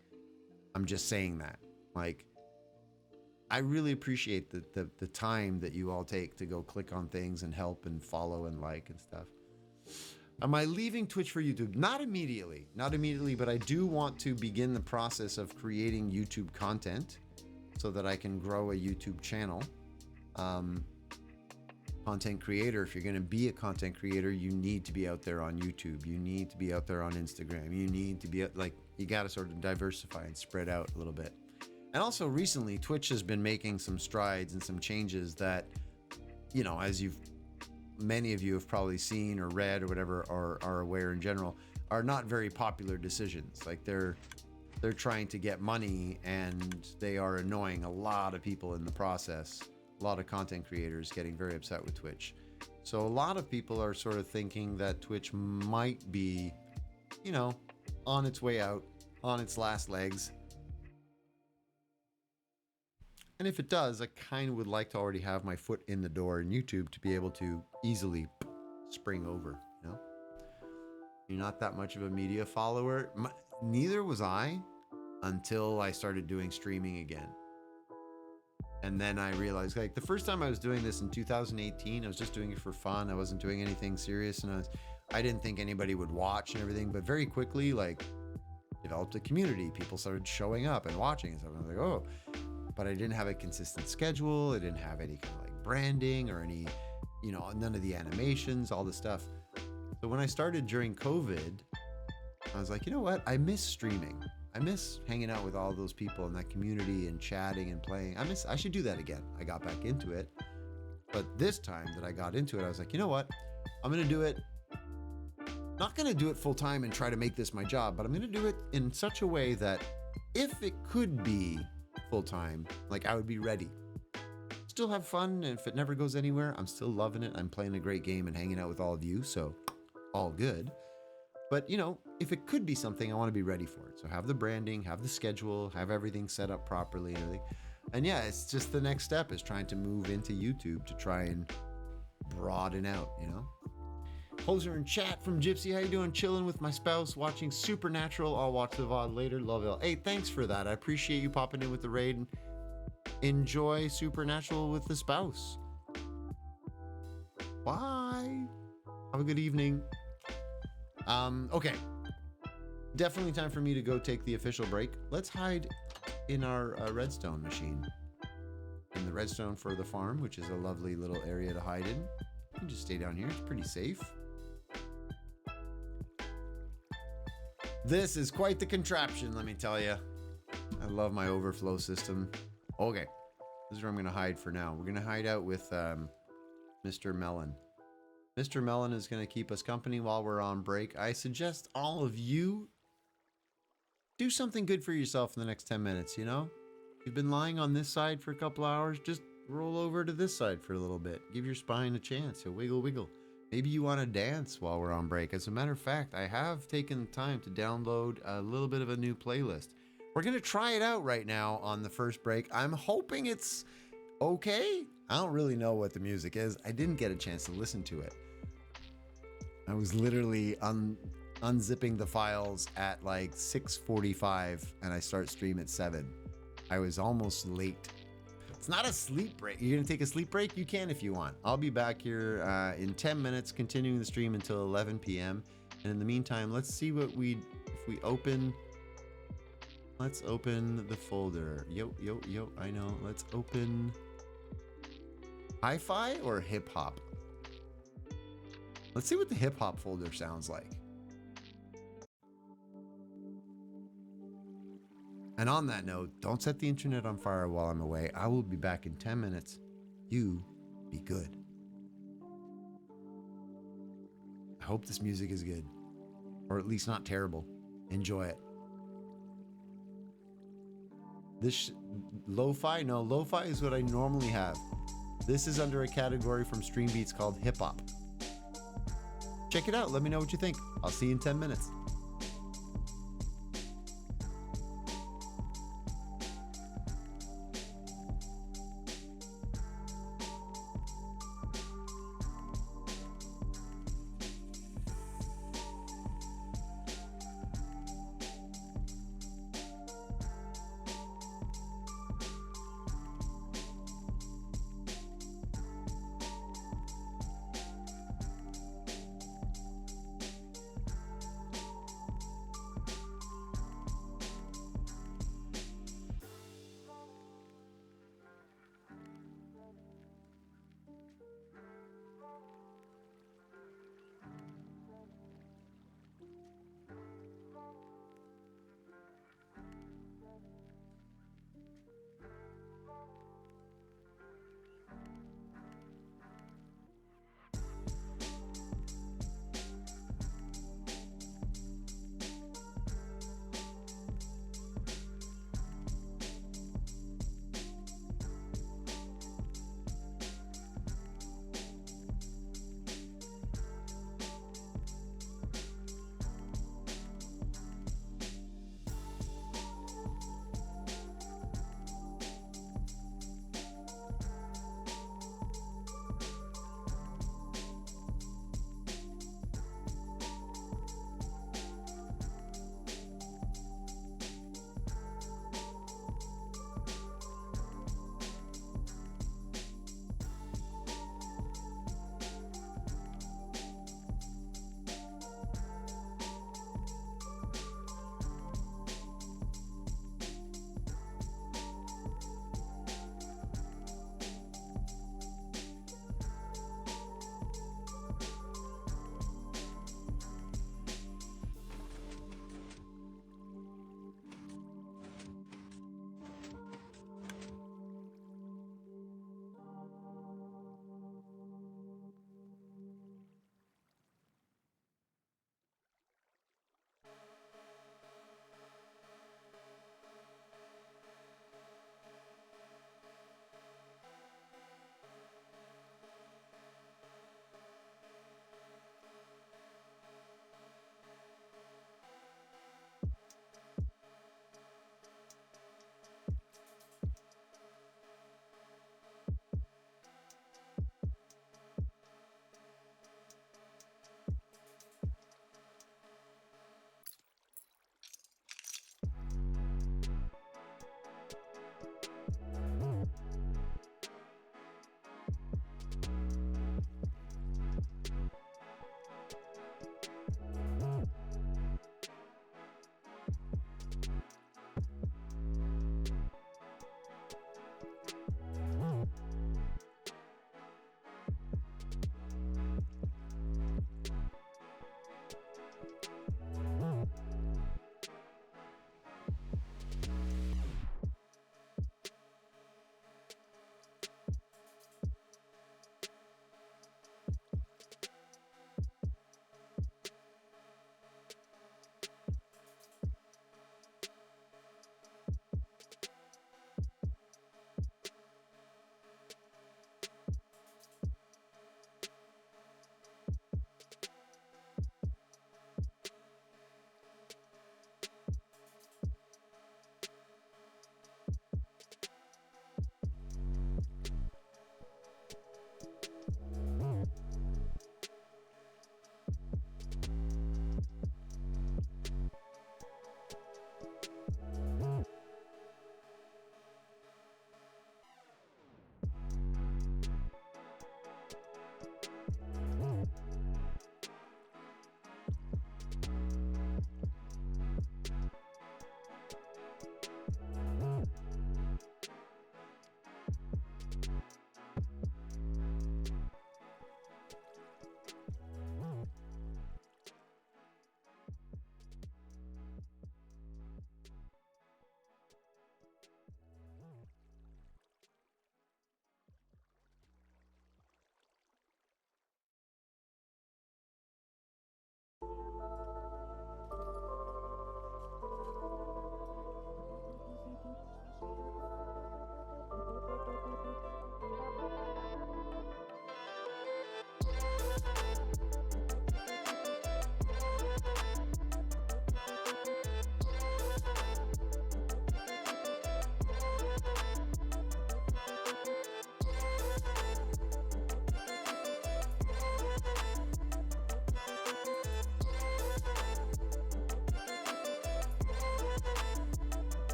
I'm just saying that. Like, I really appreciate the time that you all take to go click on things and help and follow and like and stuff. Am I leaving Twitch for YouTube? Not immediately, but I do want to begin the process of creating YouTube content so that I can grow a YouTube channel. Content creator, if you're going to be a content creator, you need to be out there on YouTube. You need to be out there on Instagram. You need to be like, you got to sort of diversify and spread out a little bit. And also recently, Twitch has been making some strides and some changes that, you know, as many of you have probably seen or read or whatever, or are aware in general, are not very popular decisions. Like they're trying to get money and they are annoying a lot of people in the process. A lot of content creators getting very upset with Twitch. So a lot of people are sort of thinking that Twitch might be, you know, on its way out, on its last legs. And if it does, I kind of would like to already have my foot in the door in YouTube to be able to easily spring over, you know? You're not that much of a media follower. Neither was I until I started doing streaming again. And then I realized, like, the first time I was doing this in 2018, I was just doing it for fun. I wasn't doing anything serious, and I didn't think anybody would watch and everything. But very quickly, like, developed a community. People started showing up and watching and stuff. And I was like, oh. But I didn't have a consistent schedule. I didn't have any kind of like branding or any, you know, none of the animations, all this stuff. So when I started during COVID, I was like, you know what? I miss streaming. I miss hanging out with all those people in that community and chatting and playing. I should do that again. I got back into it. But this time that I got into it, I was like, you know what? I'm going to do it. Not going to do it full time and try to make this my job, but I'm going to do it in such a way that if it could be full time, like I would be ready. Still have fun. And if it never goes anywhere, I'm still loving it. I'm playing a great game and hanging out with all of you. So all good. But, you know, if it could be something, I want to be ready for it. So have the branding, have the schedule, have everything set up properly and everything. And yeah, it's just the next step is trying to move into YouTube to try and broaden out, you know? Hoser in chat from Gypsy. How you doing? Chilling with my spouse, watching Supernatural. I'll watch the VOD later. Love it. Hey, thanks for that. I appreciate you popping in with the raid. Enjoy Supernatural with the spouse. Bye. Have a good evening. Okay. Definitely time for me to go take the official break. Let's hide in our redstone machine. In the redstone for the farm, which is a lovely little area to hide in. You can just stay down here. It's pretty safe. This is quite the contraption, let me tell you. I love my overflow system. Okay. This is where I'm going to hide for now. We're going to hide out with Mr. Melon. Mr. Melon is going to keep us company while we're on break. I suggest all of you do something good for yourself in the next 10 minutes, you know? You've been lying on this side for a couple hours, just roll over to this side for a little bit. Give your spine a chance. So wiggle, wiggle. Maybe you want to dance while we're on break. As a matter of fact, I have taken time to download a little bit of a new playlist. We're going to try it out right now on the first break. I'm hoping it's okay. I don't really know what the music is. I didn't get a chance to listen to it. I was literally unzipping the files at like 6:45 and I start stream at 7. I was almost late. It's not a sleep break. You're going to take a sleep break? You can if you want. I'll be back here in 10 minutes, continuing the stream until 11 p.m. And in the meantime, let's see what if we open. Let's open the folder. Yo, I know. Let's open hi-fi or hip-hop. Let's see what the hip-hop folder sounds like. And on that note, don't set the internet on fire while I'm away. I will be back in 10 minutes. You be good. I hope this music is good. Or at least not terrible. Enjoy it. This lo-fi? No, lo-fi is what I normally have. This is under a category from Stream Beats called hip-hop. Check it out. Let me know what you think. I'll see you in 10 minutes.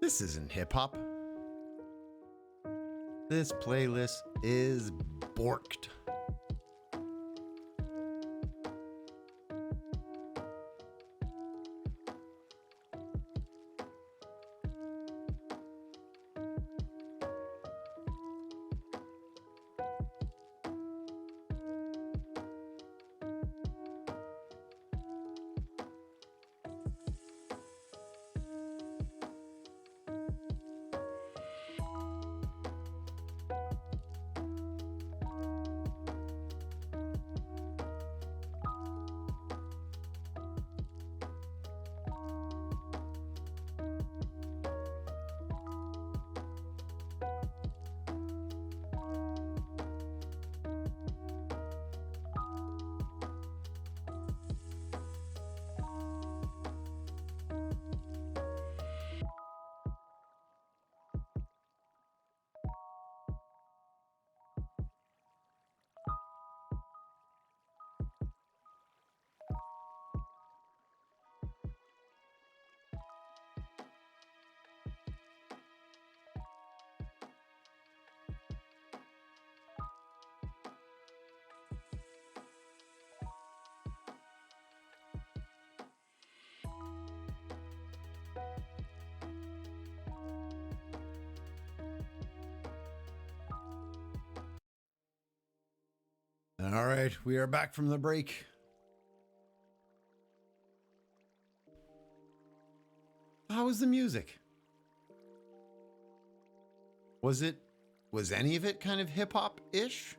This isn't hip hop. This playlist is borked. All right, we are back from the break. How was the music? Was any of it kind of hip hop-ish?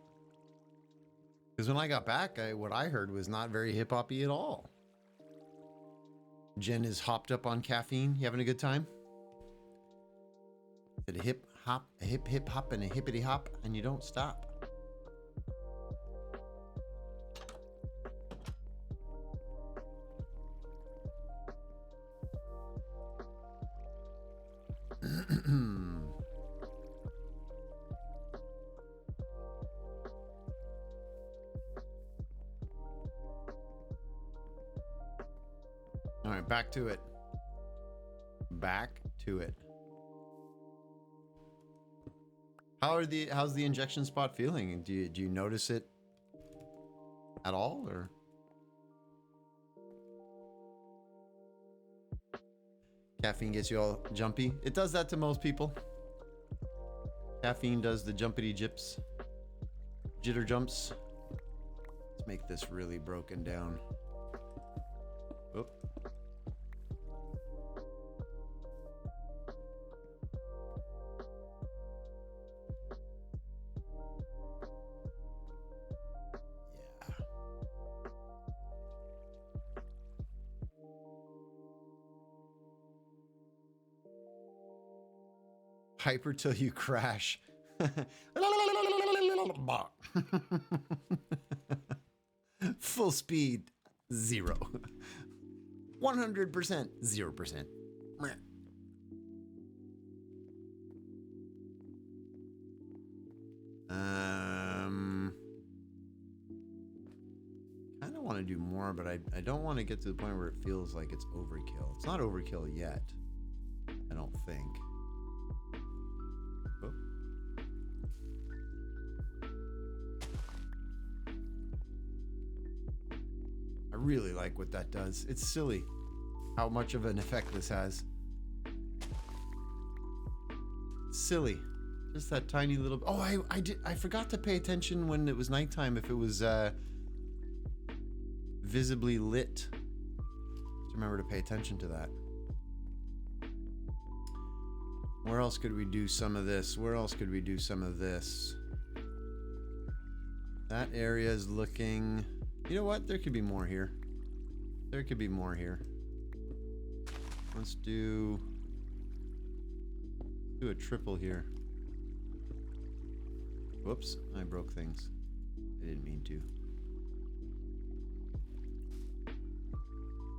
Because when I got back, what I heard was not very hip hoppy at all. Jen is hopped up on caffeine. You having a good time? Did a hip hop, and a hippity hop, and you don't stop. All right, back to it. Back to it. How's the injection spot feeling? Do you notice it at all, or? Caffeine gets you all jumpy. It does that to most people. Caffeine does the jumpity jips, jitter jumps. Let's make this really broken down. Oh. Hyper till you crash. Full speed, 0. 100%, 0%. Kind of want to do more, but I don't want to get to the point where it feels like it's overkill. It's not overkill yet, I don't think. Oh. I really like what that does. It's silly how much of an effect this has. Silly. Just that tiny little... Oh, I forgot to pay attention when it was nighttime if it was visibly lit. Just remember to pay attention to that. Where else could we do some of this? Where else could we do some of this? That area is looking... You know what? There could be more here. There could be more here. Let's do a triple here. Whoops, I broke things. I didn't mean to.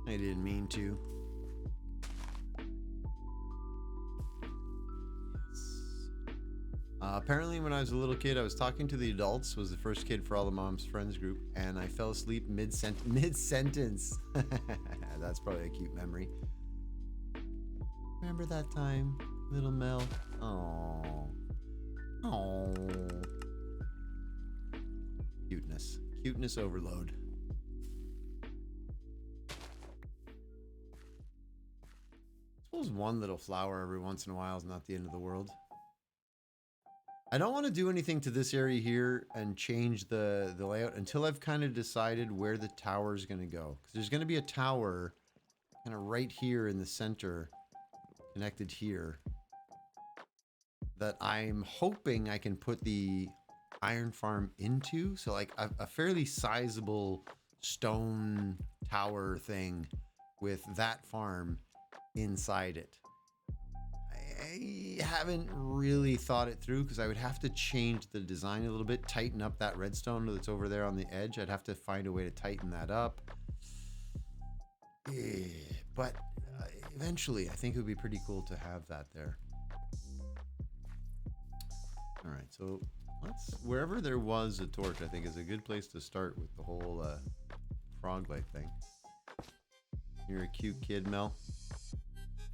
I didn't mean to. Apparently when I was a little kid, I was talking to the adults, was the first kid for all the mom's friends group, and I fell asleep mid-sentence. That's probably a cute memory. Remember that time Little Mel. Oh. Oh. Cuteness. Cuteness overload. I suppose one little flower every once in a while is not the end of the world. I don't want to do anything to this area here and change the layout until I've kind of decided where the tower is going to go. Because there's going to be a tower kind of right here in the center, connected here, that I'm hoping I can put the iron farm into. So like a fairly sizable stone tower thing with that farm inside it. I haven't really thought it through because I would have to change the design a little bit, tighten up that redstone that's over there on the edge. I'd have to find a way to tighten that up. But eventually, I think it would be pretty cool to have that there. All right, so wherever there was a torch, I think is a good place to start with the whole frog life thing. You're a cute kid, Mel.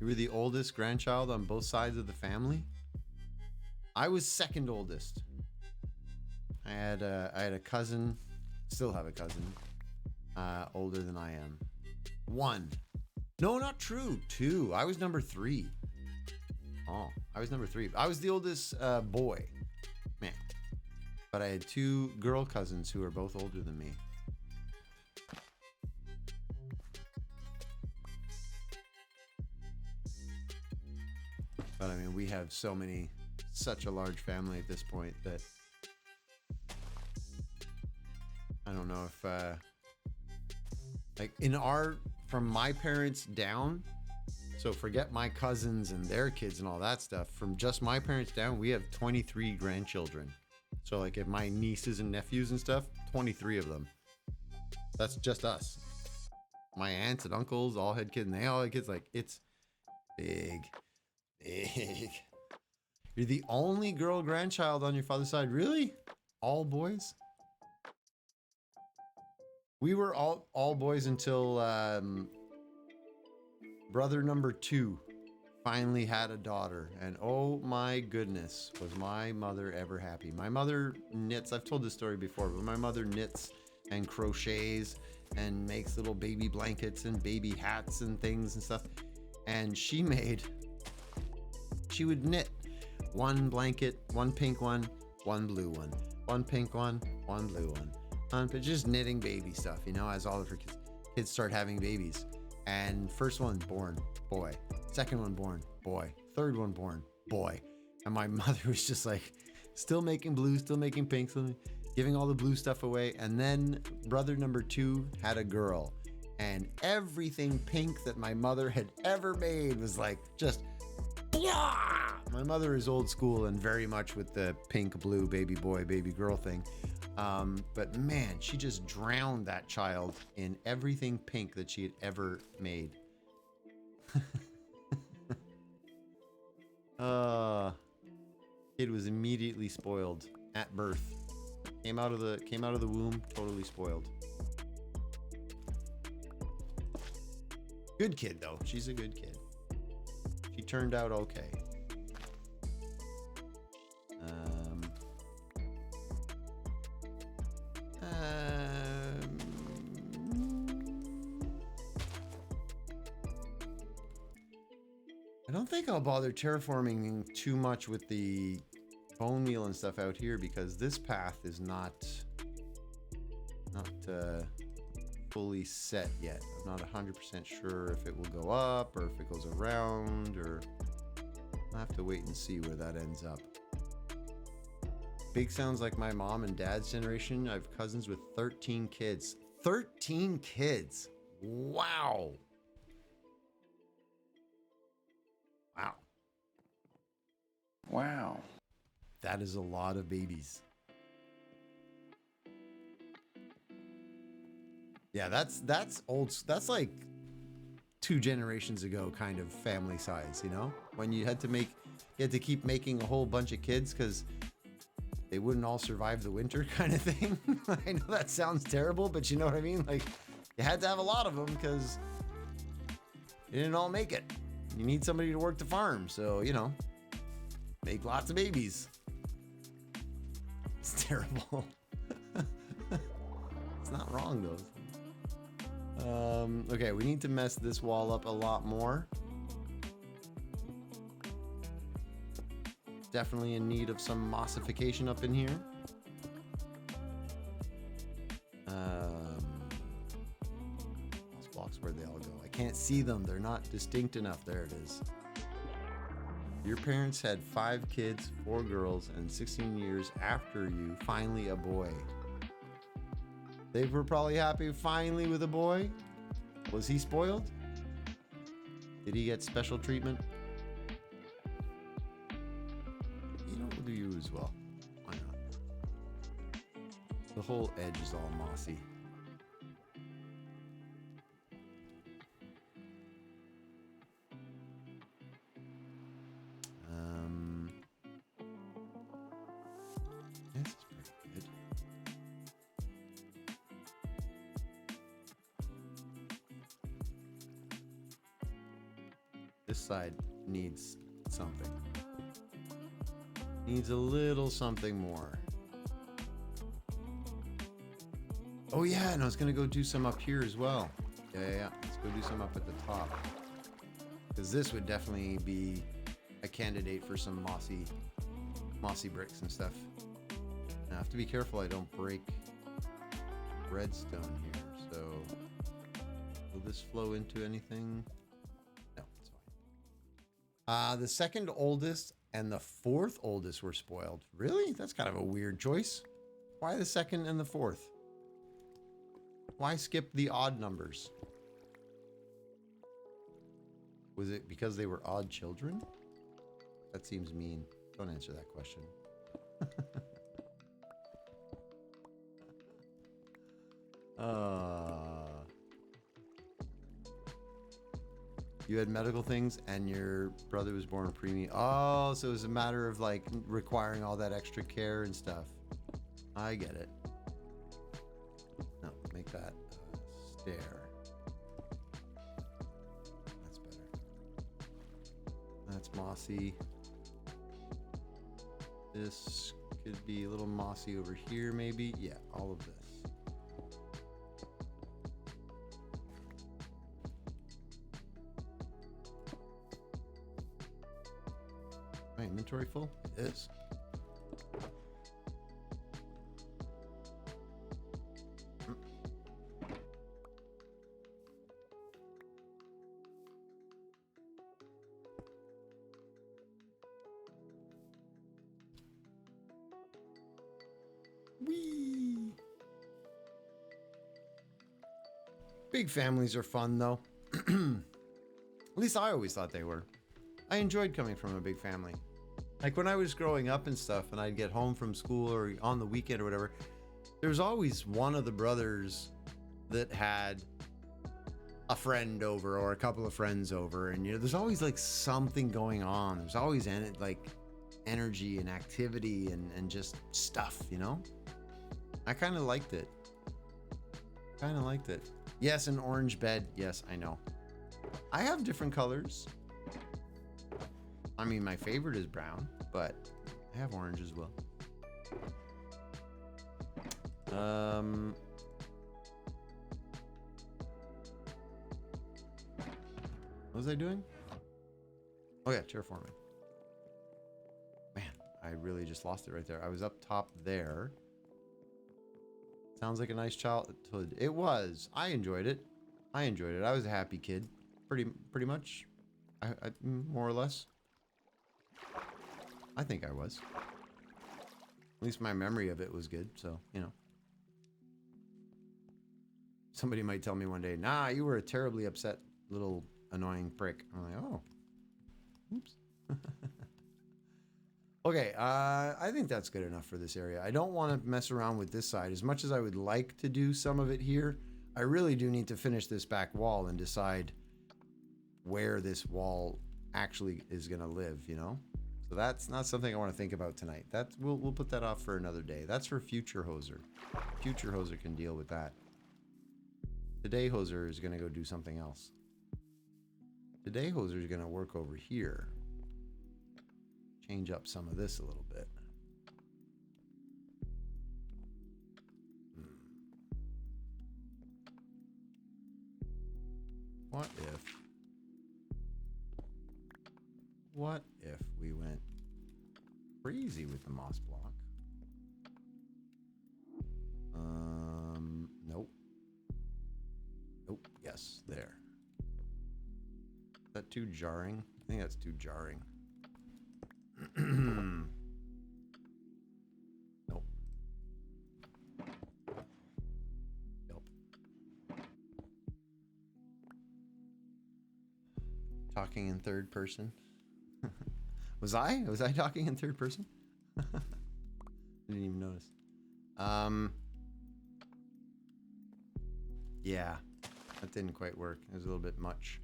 You were the oldest grandchild on both sides of the family? I was second oldest. I had a cousin, still have a cousin, older than I am. One. No, not true. Two. I was number 3. Oh, I was number 3. I was the oldest boy. Man. But I had 2 girl cousins who are both older than me. But I mean, we have such a large family at this point that I don't know if, like from my parents down, so forget my cousins and their kids and all that stuff, from just my parents down, we have 23 grandchildren. So like if my nieces and nephews and stuff, 23 of them. That's just us. My aunts and uncles all had kids, and they all had kids. Like, it's big. Big. You're the only girl grandchild on your father's side. Really? All boys? We were all boys until brother number 2 finally had a daughter. And oh my goodness, was my mother ever happy. My mother knits. I've told this story before, but my mother knits and crochets and makes little baby blankets and baby hats and things and stuff. And she would knit one blanket, one pink one, one blue one, one pink one, one blue one. Just knitting baby stuff, you know, as all of her kids start having babies. And first one born, boy. Second one born, boy. Third one born, boy. And my mother was just like, still making blue, still making pink, still giving all the blue stuff away. And then brother number 2 had a girl. And everything pink that my mother had ever made was like, just... blah! My mother is old school and very much with the pink, blue, baby boy, baby girl thing. But man, she just drowned that child in everything pink that she had ever made. Kid was immediately spoiled at birth. Came out of the womb totally spoiled. Good kid though. She's a good kid. She turned out okay. I don't think I'll bother terraforming too much with the bone meal and stuff out here because this path is not fully set yet. I'm not 100% sure if it will go up or if it goes around, or I'll have to wait and see where that ends up. Big sounds like my mom and dad's generation. I have cousins with 13 kids. 13 kids! Wow! Wow. Wow. That is a lot of babies. Yeah, that's old. That's like 2 generations ago kind of family size, you know? When you had to keep making a whole bunch of kids because they wouldn't all survive the winter kind of thing. I know that sounds terrible, but you know what I mean? Like, you had to have a lot of them because you didn't all make it. You need somebody to work the farm, so, you know, Make lots of babies. It's terrible. It's not wrong though. Okay, we need to mess this wall up a lot more. Definitely in need of some mossification up in here. Moss blocks, where'd they all go? I can't see them. They're not distinct enough. There it is. Your parents had 5 kids, 4 girls, and 16 years after you, finally a boy. They were probably happy finally with a boy. Was he spoiled? Did he get special treatment? You know, we'll do you as well. Why not? The whole edge is all mossy. This is pretty good. This side needs something. Needs a little something more. Oh yeah, and I was gonna go do some up here as well. Yeah. Let's go do some up at the top. Because this would definitely be a candidate for some mossy bricks and stuff. Now, I have to be careful I don't break redstone here. So, will this flow into anything? No, it's fine. The second oldest and the fourth oldest were spoiled. Really? That's kind of a weird choice. Why the second and the fourth? Why skip the odd numbers? Was it because they were odd children? That seems mean. Don't answer that question. You had medical things and your brother was born preemie. Oh, so it was a matter of like requiring all that extra care and stuff. I get it. No, make that stair. That's better. That's mossy. This could be a little mossy over here maybe. Yeah, all of this. My inventory full? It is. Whee! Big families are fun though. At least I always thought they were. I enjoyed coming from a big family. Like when I was growing up and stuff and I'd get home from school or on the weekend or whatever, there was always one of the brothers that had a friend over or a couple of friends over, and you know, there's always like something going on. There's always like energy and activity and just stuff, you know? I kind of liked it. Yes, an orange bed. Yes, I know. I have different colors. I mean, my favorite is brown, but I have orange as well. What was I doing? Oh yeah, terraforming. Man, I really just lost it right there. I was up top there. Sounds like a nice childhood. It was. I enjoyed it. I was a happy kid. Pretty much. I more or less. I think I was. At least my memory of it was good, so, you know. Somebody might tell me one day, nah, you were a terribly upset little annoying prick. I'm like, oh. Oops. Okay, I think that's good enough for this area. I don't want to mess around with this side. As much as I would like to do some of it here, I really do need to finish this back wall and decide where this wall actually is going to live, you know? So that's not something I want to think about tonight. We'll put that off for another day. That's for future Hoser. Future Hoser can deal with that. Today Hoser is going to go do something else. Today Hoser is going to work over here. change up some of this a little bit. What if we went crazy with the moss block? Nope. Nope. Yes, there. Is that too jarring? I think that's too jarring. Nope. Nope. Talking in third person. Was I talking in third person? I didn't even notice. Yeah, that didn't quite work. It was a little bit much.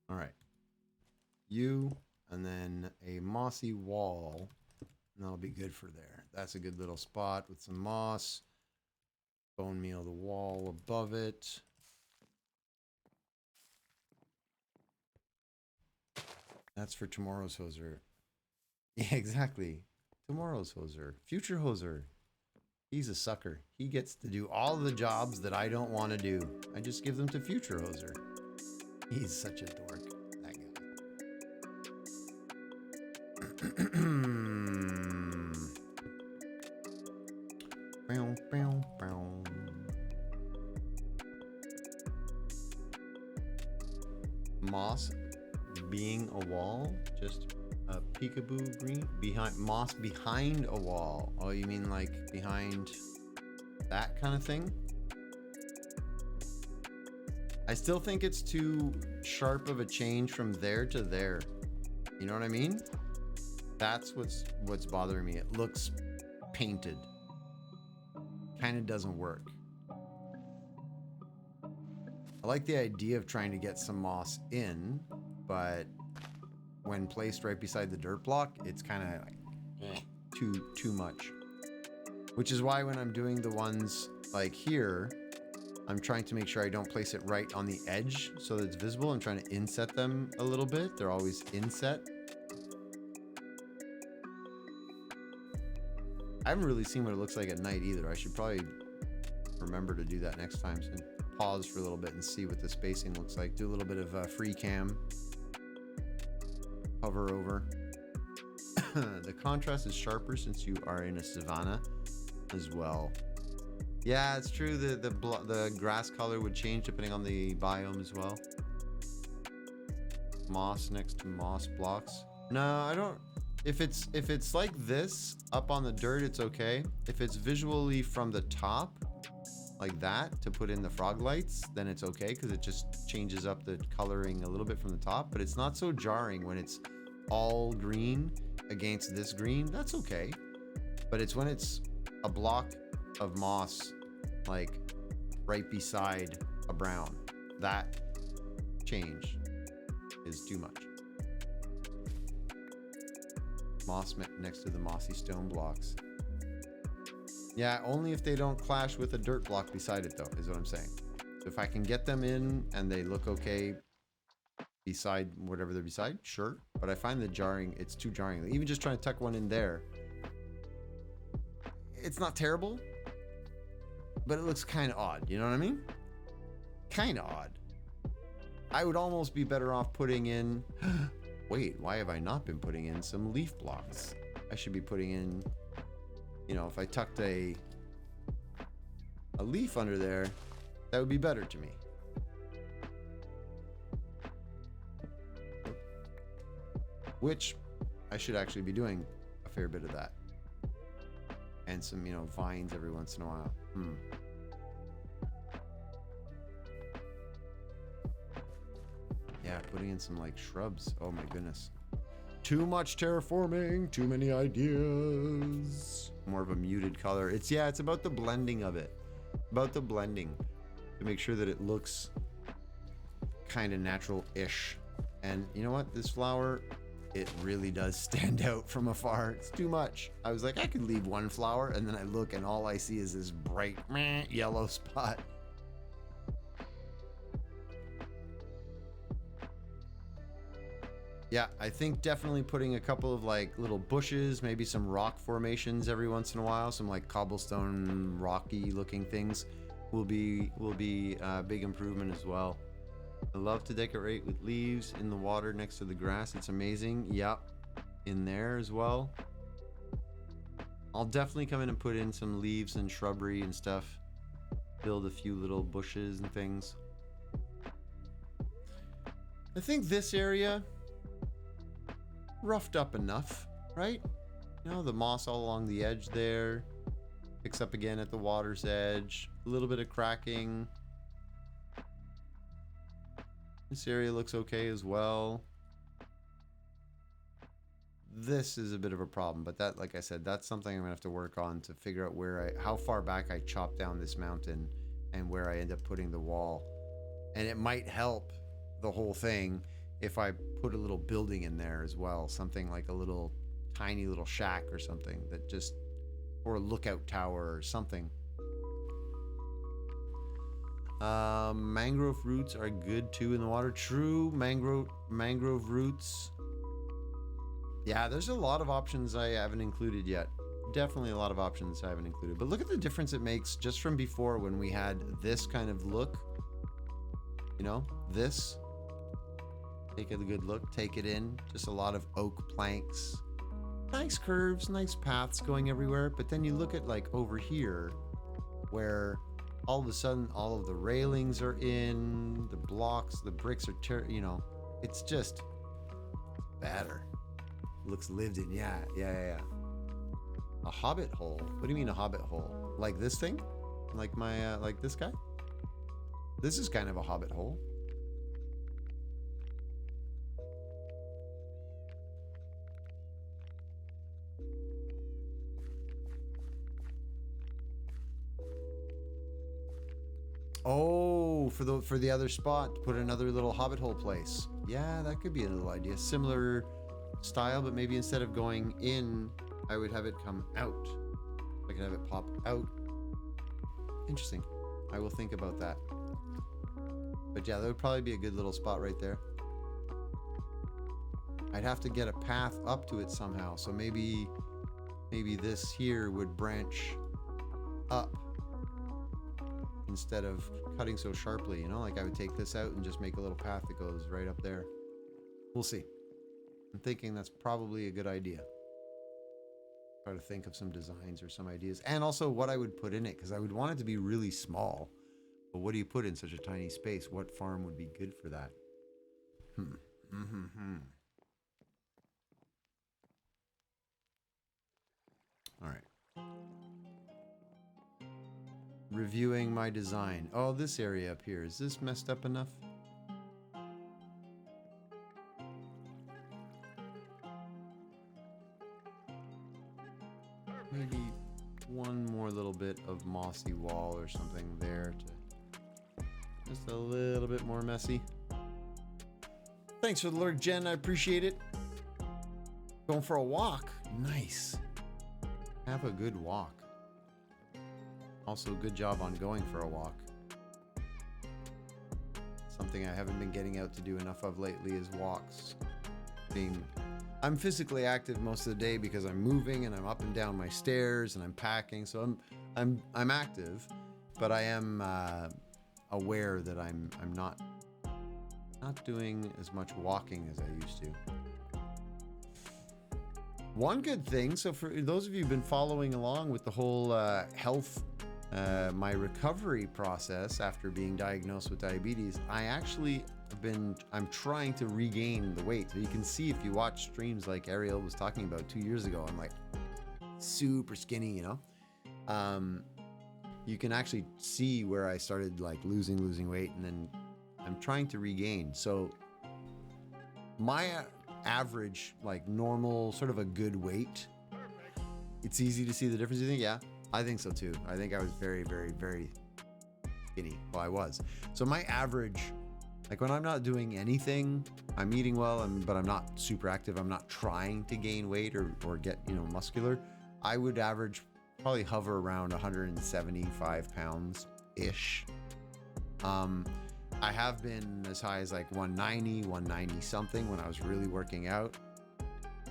All right. You, and then a mossy wall. And that'll be good for there. That's a good little spot with some moss. Bone meal the wall above it. That's for tomorrow's hoser. Yeah, exactly. Tomorrow's hoser. Future hoser. He's a sucker. He gets to do all the jobs that I don't want to do. I just give them to future hoser. He's such a dork, that guy. Moss being a wall, just a peekaboo green behind moss behind a wall. Oh, you mean like behind that kind of thing? I still think it's too sharp of a change from there to there. You know what I mean? That's what's bothering me. It looks painted. Kind of doesn't work. I like the idea of trying to get some moss in, but when placed right beside the dirt block, it's kind of like too much. Which is why when I'm doing the ones like here, I'm trying to make sure I don't place it right on the edge so that it's visible. I'm trying to inset them a little bit. They're always inset. I haven't really seen what it looks like at night either. I should probably remember to do that next time. So pause for a little bit and see what the spacing looks like. Do a little bit of free cam. Hover over. The contrast is sharper since you are in a savanna as well. Yeah, it's true. The grass color would change depending on the biome as well. Moss next to moss blocks. No, I don't. If it's like this up on the dirt, it's okay. If it's visually from the top, like that, to put in the frog lights, then it's okay because it just changes up the coloring a little bit from the top. But it's not so jarring when it's all green against this green. That's okay. But it's when it's a block of moss, like right beside a brown, that change is too much. Moss next to the mossy stone blocks. Yeah, only if they don't clash with a dirt block beside it, though, is what I'm saying. So if I can get them in and they look okay beside whatever they're beside, sure. But I find the jarring, it's too jarring. Even just trying to tuck one in there, it's not terrible, but it looks kind of odd. You know what I mean? Kind of odd. I would almost be better off putting in... Wait, why have I not been putting in some leaf blocks? I should be putting in, you know, if I tucked a leaf under there, that would be better to me. Which I should actually be doing a fair bit of that. And some, you know, vines every once in a while. Yeah, putting in some like shrubs. Oh my goodness. Too much terraforming, too many ideas. More of a muted color. It's about the blending of it. About the blending. To make sure that it looks kind of natural-ish. And you know what? This flower, it really does stand out from afar. It's too much. I was like, I could leave one flower, and then I look and all I see is this bright yellow spot. Yeah, I think definitely putting a couple of like little bushes, maybe some rock formations every once in a while, some like cobblestone rocky looking things will be a big improvement as well. I love to decorate with leaves in the water next to the grass. It's amazing. Yep, in there as well. I'll definitely come in and put in some leaves and shrubbery and stuff. Build a few little bushes and things. I think this area roughed up enough, right? You know, the moss all along the edge there. Picks up again at the water's edge. A little bit of cracking. This area looks okay as well. This is a bit of a problem, but that, like I said, that's something I'm gonna have to work on to figure out how far back I chop down this mountain and where I end up putting the wall. And it might help the whole thing if I put a little building in there as well, something like a little tiny little shack or something that just, or a lookout tower or something. Mangrove roots are good too in the water. True, mangrove roots. Yeah, there's a lot of options I haven't included yet. Definitely a lot of options I haven't included. But look at the difference it makes just from before when we had this kind of look. You know, this. Take a good look, take it in. Just a lot of oak planks. Nice curves, nice paths going everywhere. But then you look at like over here where all of a sudden all of the railings are in, the blocks, the bricks are, you know, it's just better. Looks lived in. Yeah. A hobbit hole. What do you mean a hobbit hole? Like this thing? Like my, like this guy? This is kind of a hobbit hole. Oh, for the other spot, put another little hobbit hole place. Yeah, that could be a little idea. Similar style, but maybe instead of going in, I would have it come out. I could have it pop out. Interesting. I will think about that. But yeah, that would probably be a good little spot right there. I'd have to get a path up to it somehow. So maybe this here would branch up instead of cutting so sharply, you know, like I would take this out and just make a little path that goes right up there. We'll see. I'm thinking that's probably a good idea. Try to think of some designs or some ideas, and also what I would put in it, because I would want it to be really small. But what do you put in such a tiny space? What farm would be good for that? All right. Reviewing my design. Oh, this area up here. Is this messed up enough? Maybe one more little bit of mossy wall or something there to just a little bit more messy. Thanks for the lurk, Jen. I appreciate it. Going for a walk. Nice. Have a good walk. Also, good job on going for a walk. Something I haven't been getting out to do enough of lately is walks. I'm physically active most of the day because I'm moving and I'm up and down my stairs and I'm packing. So I'm active, but I am aware that I'm not doing as much walking as I used to. One good thing, so for those of you who've been following along with the whole health, my recovery process after being diagnosed with diabetes, I'm trying to regain the weight. So you can see if you watch streams like Ariel was talking about 2 years ago, I'm like super skinny, you know? You can actually see where I started like losing weight, and then I'm trying to regain. So my average, like normal, sort of a good weight, it's easy to see the difference, you think? Yeah, I think so too. I think I was very, very, very skinny. Well, I was. So my average Like when I'm not doing anything, I'm eating well, but I'm not super active. I'm not trying to gain weight or get, muscular. I would average, probably hover around 175 pounds ish. I have been as high as like 190, 190 something when I was really working out.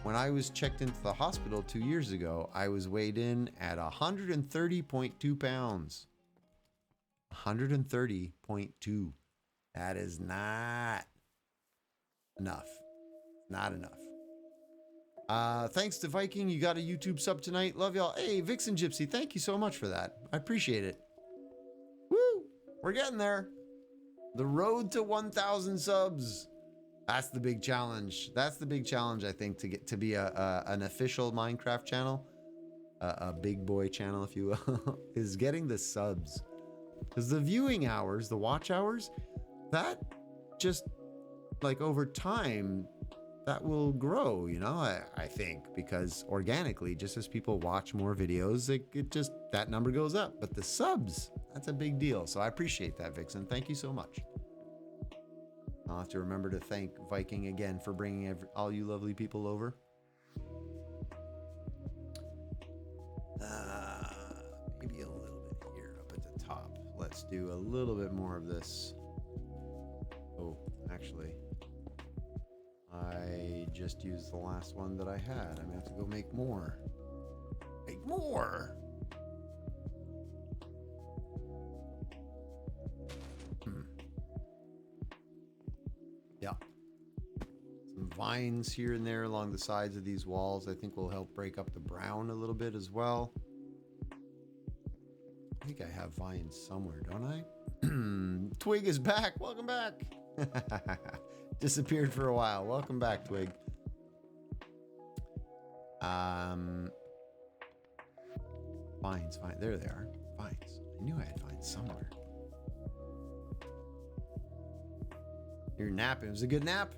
When I was checked into the hospital 2 years ago, I was weighed in at 130.2 pounds. 130.2. That is not enough. Not enough. Thanks to Viking, you got a YouTube sub tonight. Love y'all. Hey, Vixen Gypsy, thank you so much for that. I appreciate it. Woo! We're getting there. The road to 1,000 subs. That's the big challenge. That's the big challenge, I think, to get to be an official Minecraft channel, a big boy channel, if you will, is getting the subs. Because the viewing hours, the watch hours, that just, like, over time, that will grow, I think, because organically, just as people watch more videos, it just, that number goes up. But the subs, that's a big deal. So I appreciate that, Vixen. Thank you so much. I'll have to remember to thank Viking again for bringing all you lovely people over. Maybe a little bit here up at the top. Let's do a little bit more of this. Oh, actually, I just used the last one that I had. I'm gonna have to go make more. Make more! Yeah. Some vines here and there along the sides of these walls I think will help break up the brown a little bit as well. I think I have vines somewhere, don't I? Twig is back. Welcome back. Disappeared for a while. Welcome back, Twig. Vines. There they are. Vines. I knew I had vines somewhere. You're napping. It was a good nap.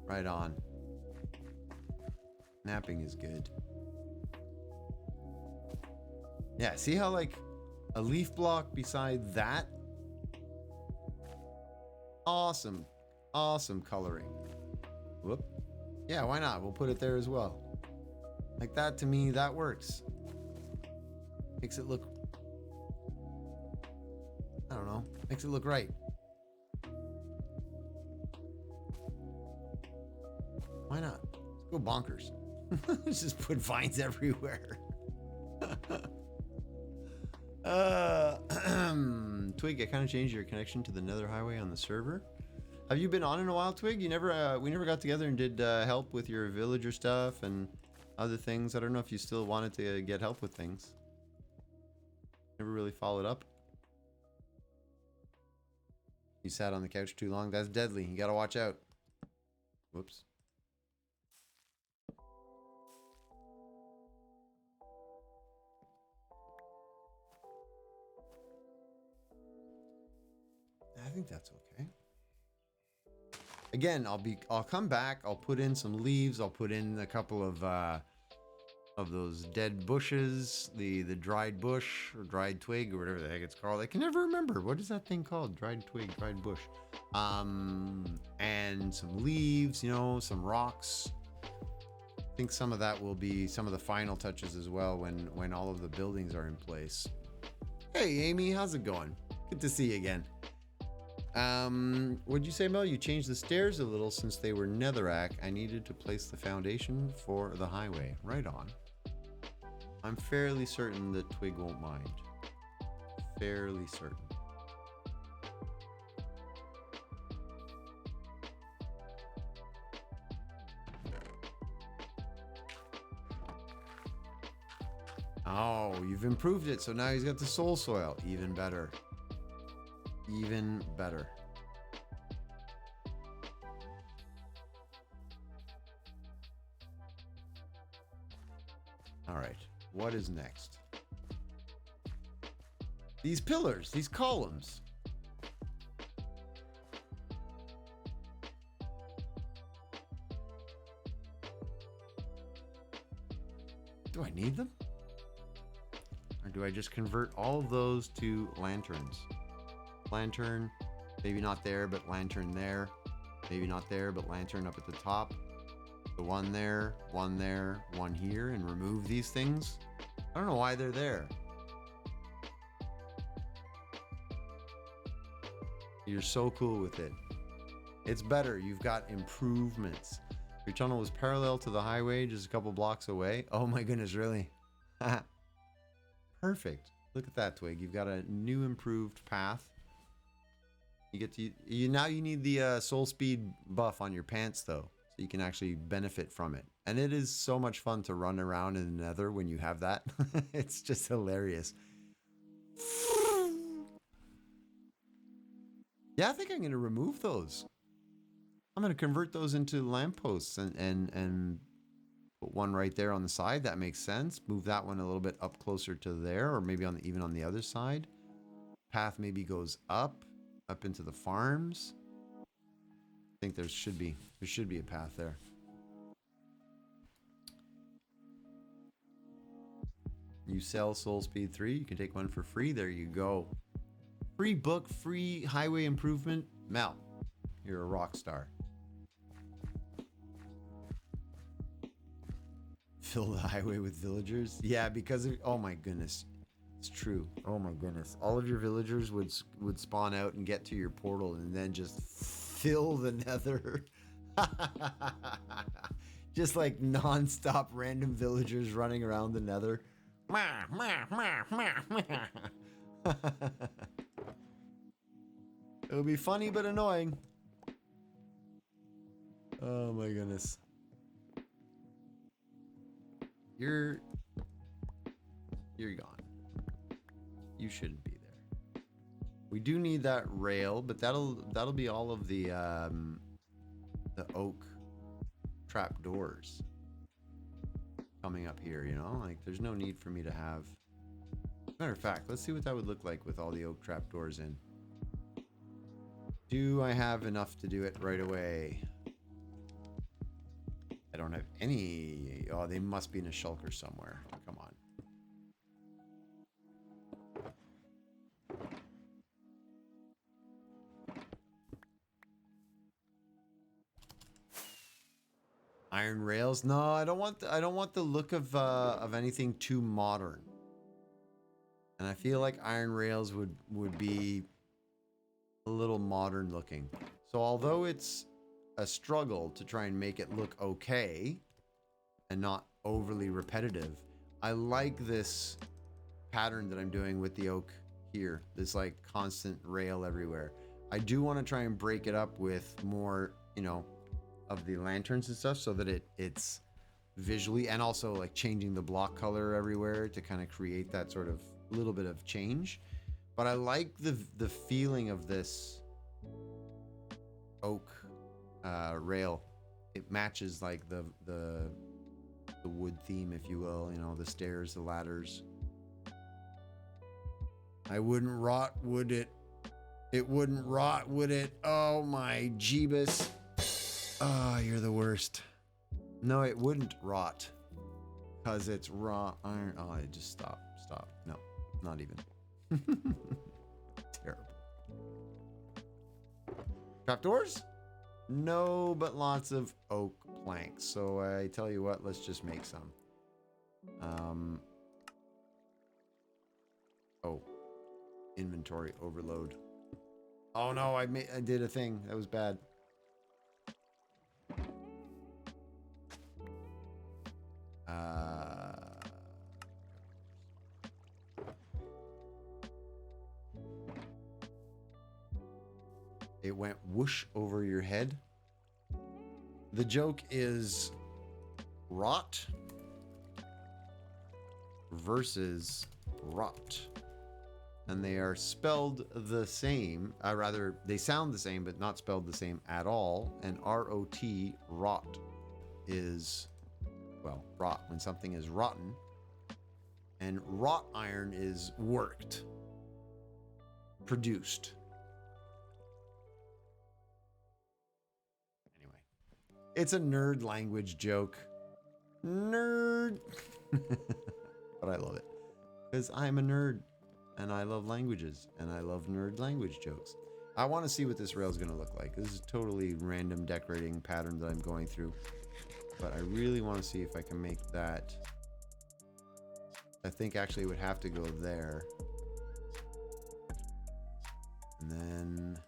Right on. Napping is good. Yeah, see how like a leaf block beside that? Awesome. Awesome coloring. Whoop. Yeah, why not? We'll put it there as well. Like that, to me, that works. Makes it look, I don't know, makes it look right. Why not? Let's go bonkers. Let's just put vines everywhere. Twig, I kind of changed your connection to the Nether Highway on the server. Have you been on in a while, Twig? You never, we never got together and did help with your villager stuff and other things. I don't know if you still wanted to get help with things. Never really followed up. You sat on the couch too long. That's deadly. You gotta watch out. Whoops. I think that's okay. Again, I'll come back. I'll put in some leaves. I'll put in a couple of those dead bushes, the dried bush or dried twig or whatever the heck it's called. I can never remember. What is that thing called? Dried twig, dried bush. And some leaves, some rocks. I think some of that will be some of the final touches as well when all of the buildings are in place. Hey, Amy, how's it going? Good to see you again. What'd you say, Mel? You changed the stairs a little since they were netherrack. I needed to place the foundation for the highway. Right on. I'm fairly certain that Twig won't mind. Fairly certain. Oh, you've improved it, so now he's got the soul soil. Even better. Even better. All right, what is next? These pillars, these columns. Do I need them? Or do I just convert all of those to lanterns? Lantern, Maybe not there, but lantern there. Maybe not there, but lantern up at the top. The one there, one here, and remove these things. I don't know why they're there. You're so cool with it. It's better. You've got improvements. Your tunnel was parallel to the highway, just a couple blocks away. Oh my goodness, really? Perfect. Look at that, Twig. You've got a new improved path. You get to now you need the soul speed buff on your pants though, so you can actually benefit from it. And it is so much fun to run around in the Nether when you have that. It's just hilarious. Yeah, I think I'm gonna remove those. I'm gonna convert those into lampposts and put one right there on the side. That makes sense. Move that one a little bit up closer to there, or maybe even on the other side. Path maybe goes up into the farms. I think there should be a path there. You sell Soul Speed 3, you can take one for free. There you go. Free book, free highway improvement. Mel, you're a rock star. Fill the highway with villagers? Yeah, because of, oh my goodness. It's true. Oh my goodness. All of your villagers would spawn out and get to your portal and then just fill the Nether. Just like non-stop random villagers running around the Nether. It'll be funny but annoying. Oh my goodness. You're gone. You shouldn't be there. We do need that rail, but that'll be all of the oak trap doors coming up here, you know? Like there's no need for me to have. Matter of fact, let's see what that would look like with all the oak trap doors in. Do I have enough to do it right away? I don't have any. Oh, they must be in a shulker somewhere. Come on. Iron rails? No, I don't want the look of anything too modern. And I feel like iron rails would be a little modern looking. So although it's a struggle to try and make it look okay and not overly repetitive, I like this pattern that I'm doing with the oak here. This like constant rail everywhere. I do want to try and break it up with more, you know, of the lanterns and stuff so that it's visually, and also like changing the block color everywhere to kind of create that sort of little bit of change. But I like the feeling of this oak rail. It matches like the wood theme, if you will, you know, the stairs, the ladders. I wouldn't rot, would it? It wouldn't rot, would it? Oh my Jeebus. Oh, you're the worst. No, it wouldn't rot. Because it's raw iron. Oh, I just stop. No, not even. Terrible. Trapdoors? No, but lots of oak planks. So I tell you what, let's just make some. Oh, inventory overload. Oh no, I did a thing. That was bad. It went whoosh over your head. The joke is rot versus rot. And they are spelled the same. Rather, they sound the same, but not spelled the same at all. And R-O-T, rot, is, well, rot, when something is rotten. And wrought iron is worked, produced. Anyway, it's a nerd language joke. Nerd. But I love it because I'm a nerd and I love languages and I love nerd language jokes. I want to see what this rail is going to look like. This is totally random decorating pattern that I'm going through. But I really want to see if I can make that. I think actually it would have to go there. And then...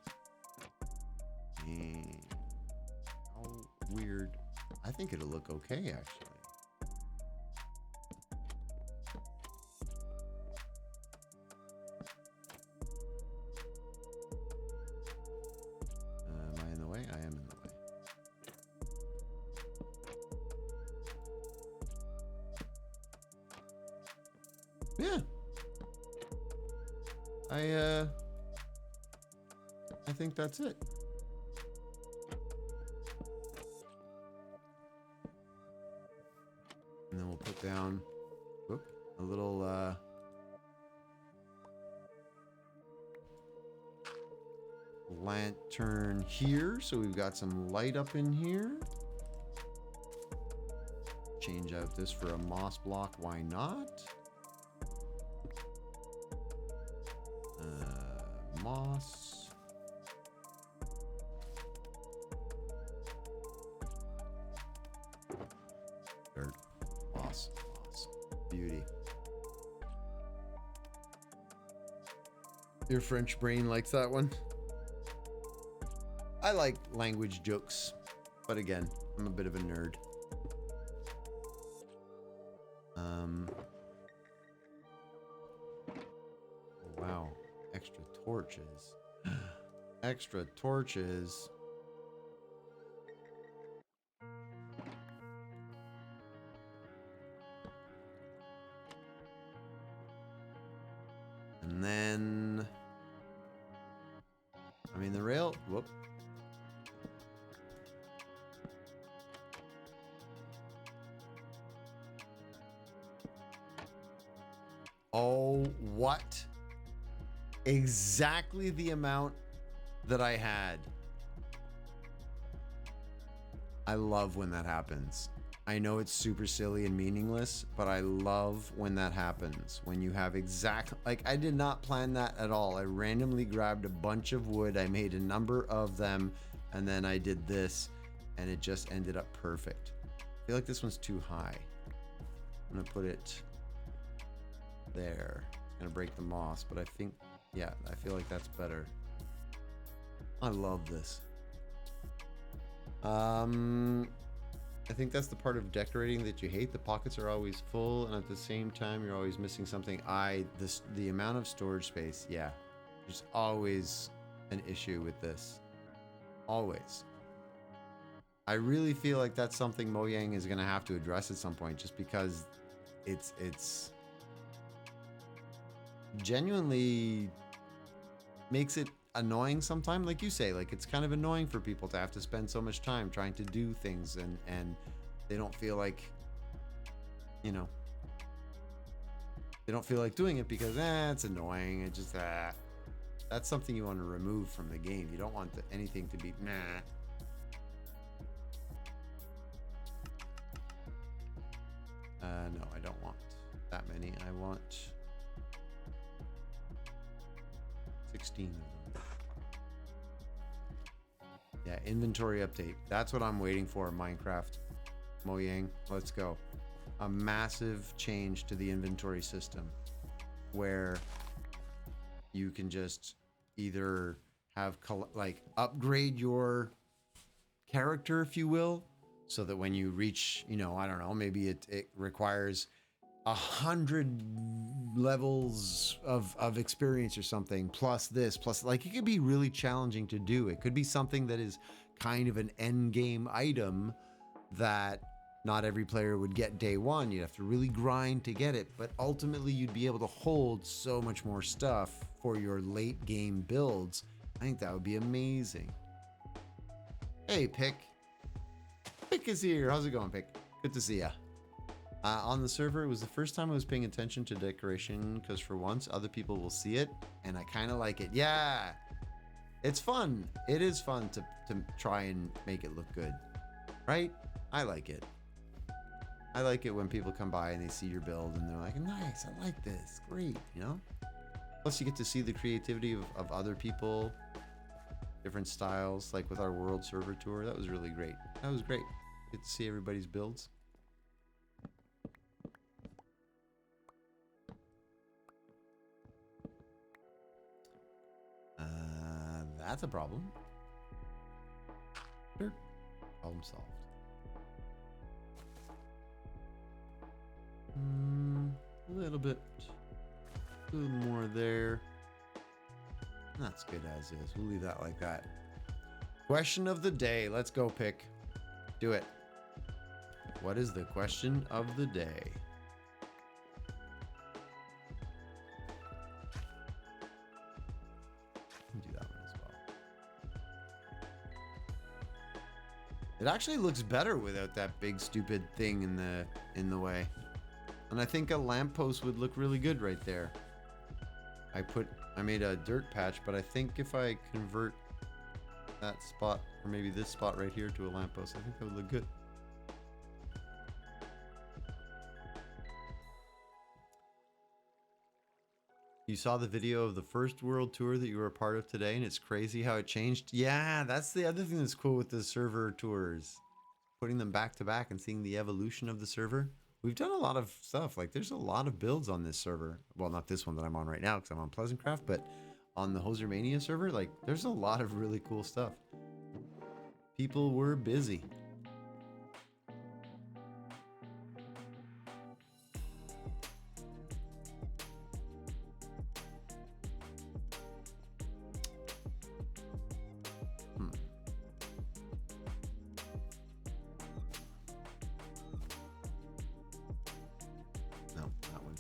how weird. I think it'll look okay, actually. Am I in the way? I am in the way. Yeah. I think that's it. And then we'll put down a little lantern here, so we've got some light up in here. Change out this for a moss block, why not? Moss. Dirt. Moss. Moss. Beauty. Your French brain likes that one? I like language jokes, but again, I'm a bit of a nerd. Wow. Extra torches. Extra torches. And then, I mean, the rail, whoop. Oh, what? Exactly the amount that I had. I love when that happens. I know it's super silly and meaningless, but I love when that happens. When you have like, I did not plan that at all. I randomly grabbed a bunch of wood. I made a number of them, and then I did this, and it just ended up perfect. I feel like this one's too high. I'm gonna put it there. It's gonna break the moss, but I think, yeah, I feel like that's better. I love this. I think that's the part of decorating that you hate. The pockets are always full, and at the same time, you're always missing something. The amount of storage space, yeah. There's always an issue with this. Always. I really feel like that's something Mojang is gonna have to address at some point, just because it's genuinely makes it annoying sometimes. Like you say, like, it's kind of annoying for people to have to spend so much time trying to do things, and they don't feel like, you know, they don't feel like doing it because it's annoying. It just that's something you want to remove from the game. You don't want anything to be no, I don't want that many. I want 16 of them. Yeah, inventory update. That's what I'm waiting for in Minecraft. Mojang, let's go. A massive change to the inventory system where you can just either have like upgrade your character, if you will, so that when you reach, you know, I don't know, maybe it requires 100 levels of experience or something, plus this, plus, like, it could be really challenging to do. It could be something that is kind of an end game item that not every player would get day one. You'd have to really grind to get it, but ultimately you'd be able to hold so much more stuff for your late game builds. I think that would be amazing. Hey, Pick. Pick is here. How's it going, Pick? Good to see ya. On the server, it was the first time I was paying attention to decoration, because for once other people will see it, and I kind of like it. Yeah, it's fun. It is fun to try and make it look good, right? I like it. I like it when people come by and they see your build and they're like, nice, I like this, great, you know? Plus you get to see the creativity of other people. different styles, like with our world server tour. That was really great. That was great. Get to see everybody's builds. That's a problem. Sure. Problem solved. A little bit. A little more there. That's good as is. We'll leave that like that. Question of the day. Let's go, pick. Do it. What is the question of the day? Do that one as well. It actually looks better without that big stupid thing in the way. And I think a lamppost would look really good right there. I made a dirt patch, but I think if I convert that spot, or maybe this spot right here, to a lamppost, I think that would look good. You saw the video of the first world tour that you were a part of today, and it's crazy how it changed. Yeah, that's the other thing that's cool with the server tours. Putting them back to back and seeing the evolution of the server. We've done a lot of stuff. Like, there's a lot of builds on this server. Well, not this one that I'm on right now because I'm on Pleasantcraft, but on the Hosermania server, like, there's a lot of really cool stuff. People were busy.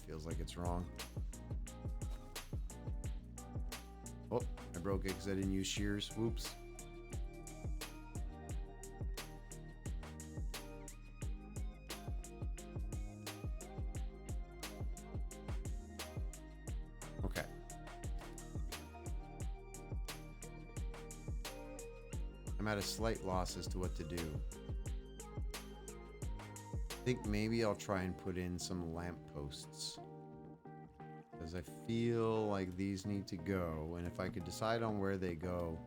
Feels like it's wrong. Oh, I broke it because I didn't use shears. Whoops. Okay. I'm at a slight loss as to what to do. I think maybe I'll try and put in some lampposts, because I feel like these need to go, and if I could decide on where they go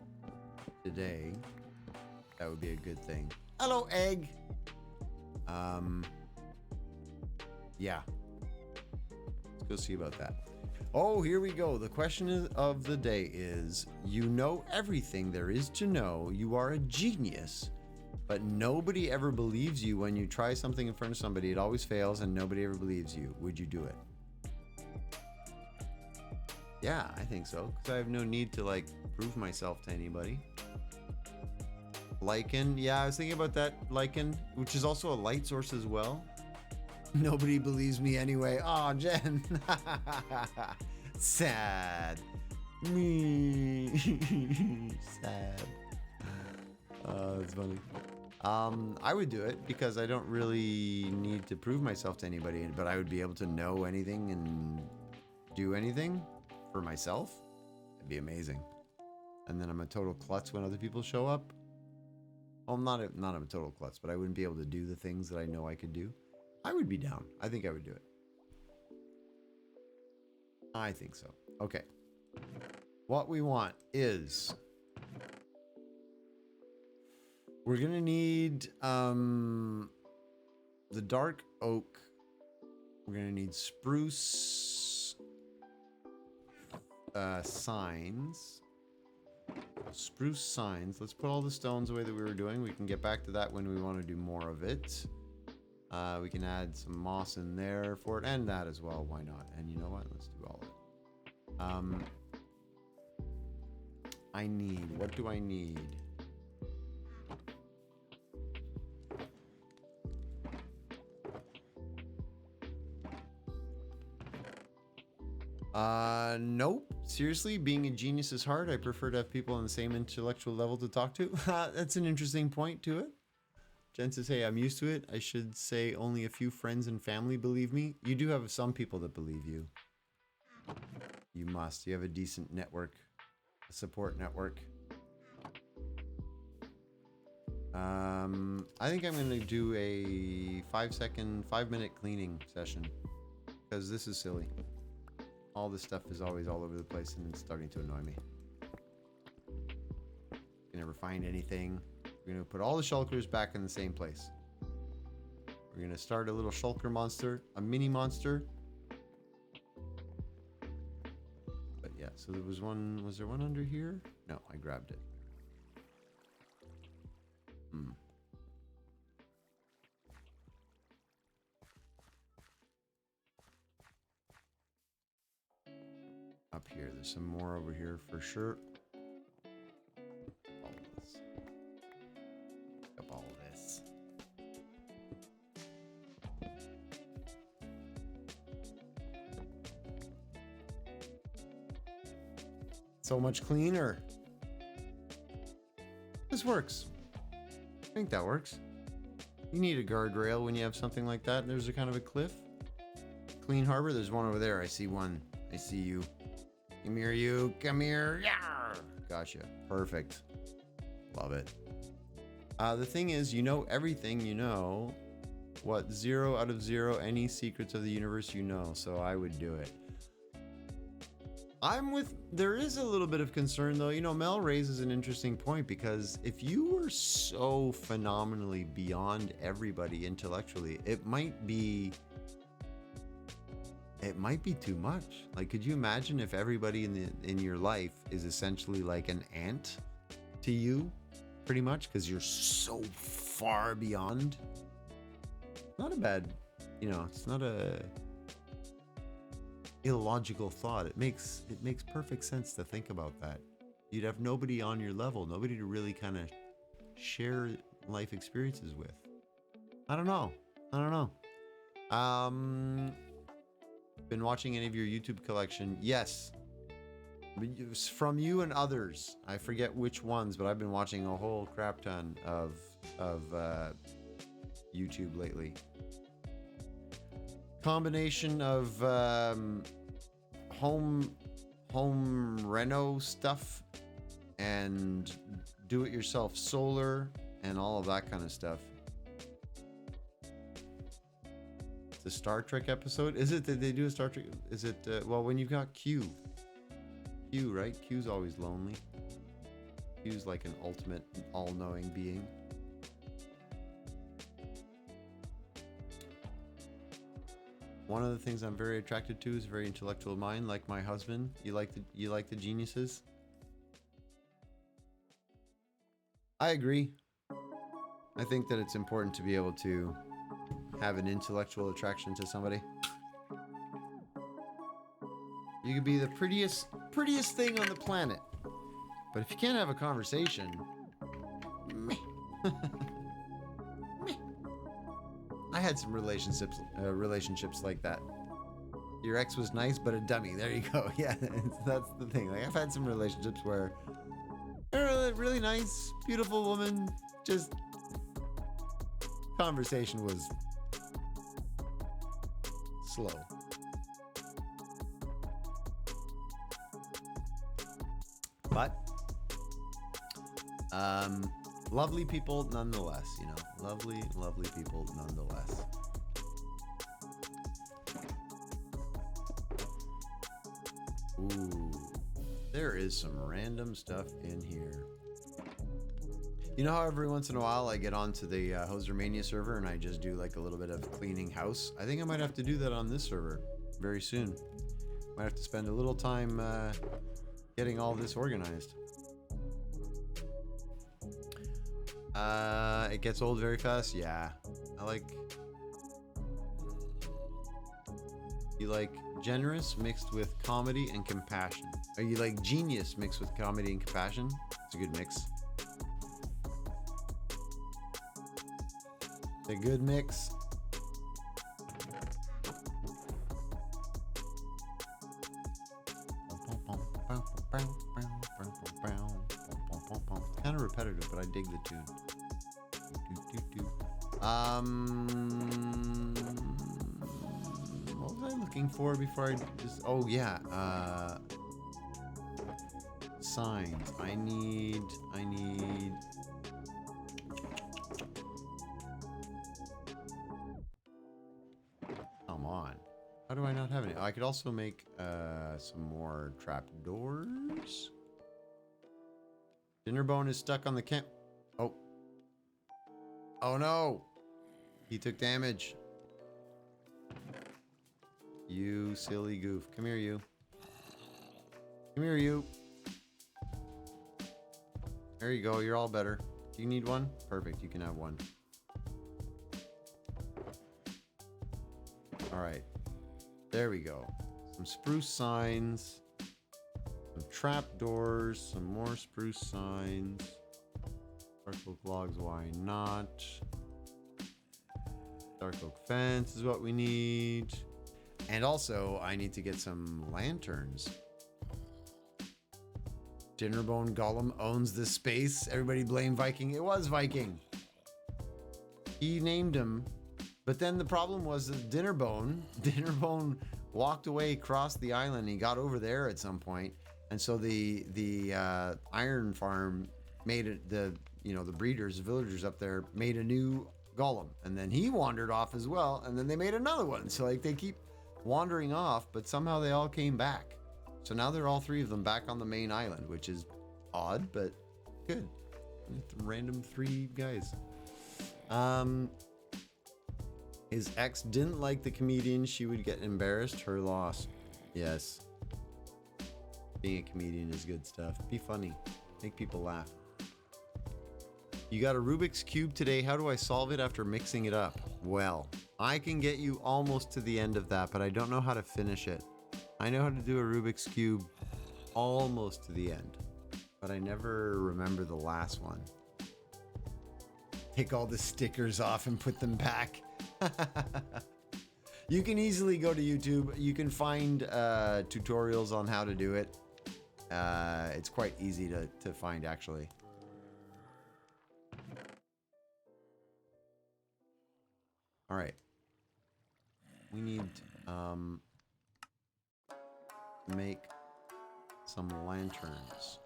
today, that would be a good thing. Hello, egg. Yeah, let's go see about that. Oh, here we go. The question of the day is, you know everything there is to know. You are a genius, but nobody ever believes you when you try something in front of somebody. It always fails and nobody ever believes you. Would you do it? Yeah, I think so. Because I have no need to, like, prove myself to anybody. Lichen. Yeah, I was thinking about that. Lichen, which is also a light source as well. Nobody believes me anyway. Aw, Jen. Sad. Me. Sad. That's funny. I would do it because I don't really need to prove myself to anybody, but I would be able to know anything and do anything for myself. It'd be amazing. And then I'm a total klutz when other people show up. Well, not a total klutz, but I wouldn't be able to do the things that I know I could do. I would be down. I think I would do it. I think so. Okay. What we want is... we're gonna need the dark oak. We're gonna need spruce signs. Spruce signs. Let's put all the stones away that we were doing. We can get back to that when we want to do more of it. We can add some moss in there for it, and that as well. Why not? And you know what? Let's do all of it. I need. What do I need? Nope. Seriously, being a genius is hard. I prefer to have people on the same intellectual level to talk to. That's an interesting point to it. Jen says, hey, I'm used to it. I should say only a few friends and family believe me. You do have some people that believe you. You must. You have a decent network, a support network. I think I'm going to do a 5-minute cleaning session because this is silly. All this stuff is always all over the place and it's starting to annoy me. You never find anything. We're going to put all the shulkers back in the same place. We're going to start a little shulker monster, a mini monster. But yeah, so there was one. Was there one under here? No, I grabbed it. Up here, there's some more over here for sure. All this. Up all this. So much cleaner. This works. I think that works. You need a guardrail when you have something like that. And there's a kind of a cliff. Clean harbor. There's one over there. I see one. I see you. Come here, you. Come here. Yarr! Gotcha. Perfect. Love it. The thing is, you know everything you know. What? 0 out of 0. Any secrets of the universe you know. So I would do it. There is a little bit of concern though. You know, Mel raises an interesting point because if you were so phenomenally beyond everybody intellectually, it might be too much. Like, could you imagine if everybody in your life is essentially like an ant to you, pretty much, because you're so far beyond? Not a bad, you know, it's not a illogical thought. It makes perfect sense to think about that. You'd have nobody on your level, nobody to really kind of share life experiences with. I don't know. Been watching any of your YouTube collection? Yes. From you and others. I forget which ones, but I've been watching a whole crap ton of YouTube lately. Combination of home reno stuff and do-it-yourself solar and all of that kind of stuff. The Star Trek episode? Is it that they do a Star Trek? Is it well, when you've got Q, right? Q's always lonely. Q's like an ultimate all-knowing being. One of the things I'm very attracted to is a very intellectual mind, like my husband. You like the geniuses? I agree. I think that it's important to be able to have an intellectual attraction to somebody. You could be the prettiest thing on the planet, but if you can't have a conversation, meh. Meh. I had some relationships like that. Your ex was nice, but a dummy. There you go. Yeah, that's the thing. Like, I've had some relationships where they're really nice, beautiful woman, just conversation was slow. But lovely people nonetheless, you know. Lovely people nonetheless. Ooh, there is some random stuff in here. You know how every once in a while I get onto the Hosermania server and I just do like a little bit of cleaning house? I think I might have to do that on this server very soon. Might have to spend a little time getting all this organized. It gets old very fast. Yeah, you like generous mixed with comedy and compassion. Are you like genius mixed with comedy and compassion? It's a good mix. A good mix. Kind of repetitive, but I dig the tune. What was I looking for before I just? Oh yeah, signs. I need. Come on. How do I not have any? I could also make some more trapdoors. Dinnerbone is stuck on the camp. Oh. Oh no. He took damage. You silly goof. Come here, you. Come here, you. There you go. You're all better. Do you need one? Perfect. You can have one. All right. There we go. Some spruce signs. Some trap doors. Some more spruce signs. Dark oak logs. Why not? Dark oak fence is what we need. And also, I need to get some lanterns. Dinnerbone Golem owns this space. Everybody blame Viking. It was Viking. He named him. But then the problem was that Dinnerbone walked away across the island. He got over there at some point. And so the iron farm made it, the breeders, the villagers up there made a new golem. And then he wandered off as well. And then they made another one. So like they keep wandering off, but somehow they all came back. So now they're all three of them back on the main island, which is odd, but good. Random three guys. His ex didn't like the comedian. She would get embarrassed. Her loss. Yes. Being a comedian is good stuff. Be funny. Make people laugh. You got a Rubik's Cube today. How do I solve it after mixing it up? Well, I can get you almost to the end of that, but I don't know how to finish it. I know how to do a Rubik's Cube almost to the end, but I never remember the last one. Take all the stickers off and put them back. You can easily go to YouTube. You can find tutorials on how to do it. It's quite easy to find, actually. All right. We need make some lanterns.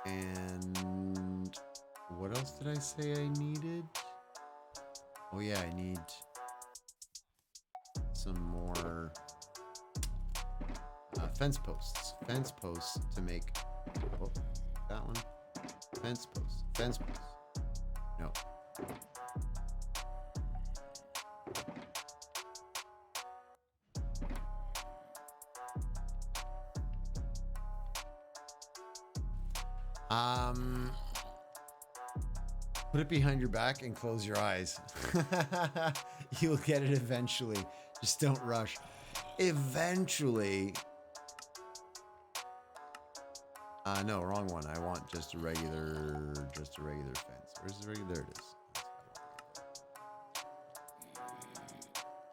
And what else did I say I needed? Oh yeah, I need some more fence posts. Fence posts to make. Oh, that one. Fence posts. Fence posts. No. Put it behind your back and close your eyes. You'll get it eventually. Just don't rush. Eventually. No, wrong one. I want just a regular fence. Where's the regular? There it is.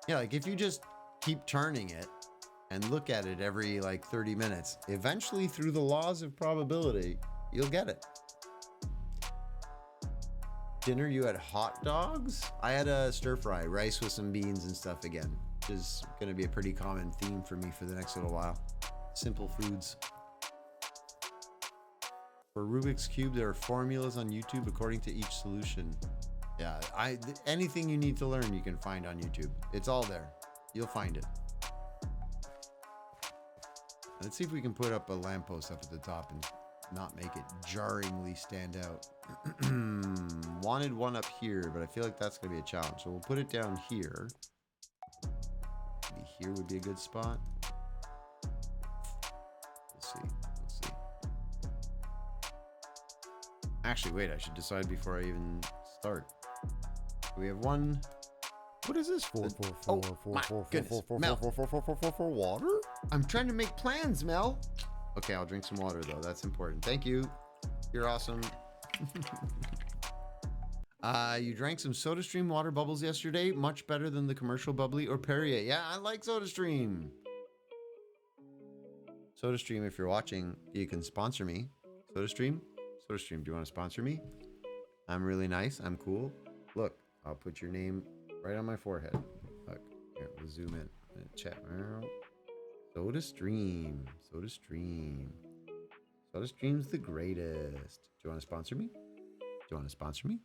Yeah, like if you just keep turning it and look at it every like 30 minutes, eventually through the laws of probability, you'll get it. Dinner, you had hot dogs? I had a stir fry, rice with some beans and stuff again, which is going to be a pretty common theme for me for the next little while. Simple foods. For Rubik's Cube, there are formulas on YouTube according to each solution. Yeah, anything you need to learn, you can find on YouTube. It's all there. You'll find it. Let's see if we can put up a lamppost up at the top and not make it jarringly stand out. Wanted one up here, but I feel like that's going to be a challenge. So we'll put it down here. Maybe here would be a good spot. We'll see. Actually, wait, I should decide before I even start. We have one. What is this for? For water? I'm trying to make plans, Mel. Okay, I'll drink some water though. That's important. Thank you. You're awesome. You drank some SodaStream water bubbles yesterday. Much better than the commercial bubbly or Perrier. Yeah, I like SodaStream. SodaStream, if you're watching, you can sponsor me. SodaStream, do you want to sponsor me? I'm really nice. I'm cool. Look, I'll put your name right on my forehead. Look, here, we'll zoom in. Chat. SodaStream's the greatest. Do you want to sponsor me? you want to sponsor me?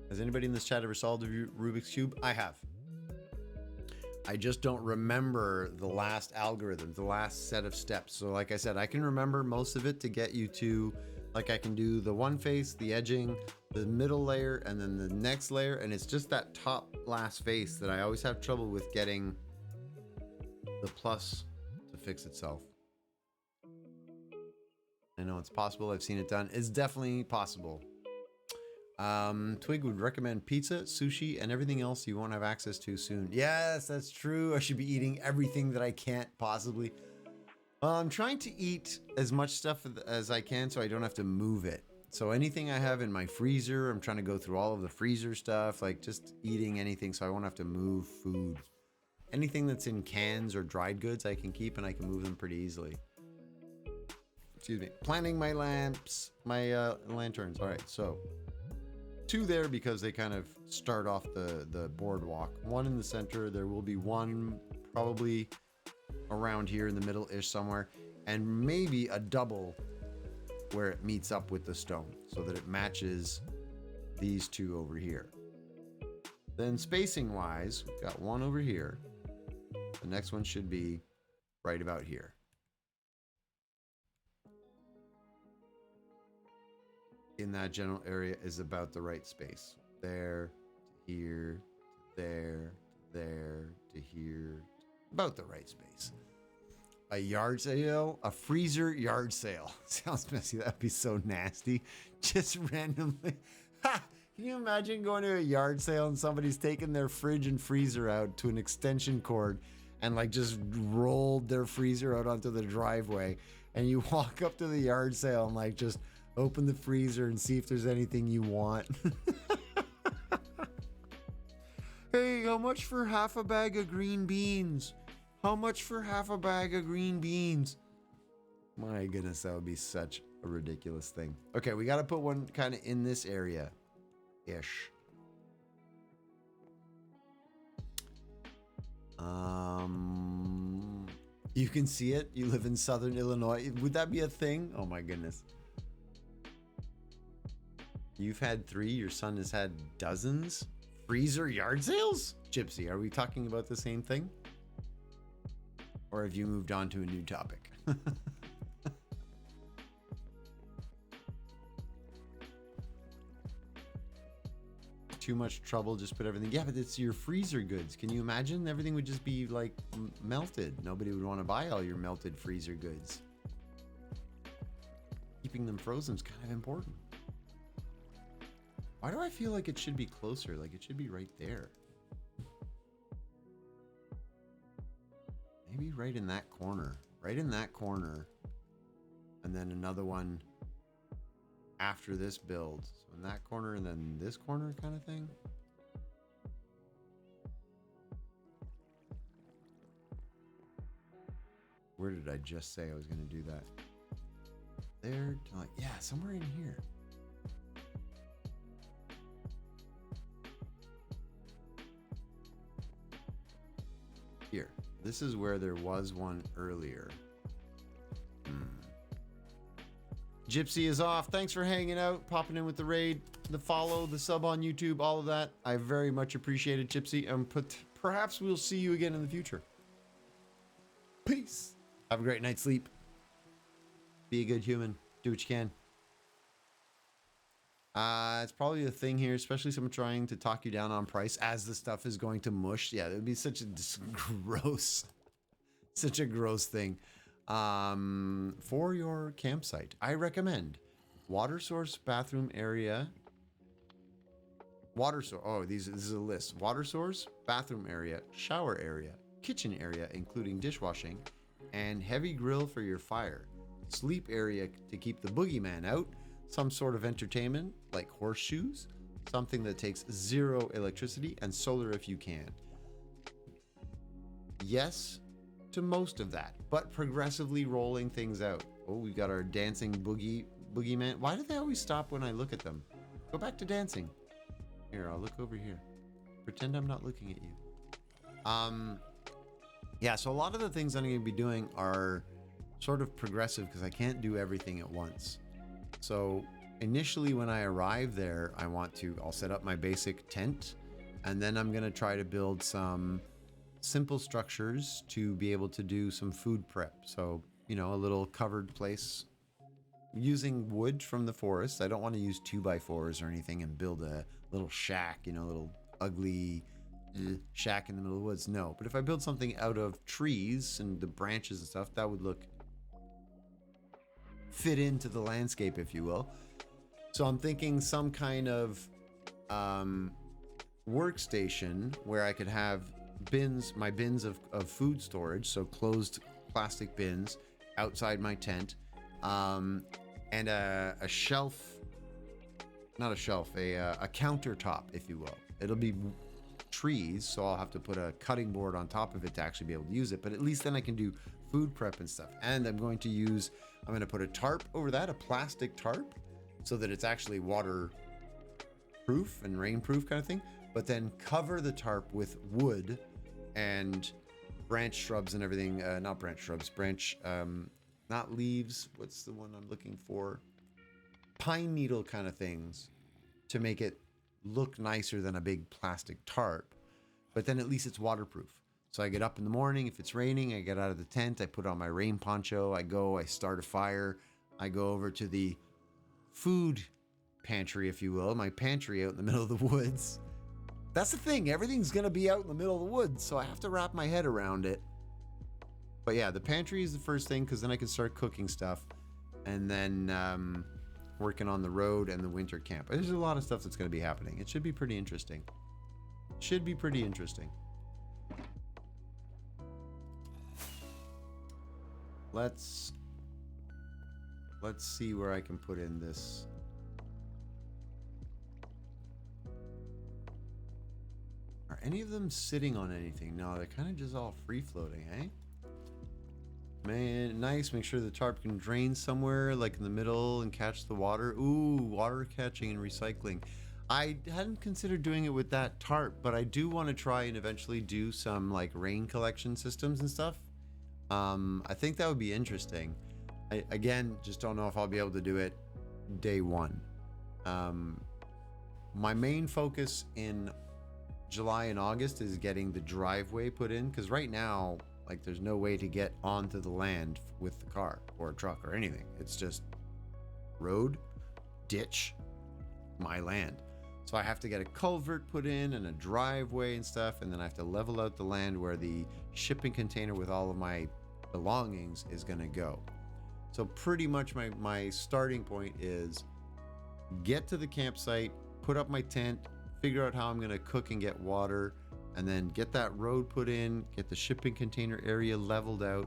Has anybody in this chat ever solved a Rubik's Cube? I have. I just don't remember the last algorithm, the last set of steps. So like I said, I can remember most of it to get you to, like I can do the one face, the edging, the middle layer, and then the next layer. And it's just that top last face that I always have trouble with getting the plus to fix itself. I know it's possible. I've seen it done. It's definitely possible. Twig would recommend pizza, sushi, and everything else you won't have access to soon. Yes, that's true. I should be eating everything that I can't possibly. Well, I'm trying to eat as much stuff as I can so I don't have to move it. So anything I have in my freezer, I'm trying to go through all of the freezer stuff, like just eating anything so I won't have to move food. Anything that's in cans or dried goods I can keep and I can move them pretty easily. Excuse me. Planting my lamps, my lanterns. All right, so 2 there because they kind of start off the boardwalk. 1 in the center. There will be 1 probably around here in the middle-ish somewhere, and maybe a double where it meets up with the stone so that it matches these 2 over here. Then spacing wise, we've got 1 over here. The next one should be right about here. In that general area is about the right space. There, to here, to there, to there, to here. About the right space. A yard sale? A freezer yard sale. Sounds messy. That'd be so nasty. Just randomly. Ha! Can you imagine going to a yard sale and somebody's taken their fridge and freezer out to an extension cord and like just rolled their freezer out onto the driveway, and you walk up to the yard sale and like just open the freezer and see if there's anything you want. Hey, how much for half a bag of green beans? How much for half a bag of green beans? My goodness, that would be such a ridiculous thing. Okay, we got to put one kind of in this area-ish. You can see it. You live in Southern Illinois. Would that be a thing? Oh my goodness. You've had 3. Your son has had dozens. Freezer yard sales? Gypsy, are we talking about the same thing? Or have you moved on to a new topic? Too much trouble, just put everything. Yeah, but it's your freezer goods. Can you imagine? Everything would just be like melted. Nobody would want to buy all your melted freezer goods. Keeping them frozen is kind of important. Why do I feel like it should be closer? Like it should be right there. Maybe right in that corner. Right in that corner. And then another one after this build. So in that corner and then this corner kind of thing. Where did I just say I was going to do that? There, to like, yeah, somewhere in here. Here. This is where there was one earlier. Gypsy is off. Thanks for hanging out, popping in with the raid, the follow, the sub on YouTube, all of that. I very much appreciate it, Gypsy. And perhaps we'll see you again in the future. Peace. Have a great night's sleep. Be a good human. Do what you can. It's probably a thing here, especially someone trying to talk you down on price as the stuff is going to mush. Yeah, it would be such a gross thing. For your campsite, I recommend water source, bathroom area, water source. Oh, this is a list. Water source, bathroom area, shower area, kitchen area, including dishwashing, and heavy grill for your fire. Sleep area to keep the boogeyman out. Some sort of entertainment like horseshoes, something that takes 0 electricity, and solar if you can. Yes to most of that, but progressively rolling things out. Oh, we've got our dancing boogeyman. Why do they always stop when I look at them? Go back to dancing. Here, I'll look over here. Pretend I'm not looking at you. Yeah, so a lot of the things I'm going to be doing are sort of progressive because I can't do everything at once. So initially when I arrive there, I'll set up my basic tent, and then I'm going to try to build some simple structures to be able to do some food prep. So, you know, a little covered place using wood from the forest. I don't want to use 2x4s or anything and build a little shack, you know, little ugly shack in the middle of the woods. No, but if I build something out of trees and the branches and stuff, that would fit into the landscape, if you will. So I'm thinking some kind of workstation where I could have my bins of food storage, so closed plastic bins outside my tent, and a shelf, not a shelf, a countertop, if you will. It'll be trees, so I'll have to put a cutting board on top of it to actually be able to use it, but at least then I can do food prep and stuff. And I'm going to put a tarp over that, a plastic tarp, so that it's actually waterproof and rainproof kind of thing, but then cover the tarp with wood and branch shrubs and everything. Not branch shrubs, not leaves. What's the one I'm looking for? Pine needle kind of things to make it look nicer than a big plastic tarp, but then at least it's waterproof. So I get up in the morning, if it's raining, I get out of the tent, I put on my rain poncho, I start a fire, I go over to the food pantry, if you will, my pantry out in the middle of the woods. That's the thing, everything's gonna be out in the middle of the woods, so I have to wrap my head around it. But yeah, the pantry is the first thing, because then I can start cooking stuff, and then working on the road and the winter camp. There's a lot of stuff that's going to be happening. It should be pretty interesting. Let's see where I can put in this. Are any of them sitting on anything? No, they're kind of just all free floating, eh? Man, nice. Make sure the tarp can drain somewhere, like in the middle, and catch the water. Ooh, water catching and recycling. I hadn't considered doing it with that tarp, but I do want to try and eventually do some like rain collection systems and stuff. I think that would be interesting. I, again, just don't know if I'll be able to do it day one. My main focus in July and August is getting the driveway put in, because right now, like, there's no way to get onto the land with the car or a truck or anything. It's just road, ditch, my land. So I have to get a culvert put in and a driveway and stuff, and then I have to level out the land where the shipping container with all of my belongings is going to go. So pretty much my starting point is get to the campsite, put up my tent, figure out how I'm going to cook and get water, and then get that road put in, get the shipping container area leveled out,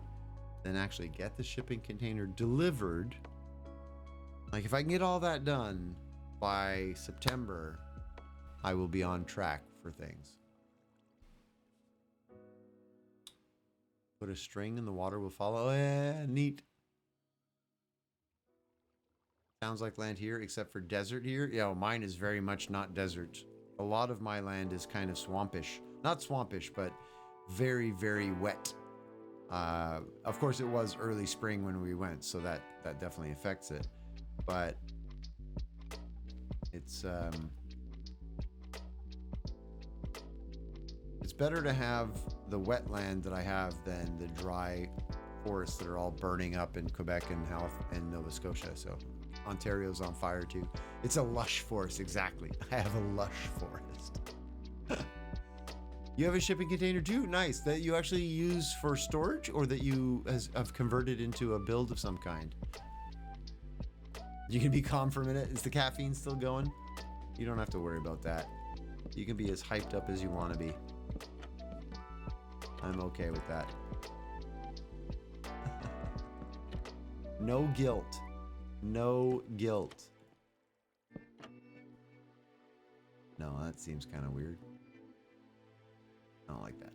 then actually get the shipping container delivered. Like, if I can get all that done by September, I will be on track for things. Put a string and the water will follow. Neat. Sounds like land here, except for desert here. Yeah, well, mine is very much not desert. A lot of my land is kind of swampish. Not swampish, but very, very wet. Of course, it was early spring when we went, so that definitely affects it. But it's better to have the wetland that I have than the dry forests that are all burning up in Quebec and Nova Scotia. So Ontario's on fire too. It's a lush forest, exactly. I have a lush forest. You have a shipping container too? Nice. That you actually use for storage, or that you have converted into a build of some kind? You can be calm for a minute. Is the caffeine still going? You don't have to worry about that. You can be as hyped up as you want to be. I'm okay with that. No guilt. No guilt. No, that seems kind of weird. I don't like that.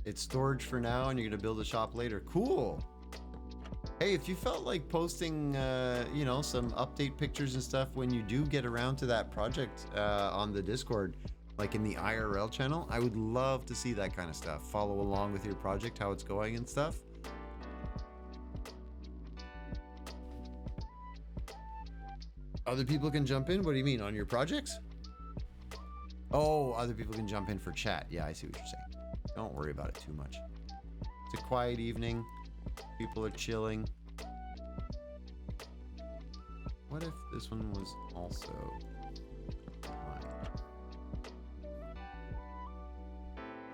It's storage for now, and you're gonna build a shop later. Cool. Hey, if you felt like posting, you know, some update pictures and stuff when you do get around to that project on the Discord, like in the IRL channel. I would love to see that kind of stuff. Follow along with your project, how it's going and stuff. Other people can jump in? What do you mean, on your projects? Oh, other people can jump in for chat. Yeah, I see what you're saying. Don't worry about it too much. It's a quiet evening. People are chilling. What if this one was also mine?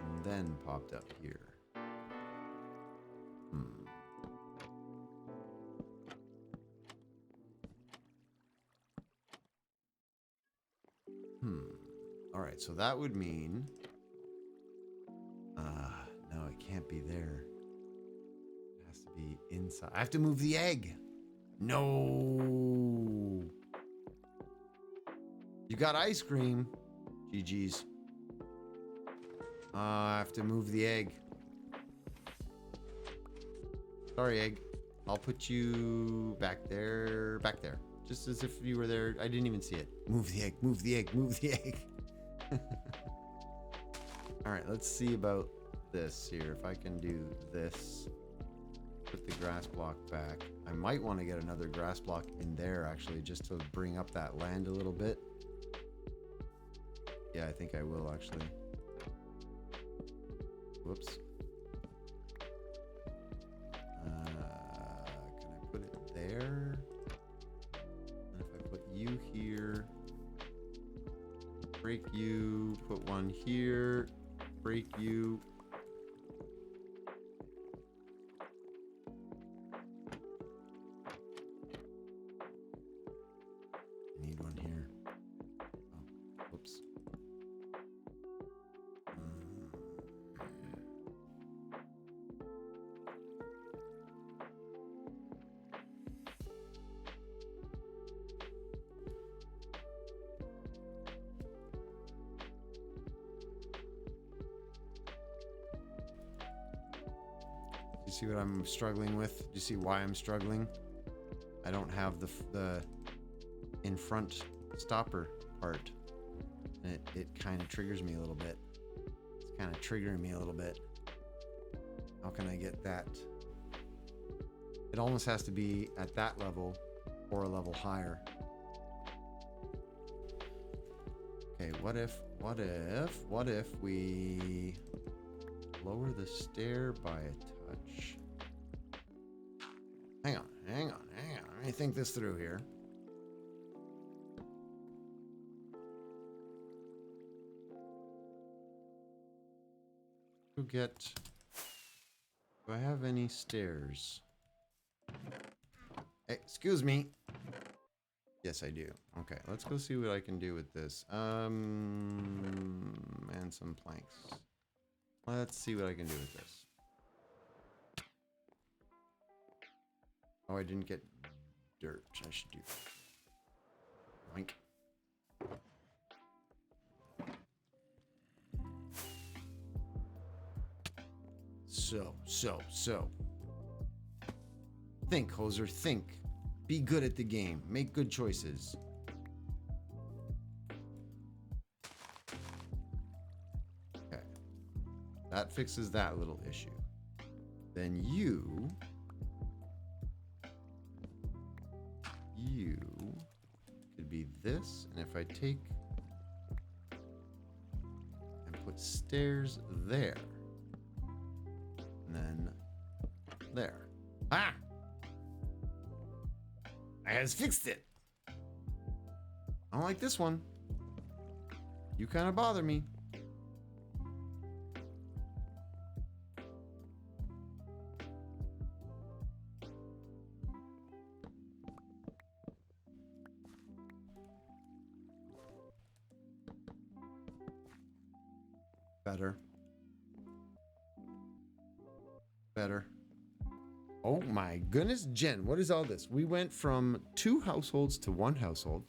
And then popped up here. All right, so that would mean... no, it can't be there. It has to be inside. I have to move the egg. No. You got ice cream. GG's. I have to move the egg. Sorry, egg. I'll put you back there. Back there. Just as if you were there. I didn't even see it. Move the egg. Move the egg. Move the egg. All right, let's see about this here. If I can do this, put the grass block back. I might want to get another grass block in there actually, just to bring up that land a little bit. Yeah, I think I will actually. Whoops. Can I put it there? And if I put you here, break you, put one here, break you. I need one here. Oh, whoops. You see what I'm struggling with? Do you see why I'm struggling? I don't have the in front stopper part. And it kind of triggers me a little bit. It's kind of triggering me a little bit. How can I get that? It almost has to be at that level or a level higher. Okay, what if we lower the stair by a touch? Hang on. Let me think this through here. Do I have any stairs? Hey, excuse me. Yes, I do. Okay, let's go see what I can do with this. And some planks. Let's see what I can do with this. Oh, I didn't get dirt. I should do that. Boink. So. Think, Hoser, think. Be good at the game. Make good choices. Okay. That fixes that little issue. Then you could be this, and if I take and put stairs there, and then there. Ah! I has fixed it. I don't like this one. You kind of bother me. Better. Oh my goodness, Jen, what is all this? We went from 2 households to 1 household.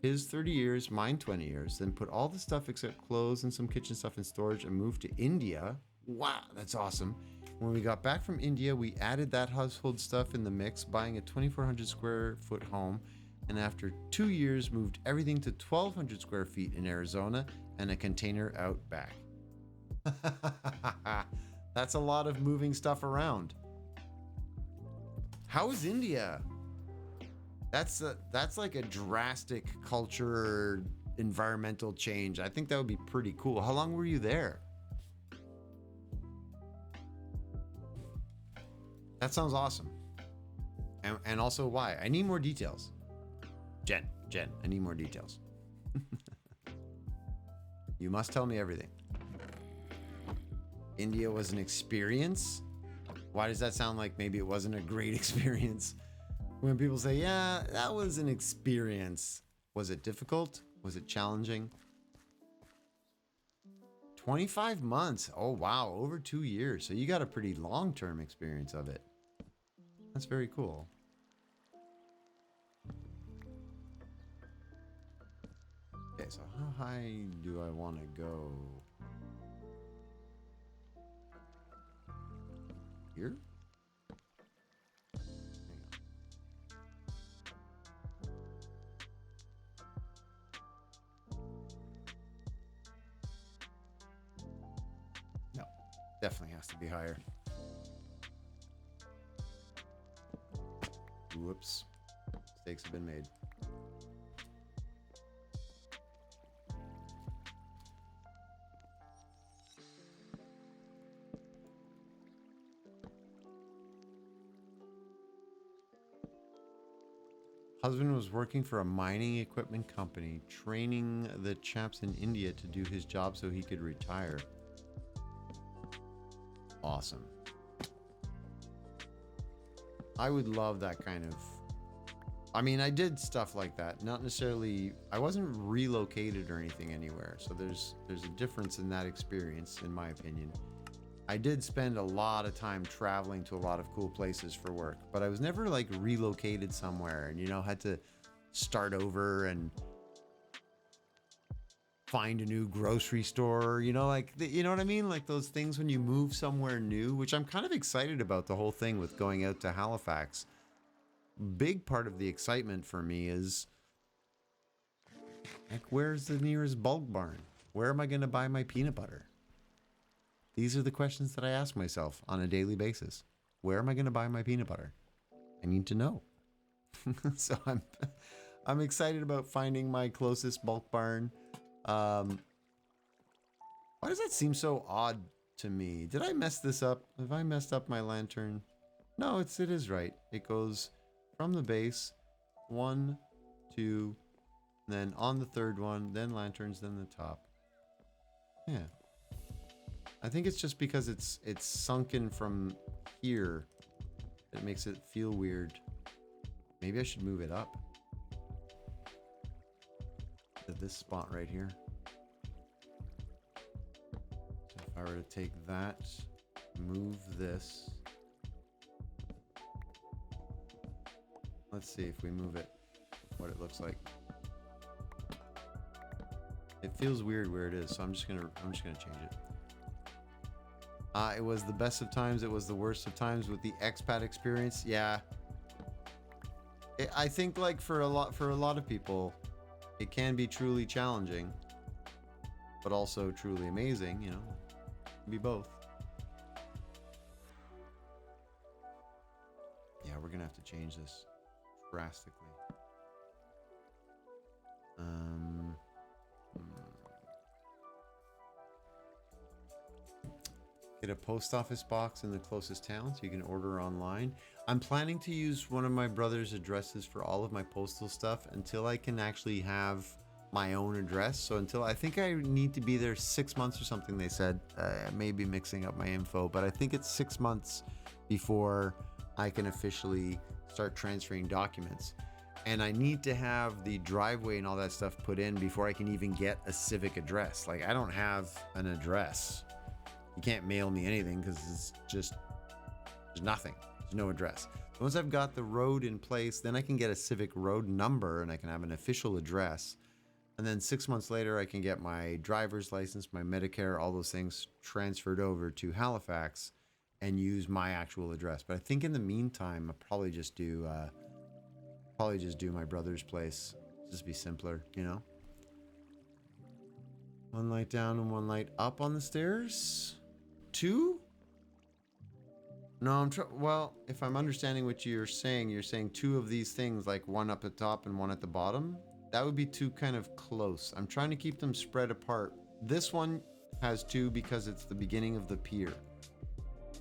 His 30 years, mine 20 years. Then put all the stuff except clothes and some kitchen stuff in storage and moved to India. Wow, that's awesome. When we got back from India, we added that household stuff in the mix, buying a 2,400 square foot home. And after 2 years, moved everything to 1,200 square feet in Arizona and a container out back. That's a lot of moving stuff around. How is India? That's like a drastic culture environmental change. I think that would be pretty cool. How long were you there? That sounds awesome. And also why? I need more details. Jen, I need more details. You must tell me everything. India was an experience? Why does that sound like maybe it wasn't a great experience? When people say, yeah, that was an experience. Was it difficult? Was it challenging? 25 months. Oh, wow. Over 2 years. So you got a pretty long-term experience of it. That's very cool. Okay, so how high do I want to go? Here? No, definitely has to be higher. Whoops. Mistakes have been made. Husband was working for a mining equipment company, training the chaps in India to do his job so he could retire. Awesome. I would love that kind of... I mean, I did stuff like that. Not necessarily... I wasn't relocated or anything anywhere. So there's a difference in that experience, in my opinion. I did spend a lot of time traveling to a lot of cool places for work, but I was never like relocated somewhere and, you know, had to start over and find a new grocery store, you know, like, you know what I mean? Like those things when you move somewhere new, which I'm kind of excited about the whole thing with going out to Halifax. Big part of the excitement for me is like, where's the nearest bulk barn? Where am I going to buy my peanut butter? These are the questions that I ask myself on a daily basis. Where am I going to buy my peanut butter? I need to know. So I'm excited about finding my closest bulk barn. Why does that seem so odd to me? Did I mess this up? Have I messed up my lantern? No, it is right. It goes from the base, 1, 2, then on the third one, then lanterns, then the top. Yeah. I think it's just because it's sunken from here. It makes it feel weird. Maybe I should move it up to this spot right here. So if I were to take that, move this. Let's see if we move it, what it looks like. It feels weird where it is, so I'm just gonna change it. It was the best of times. It was the worst of times with the expat experience. Yeah. I think like for a lot of people, it can be truly challenging, but also truly amazing, you know, it can be both. Yeah, we're going to have to change this drastically. Get a post office box in the closest town so you can order online. I'm planning to use one of my brother's addresses for all of my postal stuff until I can actually have my own address. So until I think I need to be there 6 months or something, they said. I may be mixing up my info, but I think it's 6 months before I can officially start transferring documents. And I need to have the driveway and all that stuff put in before I can even get a civic address. Like, I don't have an address. You can't mail me anything because it's just, there's nothing. There's no address. Once I've got the road in place, then I can get a civic road number and I can have an official address. And then 6 months later, I can get my driver's license, my Medicare, all those things transferred over to Halifax and use my actual address. But I think in the meantime, I'll probably just do my brother's place. Just be simpler, you know? One light down and one light up on the stairs. 2? No, well, if I'm understanding what you're saying 2 of these things, like one up at the top and one at the bottom. That would be 2 kind of close. I'm trying to keep them spread apart. This one has 2 because it's the beginning of the pier.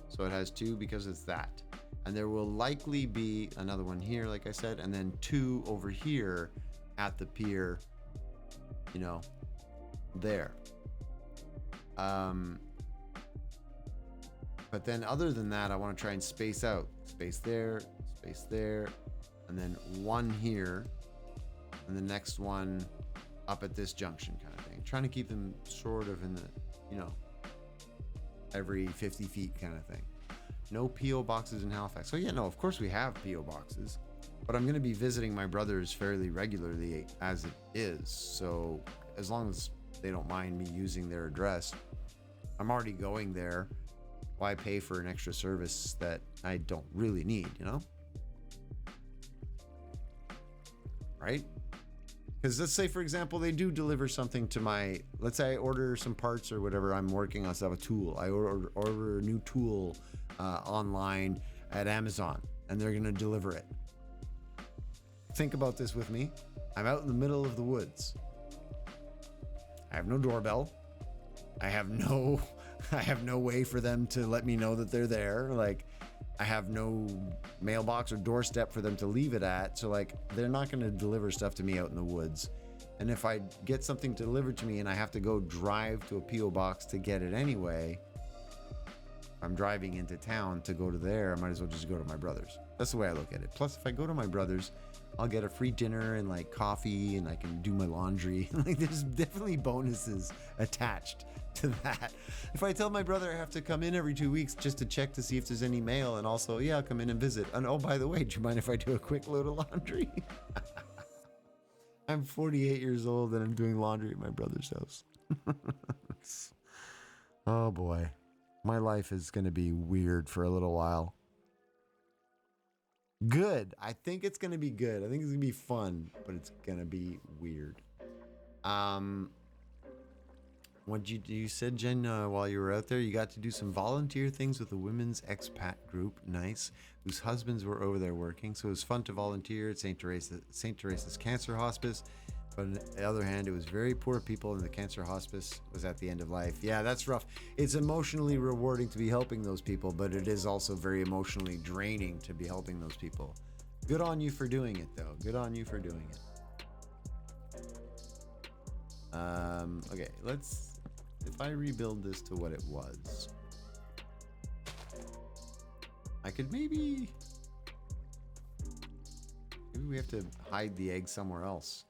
So it has 2 because it's that. And there will likely be another one here, like I said, and then 2 over here at the pier, you know, there. But then other than that, I want to try and space out. Space there, and then one here, and the next one up at this junction kind of thing. Trying to keep them sort of in the, you know, every 50 feet kind of thing. No P.O. boxes in Halifax. So yeah, no, of course we have P.O. boxes, but I'm going to be visiting my brothers fairly regularly as it is. So as long as they don't mind me using their address, I'm already going there. Why pay for an extra service that I don't really need, you know? Right? Because let's say, for example, they do deliver something to my, let's say I order some parts or whatever I'm working on, so a tool. I order a new tool online at Amazon, and they're going to deliver it. Think about this with me. I'm out in the middle of the woods. I have no doorbell. I have no way for them to let me know that they're there. Like, I have no mailbox or doorstep for them to leave it at. So like, they're not going to deliver stuff to me out in the woods. And if I get something delivered to me and I have to go drive to a P.O. box to get it anyway, I'm driving into town to go to there. I might as well just go to my brother's. That's the way I look at it. Plus, if I go to my brother's, I'll get a free dinner and like coffee, and I can do my laundry. Like, there's definitely bonuses attached to that. If I tell my brother I have to come in every 2 weeks just to check to see if there's any mail, and also, yeah, I'll come in and visit. And oh, by the way, do you mind if I do a quick load of laundry? I'm 48 years old and I'm doing laundry at my brother's house. Oh boy. My life is going to be weird for a little while. Good. I think it's going to be good. I think it's going to be fun, but it's going to be weird. What you said, Jen, while you were out there, you got to do some volunteer things with the women's expat group, nice, whose husbands were over there working. So it was fun to volunteer at St. Teresa's Cancer Hospice. But on the other hand, it was very poor people, and the cancer hospice was at the end of life. Yeah, that's rough. It's emotionally rewarding to be helping those people, but it is also very emotionally draining to be helping those people. Good on you for doing it, though. Good on you for doing it. Okay, if I rebuild this to what it was, I could maybe we have to hide the egg somewhere else.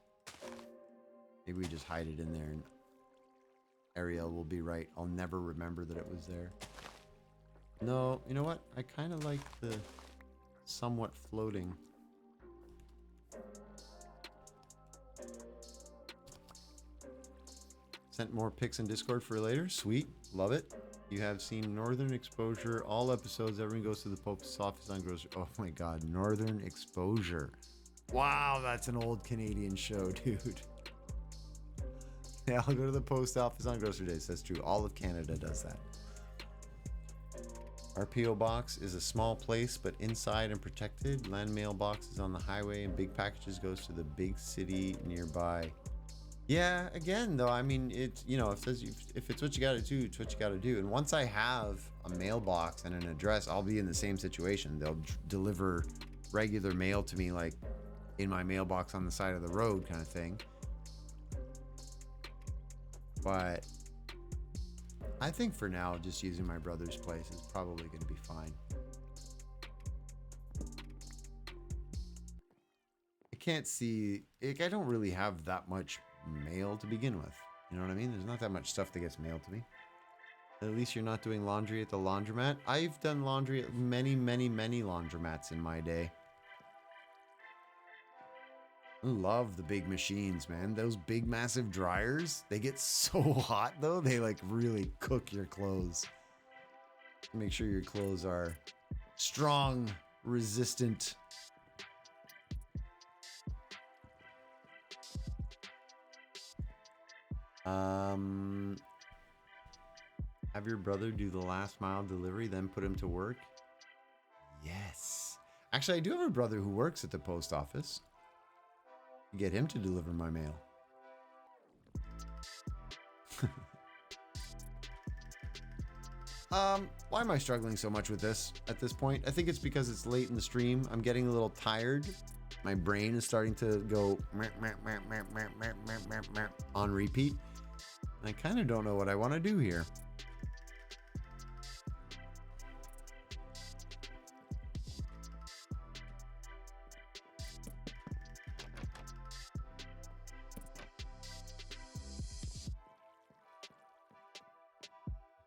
Maybe we just hide it in there and Ariel will be right. I'll never remember that it was there. No, you know what? I kind of like the somewhat floating. Sent more pics in Discord for later. Sweet. Love it. You have seen Northern Exposure. All episodes. Everyone goes to the post office on grocery. Oh my god. Northern Exposure. Wow, that's an old Canadian show, dude. Yeah, I'll go to the post office on grocery days. That's true. All of Canada does that. Our P.O. box is a small place, but inside and protected. Land mail box is on the highway, and big packages goes to the big city nearby. Yeah, again, though, I mean, it's, you know, if it's what you got to do, it's what you got to do. And once I have a mailbox and an address, I'll be in the same situation. They'll deliver regular mail to me, like in my mailbox on the side of the road kind of thing. But I think for now, just using my brother's place is probably going to be fine. I can't see, I don't really have that much mail to begin with. You know what I mean? There's not that much stuff that gets mailed to me. At least you're not doing laundry at the laundromat. I've done laundry at many, many, many laundromats in my day. I love the big machines, man. Those big, massive dryers, they get so hot, though. They, like, really cook your clothes. Make sure your clothes are strong, resistant. Um, have your brother do the last mile delivery, then put him to work. Yes. Actually, I do have a brother who works at the post office. Get him to deliver my mail. Why am I struggling so much with this at this point? I think it's because it's late in the stream. I'm getting a little tired. My brain is starting to go on repeat. I kind of don't know what I want to do here.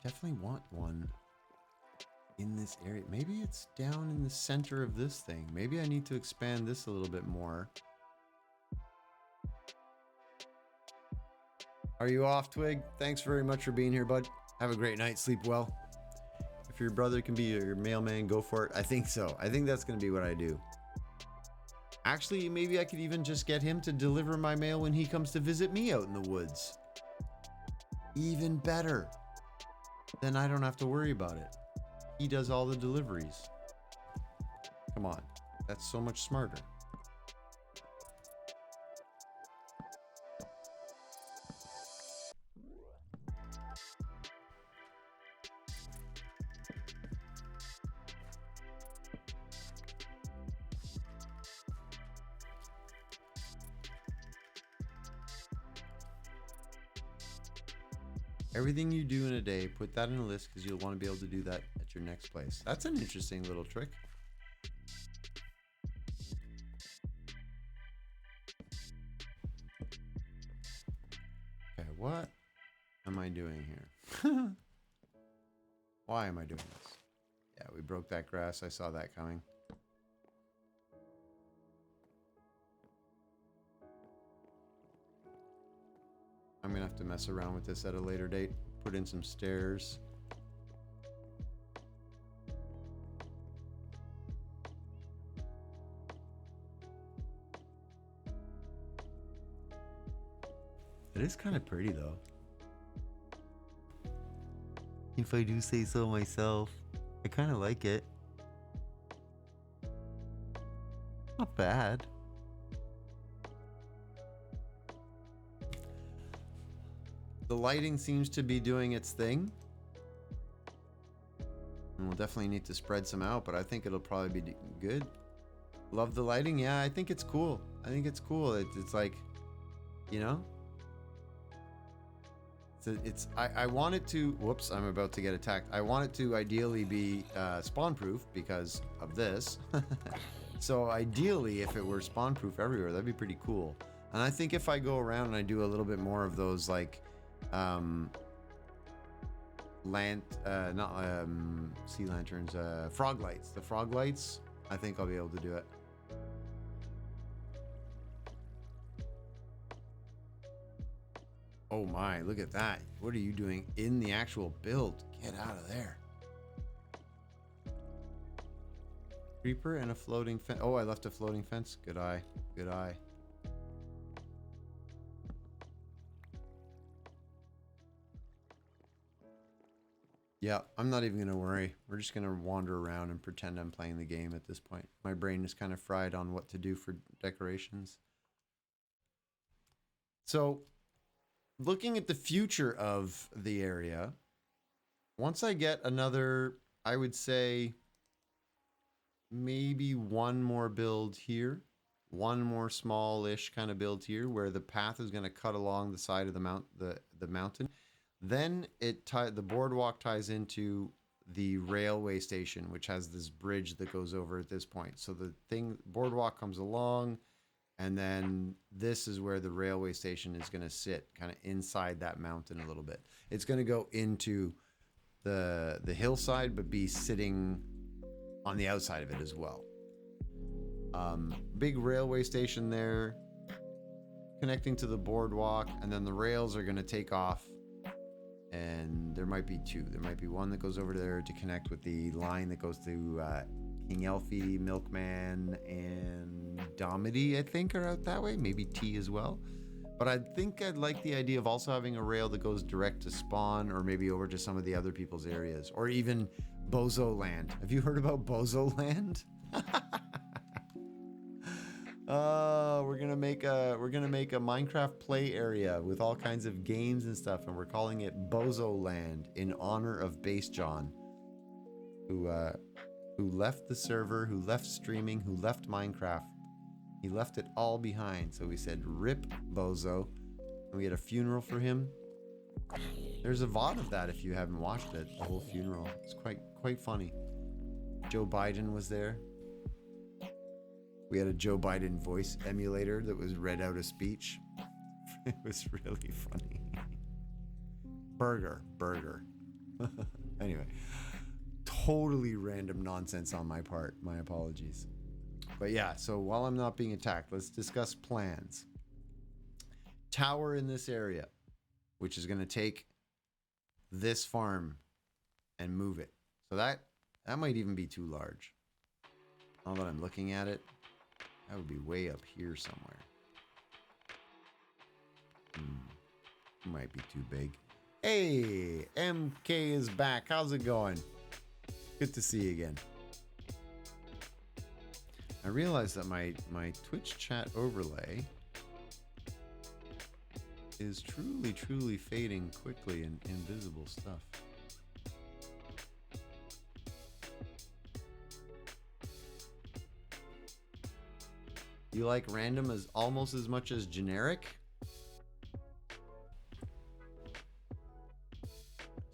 Definitely want one in this area. Maybe it's down in the center of this thing. Maybe I need to expand this a little bit more. Are you off, Twig? Thanks very much for being here, bud. Have a great night. Sleep well. If your brother can be your mailman, go for it. I think so. I think that's going to be what I do. Actually, maybe I could even just get him to deliver my mail when he comes to visit me out in the woods. Even better. Then I don't have to worry about it. He does all the deliveries. Come on. That's so much smarter. Everything you do in a day, put that in a list because you'll want to be able to do that at your next place. That's an interesting little trick. Okay, what am I doing here? Why am I doing this? Yeah, we broke that grass. I saw that coming. I'm gonna have to mess around with this at a later date. Put in some stairs. It is kind of pretty though. If I do say so myself. I kind of like it. Not bad. The lighting seems to be doing its thing. And we'll definitely need to spread some out, but I think it'll probably be good. Love the lighting. Yeah, I think it's cool. I think it's cool. It's like, you know, I want it to, whoops, I'm about to get attacked. I want it to ideally be spawn proof because of this. So ideally, if it were spawn proof everywhere, that'd be pretty cool. And I think if I go around and I do a little bit more of those like sea lanterns, frog lights, the frog lights, I think I'll be able to do it. Oh my, look at that. What are you doing in the actual build? Get out of there. Creeper and a floating fence. Oh, I left a floating fence. Good eye. Good eye. Yeah, I'm not even going to worry. We're just going to wander around and pretend I'm playing the game at this point. My brain is kind of fried on what to do for decorations. So, looking at the future of the area, once I get another, I would say, maybe one more build here, one more smallish kind of build here, where the path is going to cut along the side of the mountain. Then the boardwalk ties into the railway station, which has this bridge that goes over at this point. So the boardwalk comes along, and then this is where the railway station is going to sit, kind of inside that mountain a little bit. It's going to go into the hillside, but be sitting on the outside of it as well. Big railway station there, connecting to the boardwalk, and then the rails are going to take off. And there might be two. There might be one that goes over there to connect with the line that goes to King Elfie, Milkman, and Domity, I think, are out that way. Maybe T as well. But I think I'd like the idea of also having a rail that goes direct to spawn, or maybe over to some of the other people's areas, or even Bozo Land. Have you heard about Bozo Land? We're gonna make a Minecraft play area with all kinds of games and stuff, and we're calling it Bozo Land in honor of Base John, who left the server, who left streaming, who left Minecraft. He left it all behind. So we said, "Rip Bozo," and we had a funeral for him. There's a VOD of that if you haven't watched it. The whole funeral. It's quite funny. Joe Biden was there. We had a Joe Biden voice emulator that was read out a speech. It was really funny. Burger. Anyway, totally random nonsense on my part. My apologies. But yeah, so while I'm not being attacked, let's discuss plans. Tower in this area, which is going to take this farm and move it. So that might even be too large. Now that I'm looking at it, that would be way up here somewhere. Might be too big. Hey, MK is back. How's it going? Good to see you again. I realized that my Twitch chat overlay is truly fading quickly in invisible stuff. You like random as almost as much as generic?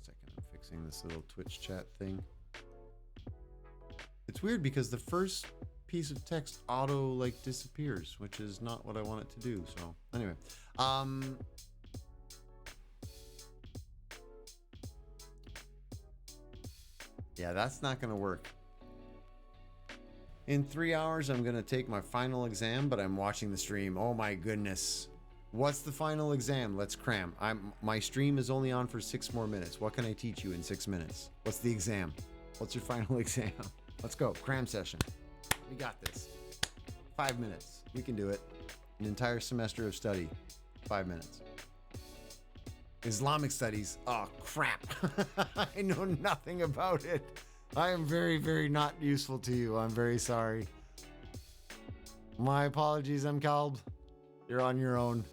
Second, I'm fixing this little Twitch chat thing. It's weird because the first piece of text auto disappears, which is not what I want it to do. So anyway, yeah, that's not gonna work. In 3 hours, I'm gonna take my final exam, but I'm watching the stream. Oh my goodness. What's the final exam? Let's cram. My stream is only on for 6 more minutes. What can I teach you in 6 minutes? What's the exam? What's your final exam? Let's go. Cram session. We got this. 5 minutes. We can do it. An entire semester of study. 5 minutes. Islamic studies. Oh, crap. I know nothing about it. I am very not useful to you. I'm very sorry. My apologies, Mkalb. You're on your own.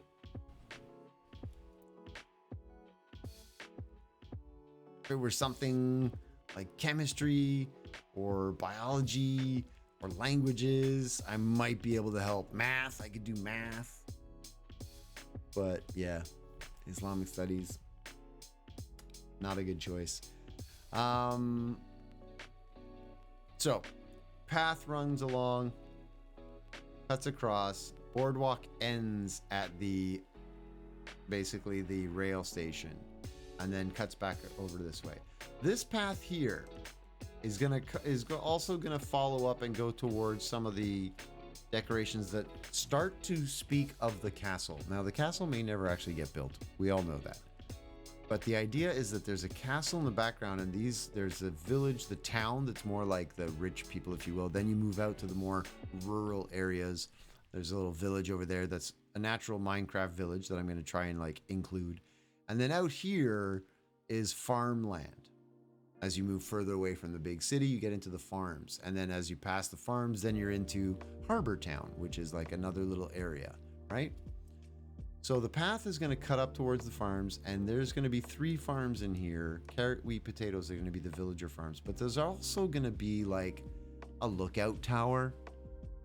If it were something like chemistry or biology or languages, I might be able to help. Math, I could do math. But yeah, Islamic studies, not a good choice. So, path runs along, cuts across, boardwalk ends at basically the rail station, and then cuts back over this way. This path here is also gonna follow up and go towards some of the decorations that start to speak of the castle. Now, the castle may never actually get built. We all know that. But the idea is that there's a castle in the background, and there's a village, the town, that's more like the rich people, if you will. Then you move out to the more rural areas. There's a little village over there that's a natural Minecraft village that I'm going to try and include. And then out here is farmland. As you move further away from the big city, you get into the farms. And then as you pass the farms, then you're into Harbor Town, which is another little area, right? So the path is going to cut up towards the farms, and there's going to be 3 farms in here. Carrot, wheat, potatoes are going to be the villager farms. But there's also going to be a lookout tower,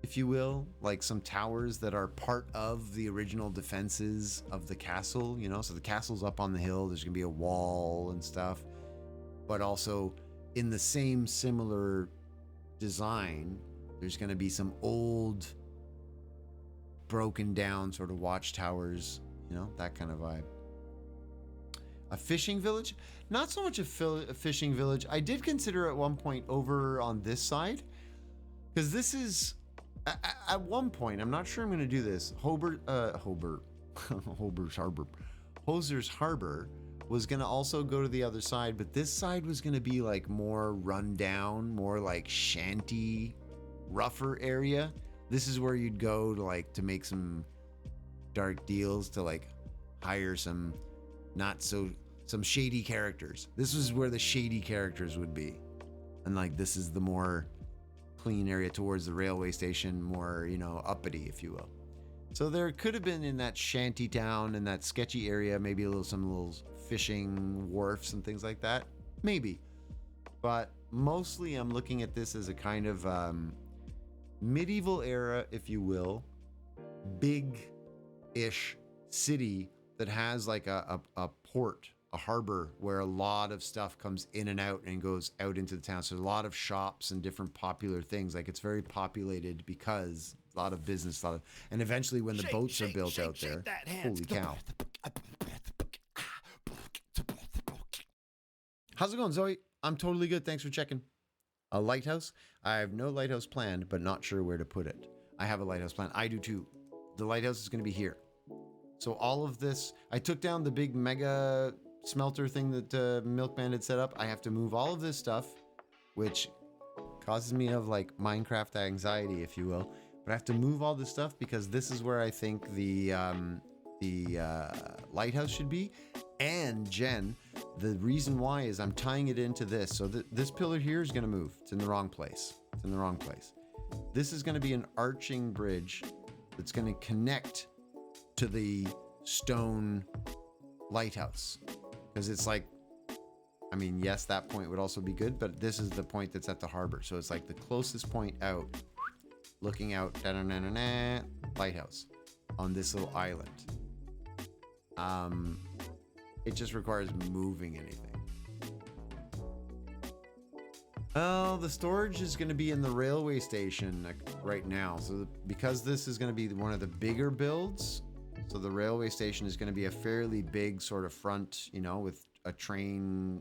if you will. Some towers that are part of the original defenses of the castle, So the castle's up on the hill. There's going to be a wall and stuff. But also in the same similar design, there's going to be some old, broken down sort of watchtowers, that kind of vibe. A fishing village? Not so much a fishing village. I did consider at one point over on this side, because this is at one point, I'm not sure I'm going to do this. Hoser's Harbor was going to also go to the other side, but this side was going to be more run down, more shanty, rougher area. This is where you'd go to to make some dark deals to like hire some shady characters. This is where the shady characters would be. And like this is the more clean area towards the railway station, more, uppity, if you will. So there could have been in that shanty town, in that sketchy area, maybe some little fishing wharfs and things like that. Maybe. But mostly I'm looking at this as a kind of medieval era, if you will, big-ish city that has like a port, a harbor where a lot of stuff comes in and out and goes out into the town. So a lot of shops and different popular things. Like it's very populated because a lot of business, and eventually when the boats are built out there, holy cow. How's it going, Zoe? I'm totally good. Thanks for checking. A lighthouse? I have no lighthouse planned, but not sure where to put it. I have a lighthouse planned. I do too. The lighthouse is going to be here. So all of this, I took down the big mega smelter thing that Milkman had set up. I have to move all of this stuff, which causes me of like Minecraft anxiety, if you will. But I have to move all this stuff because this is where I think the lighthouse should be. And Jen, the reason why is I'm tying it into this. So this pillar here is going to move. It's in the wrong place. It's in the wrong place. This is going to be an arching bridge that's going to connect to the stone lighthouse. Because it's like, I mean, yes, that point would also be good, but this is the point that's at the harbor. So it's like the closest point out, looking out, lighthouse on this little island. It just requires moving anything. Well, the storage is going to be in the railway station right now. So because this is going to be one of the bigger builds, so the railway station is going to be a fairly big sort of front, with a train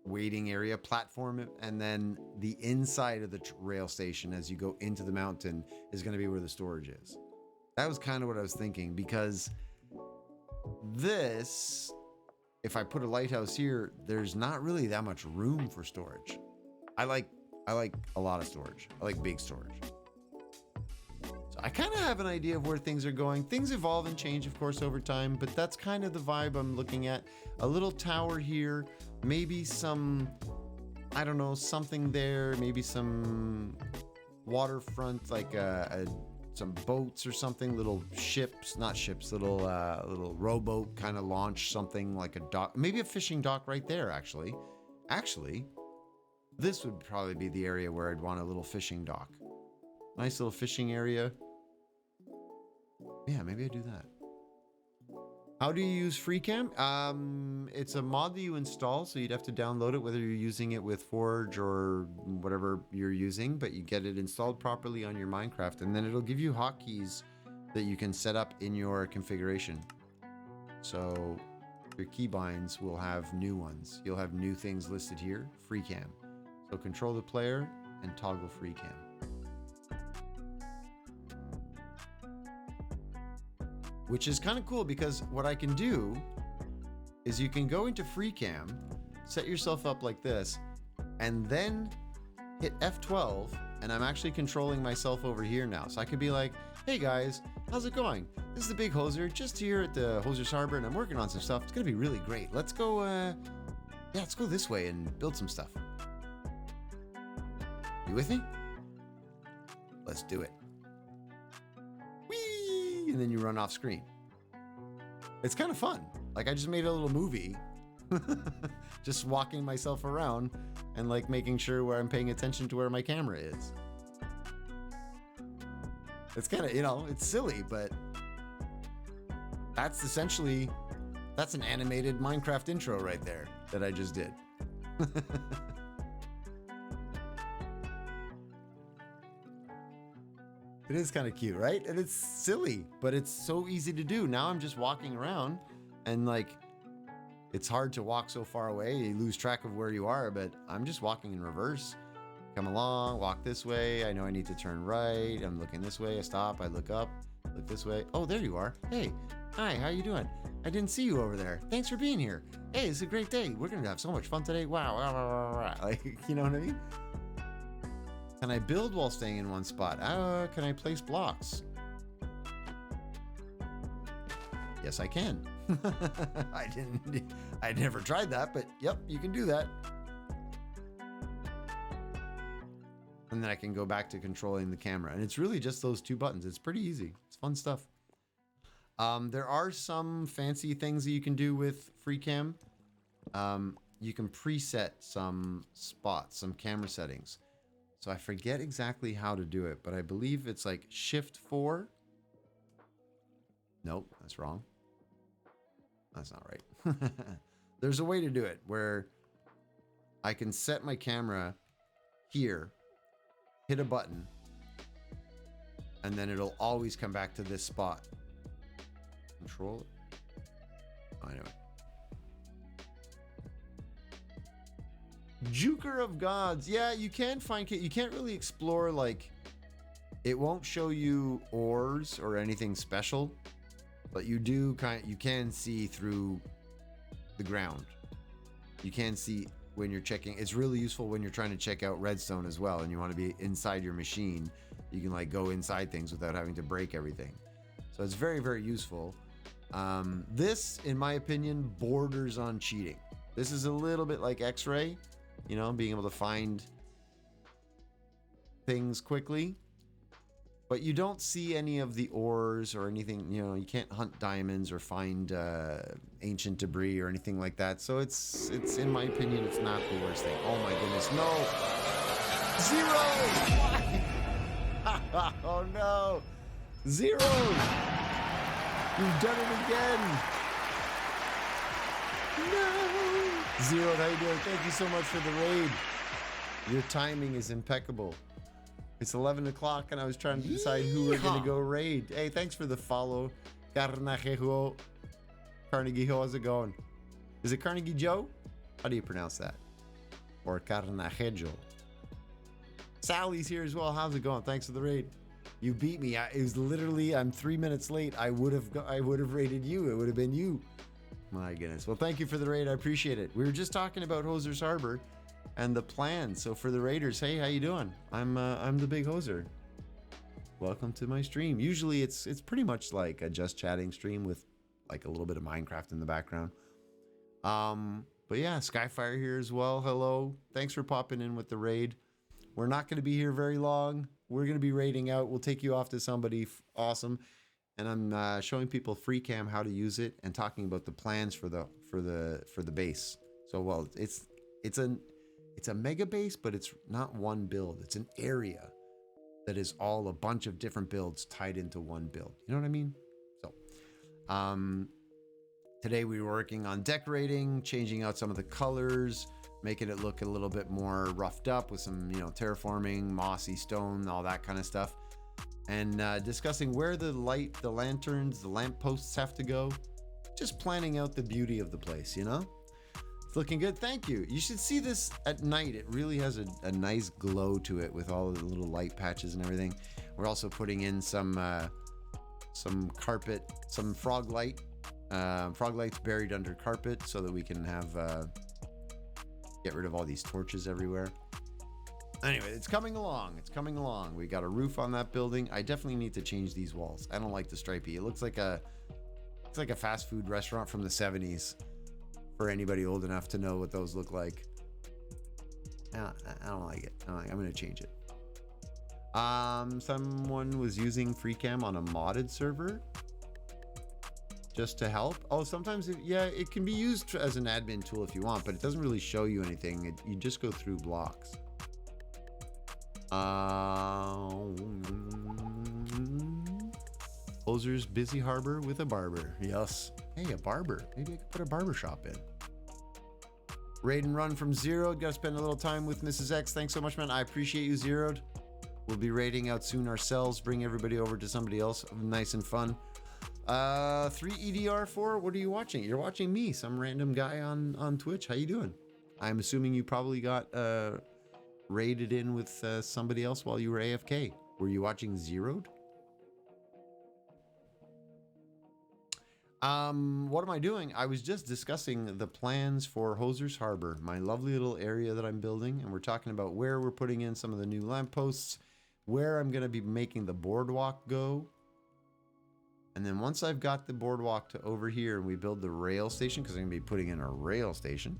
waiting area, platform, and then the inside of the rail station as you go into the mountain is going to be where the storage is. That was kind of what I was thinking, because this, if I put a lighthouse here, there's not really that much room for storage. I like a lot of storage. I like big storage. So I kind of have an idea of where things are going. Things evolve and change, of course, over time, but that's kind of the vibe I'm looking at. A little tower here, maybe some, I don't know, something there, maybe some waterfront, like some boats or something, little ships, not ships, little rowboat kind of launch, something like a dock, maybe a fishing dock right there, actually. This would probably be the area where I'd want a little fishing dock. Nice little fishing area. Yeah, maybe I do that. How do you use FreeCam? It's a mod that you install, so you'd have to download it, whether you're using it with Forge or whatever you're using, but you get it installed properly on your Minecraft, and then it'll give you hotkeys that you can set up in your configuration. So your keybinds will have new ones. You'll have new things listed here, FreeCam. So control the player and toggle FreeCam. Which is kind of cool, because what I can do is you can go into FreeCam, set yourself up like this, and then hit F12, and I'm actually controlling myself over here now. So I could be like, hey guys, how's it going? This is the Big Hoser, just here at the Hoser's Harbor, and I'm working on some stuff. It's gonna be really great. Let's go, let's go this way and build some stuff. You with me? Let's do it. Whee! And then you run off screen. It's kind of fun. Like, I just made a little movie, just walking myself around and like making sure where I'm paying attention to where my camera is. It's kind of, it's silly, but that's essentially, that's an animated Minecraft intro right there that I just did. It is kind of cute, right? And it's silly, but it's so easy to do. Now I'm just walking around, and like, it's hard to walk so far away. You lose track of where you are, but I'm just walking in reverse. Come along, walk this way. I know I need to turn right. I'm looking this way. I stop, I look up, look this way. Oh, there you are. Hey, hi, how you doing? I didn't see you over there. Thanks for being here. Hey, it's a great day. We're going to have so much fun today. Wow, wow, wow, wow, wow. Like, you know what I mean? Can I build while staying in one spot? Can I place blocks? Yes, I can. I never tried that, but yep, you can do that. And then I can go back to controlling the camera. And it's really just those two buttons. It's pretty easy. It's fun stuff. There are some fancy things that you can do with FreeCam. You can preset some spots, some camera settings. So I forget exactly how to do it, but I believe it's like Shift 4. Nope, that's wrong. That's not right. There's a way to do it where I can set my camera here, hit a button, and then it'll always come back to this spot. Control it. Oh, I know it. Juker of Gods. Yeah, you can find, you can't really explore, like, it won't show you ores or anything special, but you can see through the ground. You can see when you're checking. It's really useful when you're trying to check out redstone as well, and you want to be inside your machine. You can like go inside things without having to break everything. So it's very, very useful. This, in my opinion, borders on cheating. This is a little bit like X-ray, you know, being able to find things quickly. But you don't see any of the ores or anything, you know, you can't hunt diamonds or find ancient debris or anything like that. So it's in my opinion, it's not the worst thing. Oh my goodness, no. Zero! Oh no. Zero! You've done it again. No. Zero, how you doing? Thank you so much for the raid. Your timing is impeccable. It's 11 o'clock and I was trying to decide who we're going to go raid. Hey, thanks for the follow. Carnegie, how's it going? Is it Carnegie Joe? How do you pronounce that? Or Carnegie. Sally's here as well. How's it going? Thanks for the raid. You beat me. It was literally, I'm 3 minutes late. I would have raided you. It would have been you. My goodness. Well, thank you for the raid. I appreciate it. We were just talking about Hoser's Harbor and the plan. So for the raiders, hey, how you doing? I'm the Big Hoser. Welcome to my stream. Usually it's pretty much like a just chatting stream with like a little bit of Minecraft in the background. But yeah, Skyfire here as well. Hello. Thanks for popping in with the raid. We're not going to be here very long. We're going to be raiding out. We'll take you off to somebody awesome. And I'm showing people FreeCam how to use it and talking about the plans for the base. So well, it's a mega base, but it's not one build. It's an area that is all a bunch of different builds tied into one build. You know what I mean? So, today we were working on decorating, changing out some of the colors, making it look a little bit more roughed up with some, you know, terraforming, mossy stone, all that kind of stuff. And discussing where the light, the lanterns, the lampposts have to go. Just planning out the beauty of the place, you know? It's looking good. Thank you. You should see this at night. It really has a nice glow to it with all the little light patches and everything. We're also putting in some carpet, some frog light. Frog lights buried under carpet so that we can have get rid of all these torches everywhere. Anyway, it's coming along. It's coming along. We got a roof on that building. I definitely need to change these walls. I don't like the stripey. It looks like a fast food restaurant from the 70s. For anybody old enough to know what those look like. I don't like it. I'm going to change it. Someone was using FreeCam on a modded server just to help. Oh, sometimes, it can be used as an admin tool if you want, but it doesn't really show you anything. You just go through blocks. Hoser's busy harbor with a barber. Yes. Hey, a barber. Maybe I could put a barber shop in. Raid and run from Zeroed. Gotta spend a little time with Mrs. X. Thanks so much, man. I appreciate you, Zeroed. We'll be raiding out soon ourselves. Bring everybody over to somebody else. Nice and fun. 3EDR4, what are you watching? You're watching me, some random guy on Twitch. How you doing? I'm assuming you probably got raided in with somebody else while you were AFK. Were you watching Zeroed? What am I doing? I was just discussing the plans for Hoser's Harbor, my lovely little area that I'm building, and we're talking about where we're putting in some of the new lampposts, where I'm going to be making the boardwalk go. And then once I've got the boardwalk to over here and we build the rail station, because I'm going to be putting in a rail station,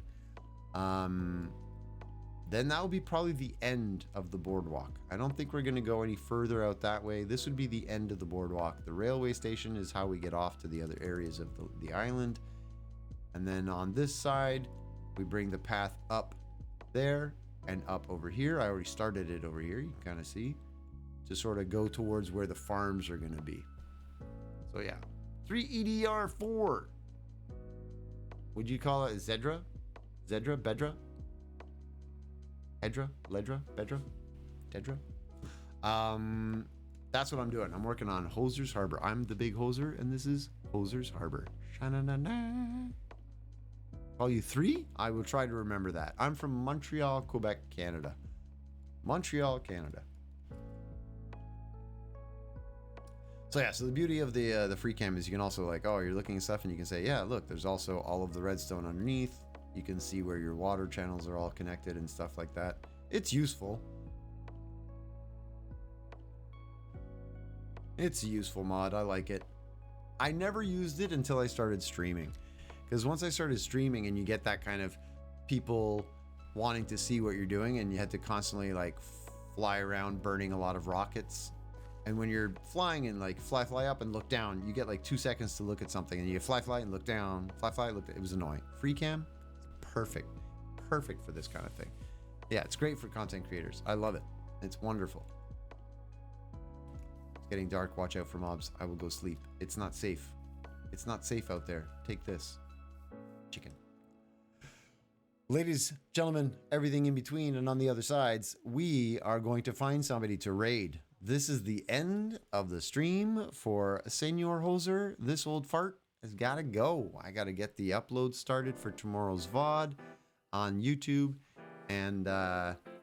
then that will be probably the end of the boardwalk. I don't think we're going to go any further out that way. This would be the end of the boardwalk. The railway station is how we get off to the other areas of the island. And then on this side, we bring the path up there and up over here. I already started it over here. You can kind of see, to sort of go towards where the farms are going to be. So yeah, 3EDR4. Would you call it Zedra? Zedra? Bedra? Edra? Ledra? Bedra? Dedra? That's what I'm doing. I'm working on Hoser's Harbor. I'm the big hoser, and this is Hoser's Harbor. Sha-na-na-na. Call you 3? I will try to remember that. I'm from Montreal, Quebec, Canada. Montreal, Canada. So yeah, so the beauty of the free cam is you can also like, oh, you're looking at stuff and you can say, yeah, look, there's also all of the redstone underneath. You can see where your water channels are all connected and stuff like that. It's useful. It's a useful mod. I like it. I never used it until I started streaming. Because once I started streaming and you get that kind of people wanting to see what you're doing and you had to constantly like fly around burning a lot of rockets. And when you're flying and like fly up and look down, you get like 2 seconds to look at something and you fly and look down, fly, look. It was annoying. Free cam, perfect for this kind of thing. Yeah, it's great for content creators. I love it. It's wonderful. It's getting dark. Watch out for mobs. I will go sleep. It's not safe. It's not safe out there. Take this. Chicken. Ladies, gentlemen, everything in between and on the other sides, we are going to find somebody to raid. This is the end of the stream for Senor Hoser. This old fart has got to go. I got to get the upload started for tomorrow's VOD on YouTube and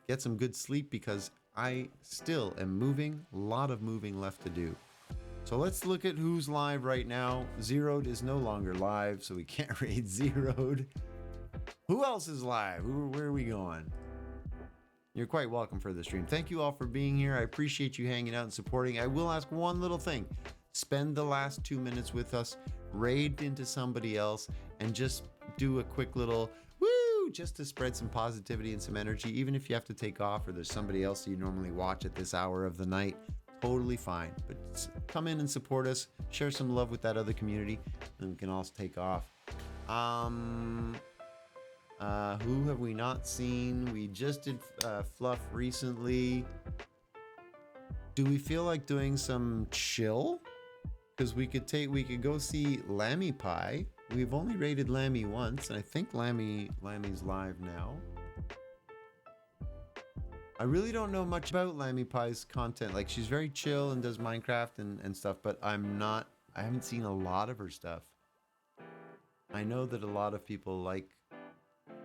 get some good sleep because I still am moving. A lot of moving left to do. So let's look at who's live right now. Zeroed is no longer live, so we can't raid Zeroed. Who else is live? Where are we going? You're quite welcome for the stream. Thank you all for being here. I appreciate you hanging out and supporting. I will ask one little thing. Spend the last 2 minutes with us, raid into somebody else, and just do a quick little woo, just to spread some positivity and some energy. Even if you have to take off or there's somebody else you normally watch at this hour of the night, totally fine. But come in and support us, share some love with that other community, and we can all take off. Who have we not seen? We just did Fluff recently. Do we feel like doing some chill? Because we could go see Lammy Pie. We've only rated Lammy once, and I think Lammy's live now. I really don't know much about Lammy Pie's content. Like, she's very chill and does Minecraft and stuff, but I haven't seen a lot of her stuff. I know that a lot of people like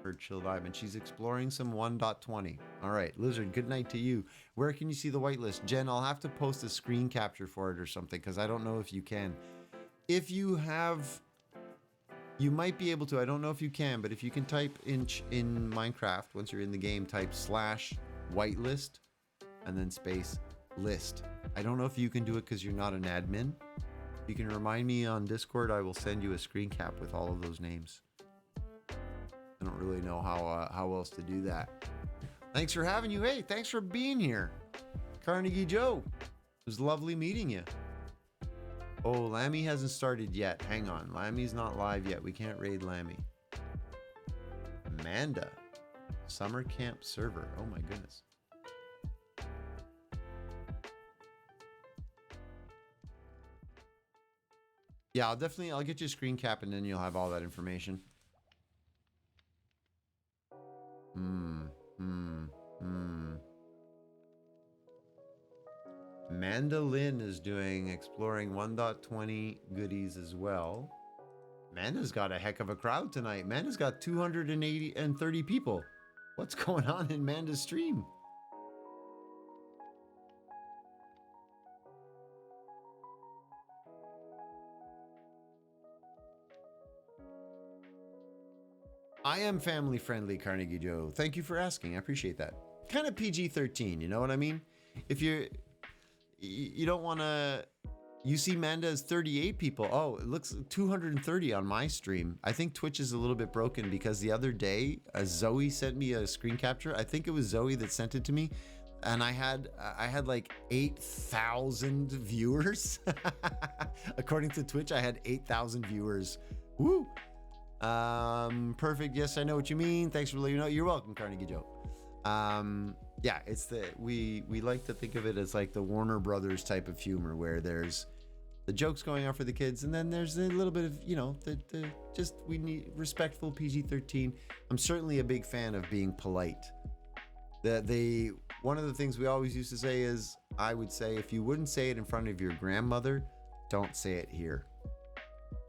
her chill vibe, and she's exploring some 1.20. All right, Lizard, good night to you. Where can you see the whitelist? Jen, I'll have to post a screen capture for it or something, because I don't know if you can. If you have, you might be able to. I don't know if you can, but if you can type in Minecraft, once you're in the game, type /whitelist and then space list. I don't know if you can do it because you're not an admin. You can remind me on Discord. I will send you a screen cap with all of those names. I don't really know how else to do that. Thanks for having you. Hey, thanks for being here. Carnegie Joe. It was lovely meeting you. Oh, Lammy hasn't started yet. Hang on. Lammy's not live yet. We can't raid Lammy. Amanda. Summer camp server. Oh my goodness. Yeah, I'll get you a screen cap and then you'll have all that information. Mandolin is doing exploring 1.20 goodies as well. Manda's got a heck of a crowd tonight. Manda's got 230 people. What's going on in Manda's stream? I am family friendly, Carnegie Joe. Thank you for asking. I appreciate that. Kind of PG-13, you know what I mean? If you don't want to You see Manda is 38 people. Oh, it looks 230 on my stream. I think Twitch is a little bit broken because the other day, Zoe sent me a screen capture. I think it was Zoe that sent it to me. And I had like 8,000 viewers. According to Twitch, I had 8,000 viewers. Woo! Perfect. Yes, I know what you mean. Thanks for letting me know. You're welcome, Carnegie Joe. Yeah, it's we like to think of it as like the Warner Brothers type of humor where there's the jokes going on for the kids, and then there's a little bit of, you know, the just we need respectful PG-13. I'm certainly a big fan of being polite. One of the things we always used to say is, I would say, if you wouldn't say it in front of your grandmother, don't say it here.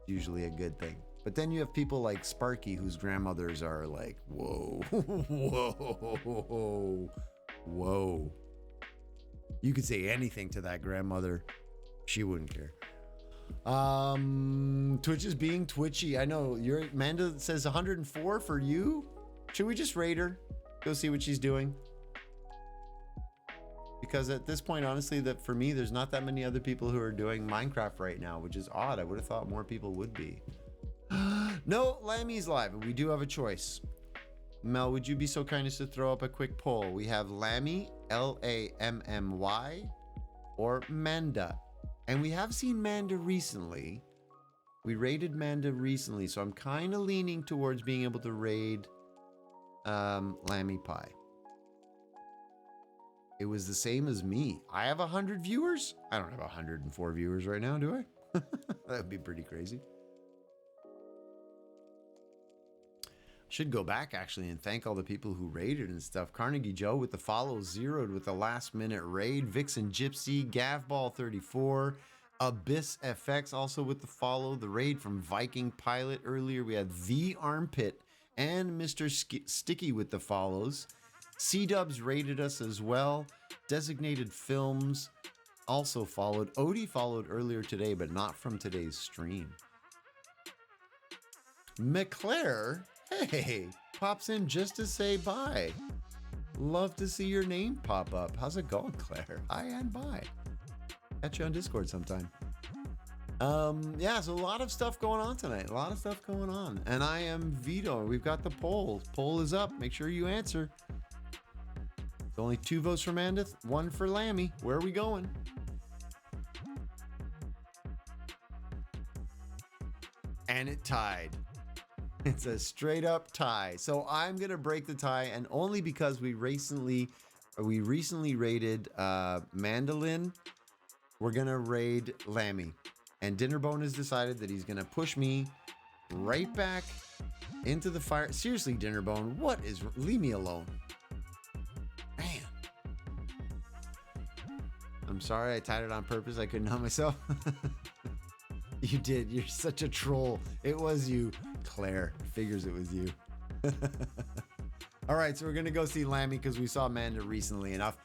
Usually a good thing. But then you have people like Sparky, whose grandmothers are like, whoa, whoa, whoa. You could say anything to that grandmother. She wouldn't care. Twitch is being twitchy. I know. Amanda says 104 for you. Should we just raid her? Go see what she's doing? Because at this point, honestly, that for me, there's not that many other people who are doing Minecraft right now, which is odd. I would have thought more people would be. No, Lammy's live, and we do have a choice. Mel, would you be so kind as to throw up a quick poll? We have Lammy, Lammy, or Manda. And we have seen Manda recently. We raided Manda recently, so I'm kind of leaning towards being able to raid Lammy Pie. It was the same as me. I have 100 viewers. I don't have 104 viewers right now, do I? That would be pretty crazy. Should go back actually and thank all the people who raided and stuff. Carnegie Joe with the follow, zeroed with the last minute raid. Vixen Gypsy, Gavball 34, Abyss FX also with the follow. The raid from Viking Pilot earlier. We had The Armpit and Mr. Sticky with the follows. C-Dubs raided us as well. Designated Films also followed. Odie followed earlier today, but not from today's stream. McClare, hey, pops in just to say bye. Love to see your name pop up. How's it going, Claire? Hi and bye. Catch you on Discord sometime. Yeah, so a lot of stuff going on tonight. A lot of stuff going on. And I am Vito. We've got the poll. Poll is up. Make sure you answer. It's only 2 votes for Mandith, 1 for Lammy. Where are we going? And it tied. It's a straight up tie. So I'm going to break the tie, and only because we recently raided Mandolin, we're going to raid Lammy. And Dinnerbone has decided that he's going to push me right back into the fire. Seriously, Dinnerbone, leave me alone. Man. I'm sorry, I tied it on purpose. I couldn't help myself. You did. You're such a troll. It was you, Claire. Figures it was you. All right, so we're going to go see Lammy because we saw Amanda recently enough.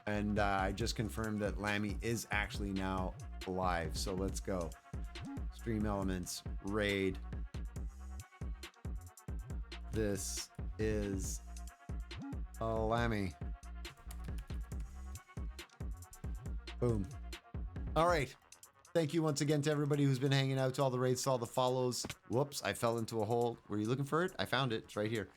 And I just confirmed that Lammy is actually now live. So let's go. Stream Elements, raid. This is Lammy. Boom. All right. Thank you once again to everybody who's been hanging out, to all the raids, to all the follows. Whoops, I fell into a hole. Were you looking for it? I found it. It's right here.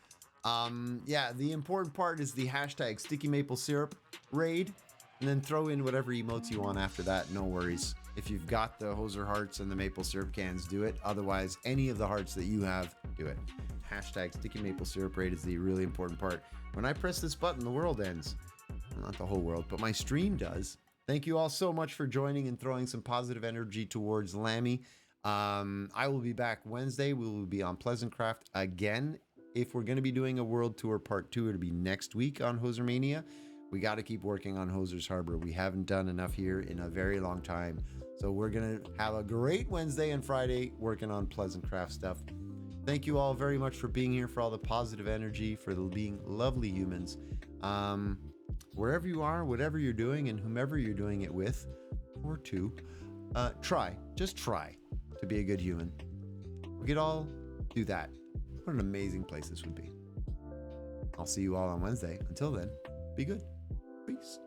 Yeah, the important part is the hashtag Sticky Maple Syrup raid, and then throw in whatever emotes you want after that. No worries. If you've got the Hoser hearts and the maple syrup cans, do it. Otherwise, any of the hearts that you have, do it. Hashtag Sticky Maple Syrup raid is the really important part. When I press this button, the world ends. Well, not the whole world, but my stream does. Thank you all so much for joining and throwing some positive energy towards Lammy. I will be back Wednesday. We will be on Pleasantcraft again. If we're going to be doing a world tour part 2, it'll be next week on Hosermania. We got to keep working on Hoser's Harbor. We haven't done enough here in a very long time. So we're going to have a great Wednesday and Friday working on Pleasantcraft stuff. Thank you all very much for being here, for all the positive energy, for being lovely humans. Wherever you are, whatever you're doing, and whomever you're doing it with, or to, just try to be a good human. We could all do that. What an amazing place this would be. I'll see you all on Wednesday. Until then, be good. Peace.